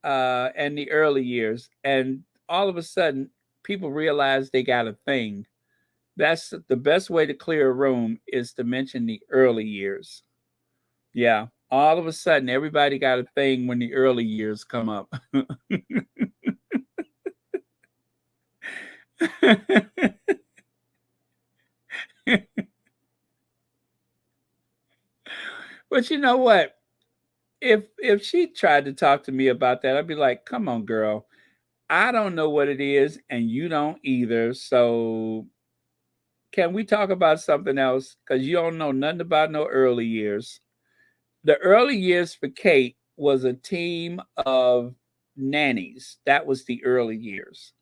and the early years, and all of a sudden, people realize they got a thing. That's the best way to clear a room is to mention the early years. Yeah, all of a sudden, everybody got a thing when the early years come up. But you know what? If she tried to talk to me about that, I'd be like, "Come on, girl. I don't know what it is, and you don't either. So can we talk about something else? Because you don't know nothing about no early years." The early years for Kate was a team of nannies. That was the early years.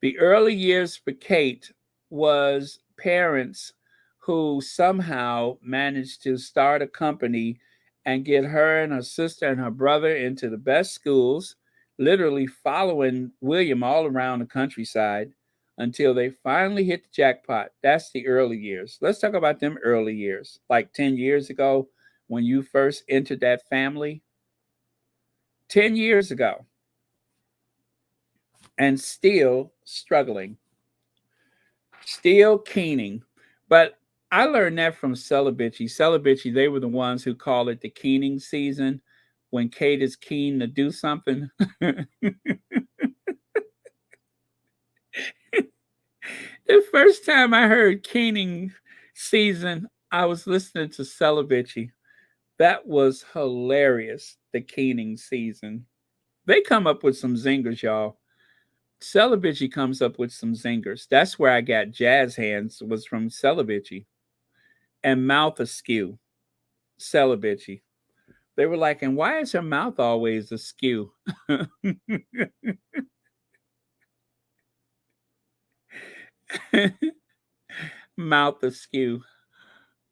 The early years for Kate was parents who somehow managed to start a company and get her and her sister and her brother into the best schools, literally following William all around the countryside until they finally hit the jackpot. That's the early years. Let's talk about them early years, like 10 years ago when you first entered that family. 10 years ago, and still struggling. Still keening. But I learned that from Celebici. Celebici, they were the ones who call it the keening season when Kate is keen to do something. The first time I heard keening season, I was listening to Celebici. That was hilarious, the keening season. They come up with some zingers, y'all. Celebici comes up with some zingers. That's where I got jazz hands was from Celebici. And mouth askew, Celebici. They were like, and why is her mouth always askew? Mouth askew.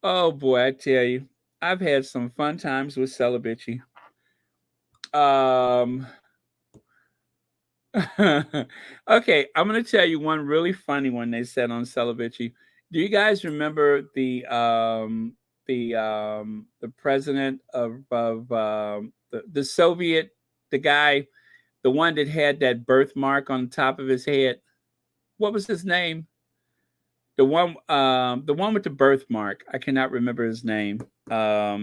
Oh boy, I tell you, I've had some fun times with Celibacy. Okay, I'm gonna tell you one really funny one they said on Celibacy. Do you guys remember the president of the Soviet, the guy, the one that had that birthmark on the top of his head? What was his name? The one with the birthmark. I cannot remember his name. Oh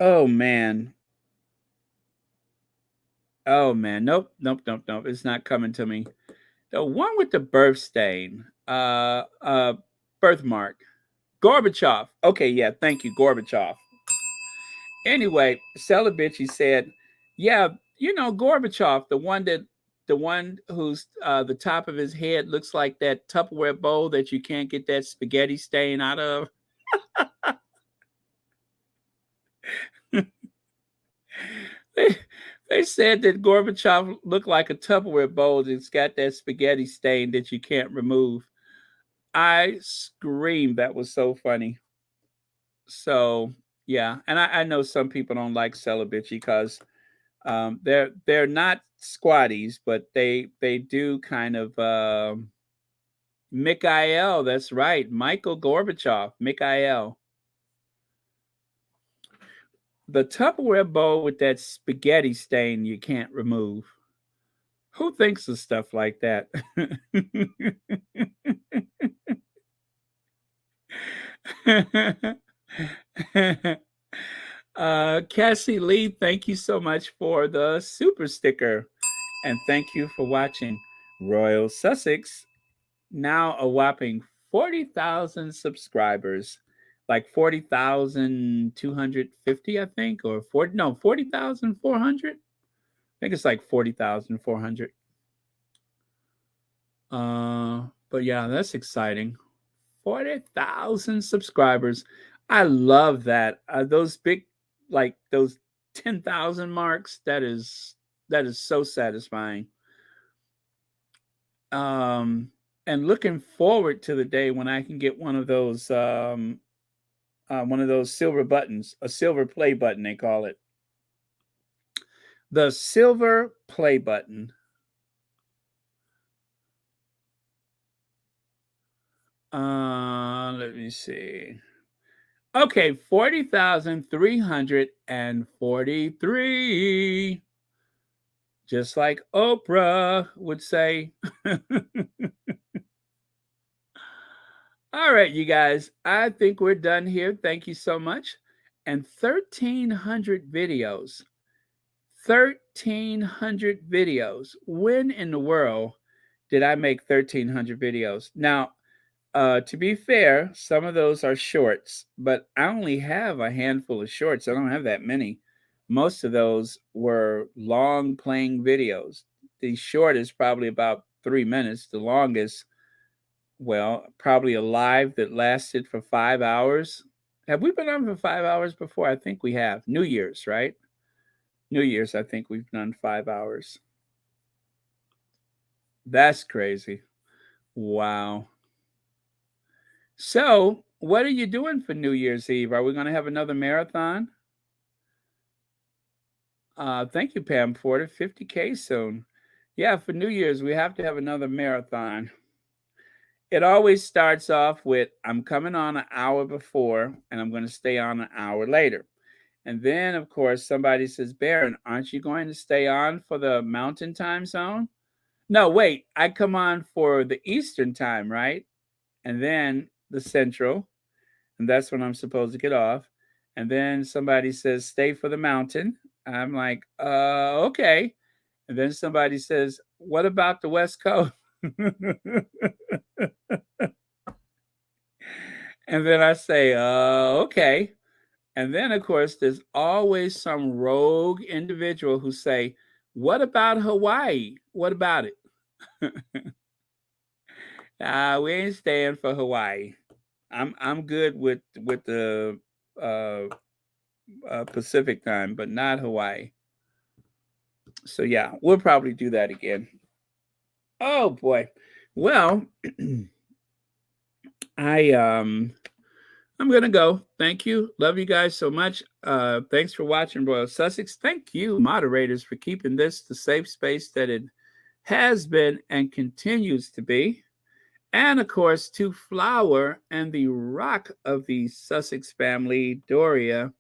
man. Oh man. Nope. It's not coming to me. The one with the birth stain. Birthmark. Gorbachev. Okay, yeah, thank you, Gorbachev. Anyway, Celibacy said, yeah, Gorbachev, the one who's the top of his head looks like that Tupperware bowl that you can't get that spaghetti stain out of. They said that Gorbachev looked like a Tupperware bowl that's got that spaghetti stain that you can't remove. I screamed. That was so funny. So yeah, and I know some people don't like Celibacy because they're not squatties, but they do kind of Mikhail. That's right, Michael Gorbachev, Mikhail. The Tupperware bowl with that spaghetti stain you can't remove. Who thinks of stuff like that? Cassie Lee, thank you so much for the super sticker. And thank you for watching Royal Sussex. Now a whopping 40,000 subscribers. Like 40,250, I think, or 40,400. I think it's like 40,400. But yeah, that's exciting. 40,000 subscribers. I love that. Those big, like those 10,000 marks. That is so satisfying. And looking forward to the day when I can get one of those silver buttons, a silver play button, they call it. The silver play button. Let me see. Okay, 40,343. Just like Oprah would say. All right, you guys, I think we're done here. Thank you so much. And 1,300 videos. 1,300 videos. When in the world did I make 1,300 videos? Now, to be fair, some of those are shorts, but I only have a handful of shorts. I don't have that many. Most of those were long playing videos. The short is probably about 3 minutes. The longest, well, probably a live that lasted for 5 hours. Have we been on for 5 hours before? I think we have. New Year's, right? New Year's, I think we've done 5 hours. That's crazy. Wow. So, what are you doing for New Year's Eve? Are we going to have another marathon? Thank you, Pam Porter. 50K soon. Yeah, for New Year's, we have to have another marathon. It always starts off with, I'm coming on an hour before, and I'm going to stay on an hour later. And then, of course, somebody says, Baron, aren't you going to stay on for the Mountain Time Zone? No, wait, I come on for the Eastern Time, right? And then the Central, and that's when I'm supposed to get off. And then somebody says, stay for the Mountain. I'm like, okay. And then somebody says, what about the West Coast? And then I say, okay. And then, of course, there's always some rogue individual who say, what about Hawaii? What about it? We ain't staying for Hawaii. I'm good with the Pacific time, but not Hawaii. So yeah, we'll probably do that again. Oh boy. Well, I'm gonna go. Thank you. Love you guys so much. Thanks for watching Royal Sussex. Thank you, moderators, for keeping this the safe space that it has been and continues to be. And of course, to Flower and the rock of the Sussex family, Doria.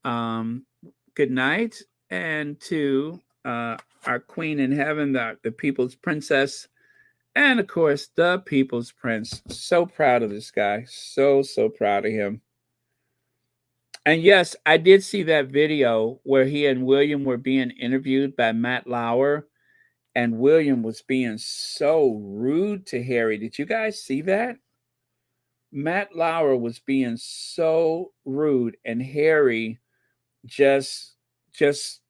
Good night. And to our queen in heaven, the people's princess, and of course, the people's prince. So proud of this guy. So proud of him. And yes, I did see that video where he and William were being interviewed by Matt Lauer, and William was being so rude to Harry. Did you guys see that? Matt Lauer was being so rude, and Harry just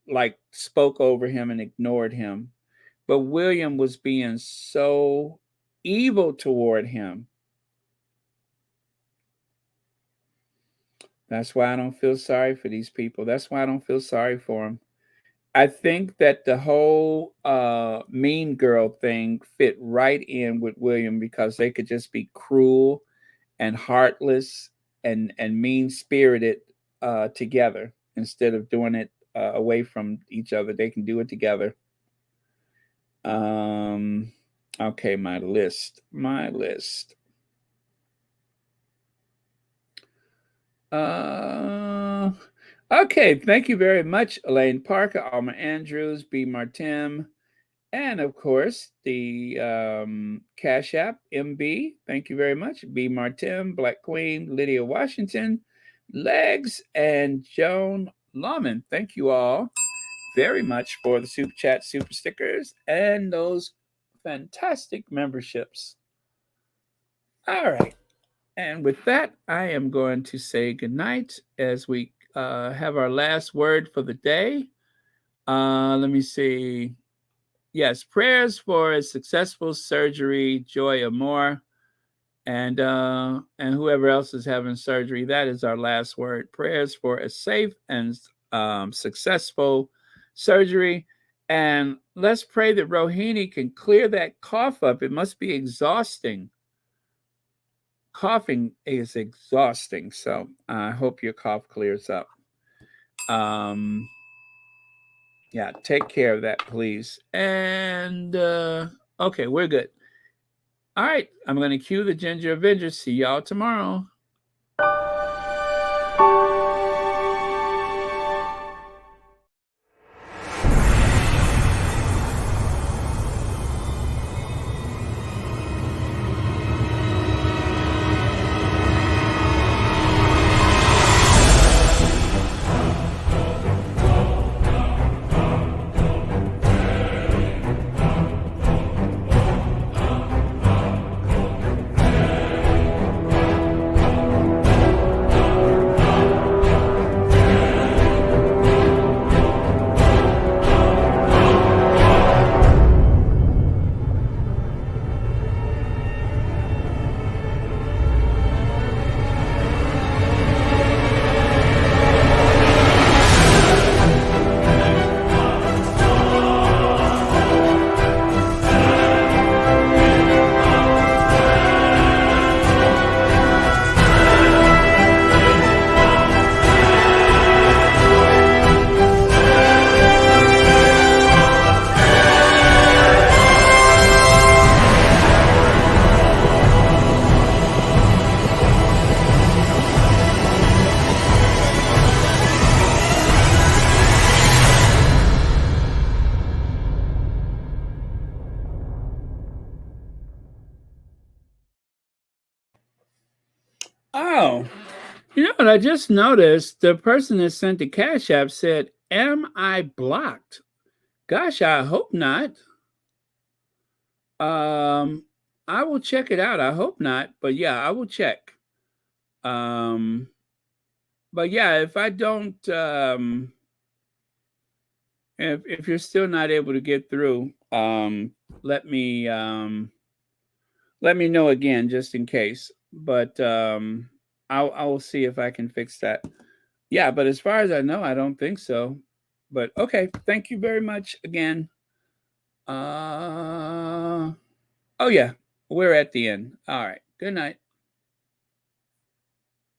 like spoke over him and ignored him. But William was being so evil toward him. That's why I don't feel sorry for these people. That's why I don't feel sorry for them. I think that the whole mean girl thing fit right in with William, because they could just be cruel and heartless and mean-spirited together instead of doing it away from each other. They can do it together. Okay, my list. Okay, thank you very much, Elaine Parker, Alma Andrews, B. Martim, and of course the Cash App, MB. Thank you very much, B. Martim, Black Queen, Lydia Washington, Legs, and Joan Lawman. Thank you all very much for the super chat, super stickers, and those fantastic memberships. All right. And with that, I am going to say goodnight as we have our last word for the day. Let me see. Yes, prayers for a successful surgery, Joy Amore, and whoever else is having surgery. That is our last word. Prayers for a safe and successful surgery. And let's pray that Rohini can clear that cough up. It must be exhausting. Coughing is exhausting, so I hope your cough clears up. Yeah, take care of that, please. And okay, we're good. All right, I'm going to cue the Ginger Avenger. See y'all tomorrow. Oh, you know what? I just noticed the person that sent the Cash App said, "Am I blocked?" Gosh, I hope not. I will check it out. I hope not, but yeah, I will check. But yeah, if I don't, if you're still not able to get through, let me know again just in case. But I will see if I can fix that. Yeah, but as far as I know, I don't think so. But okay, thank you very much again. Oh yeah, we're at the end. All right. Good night.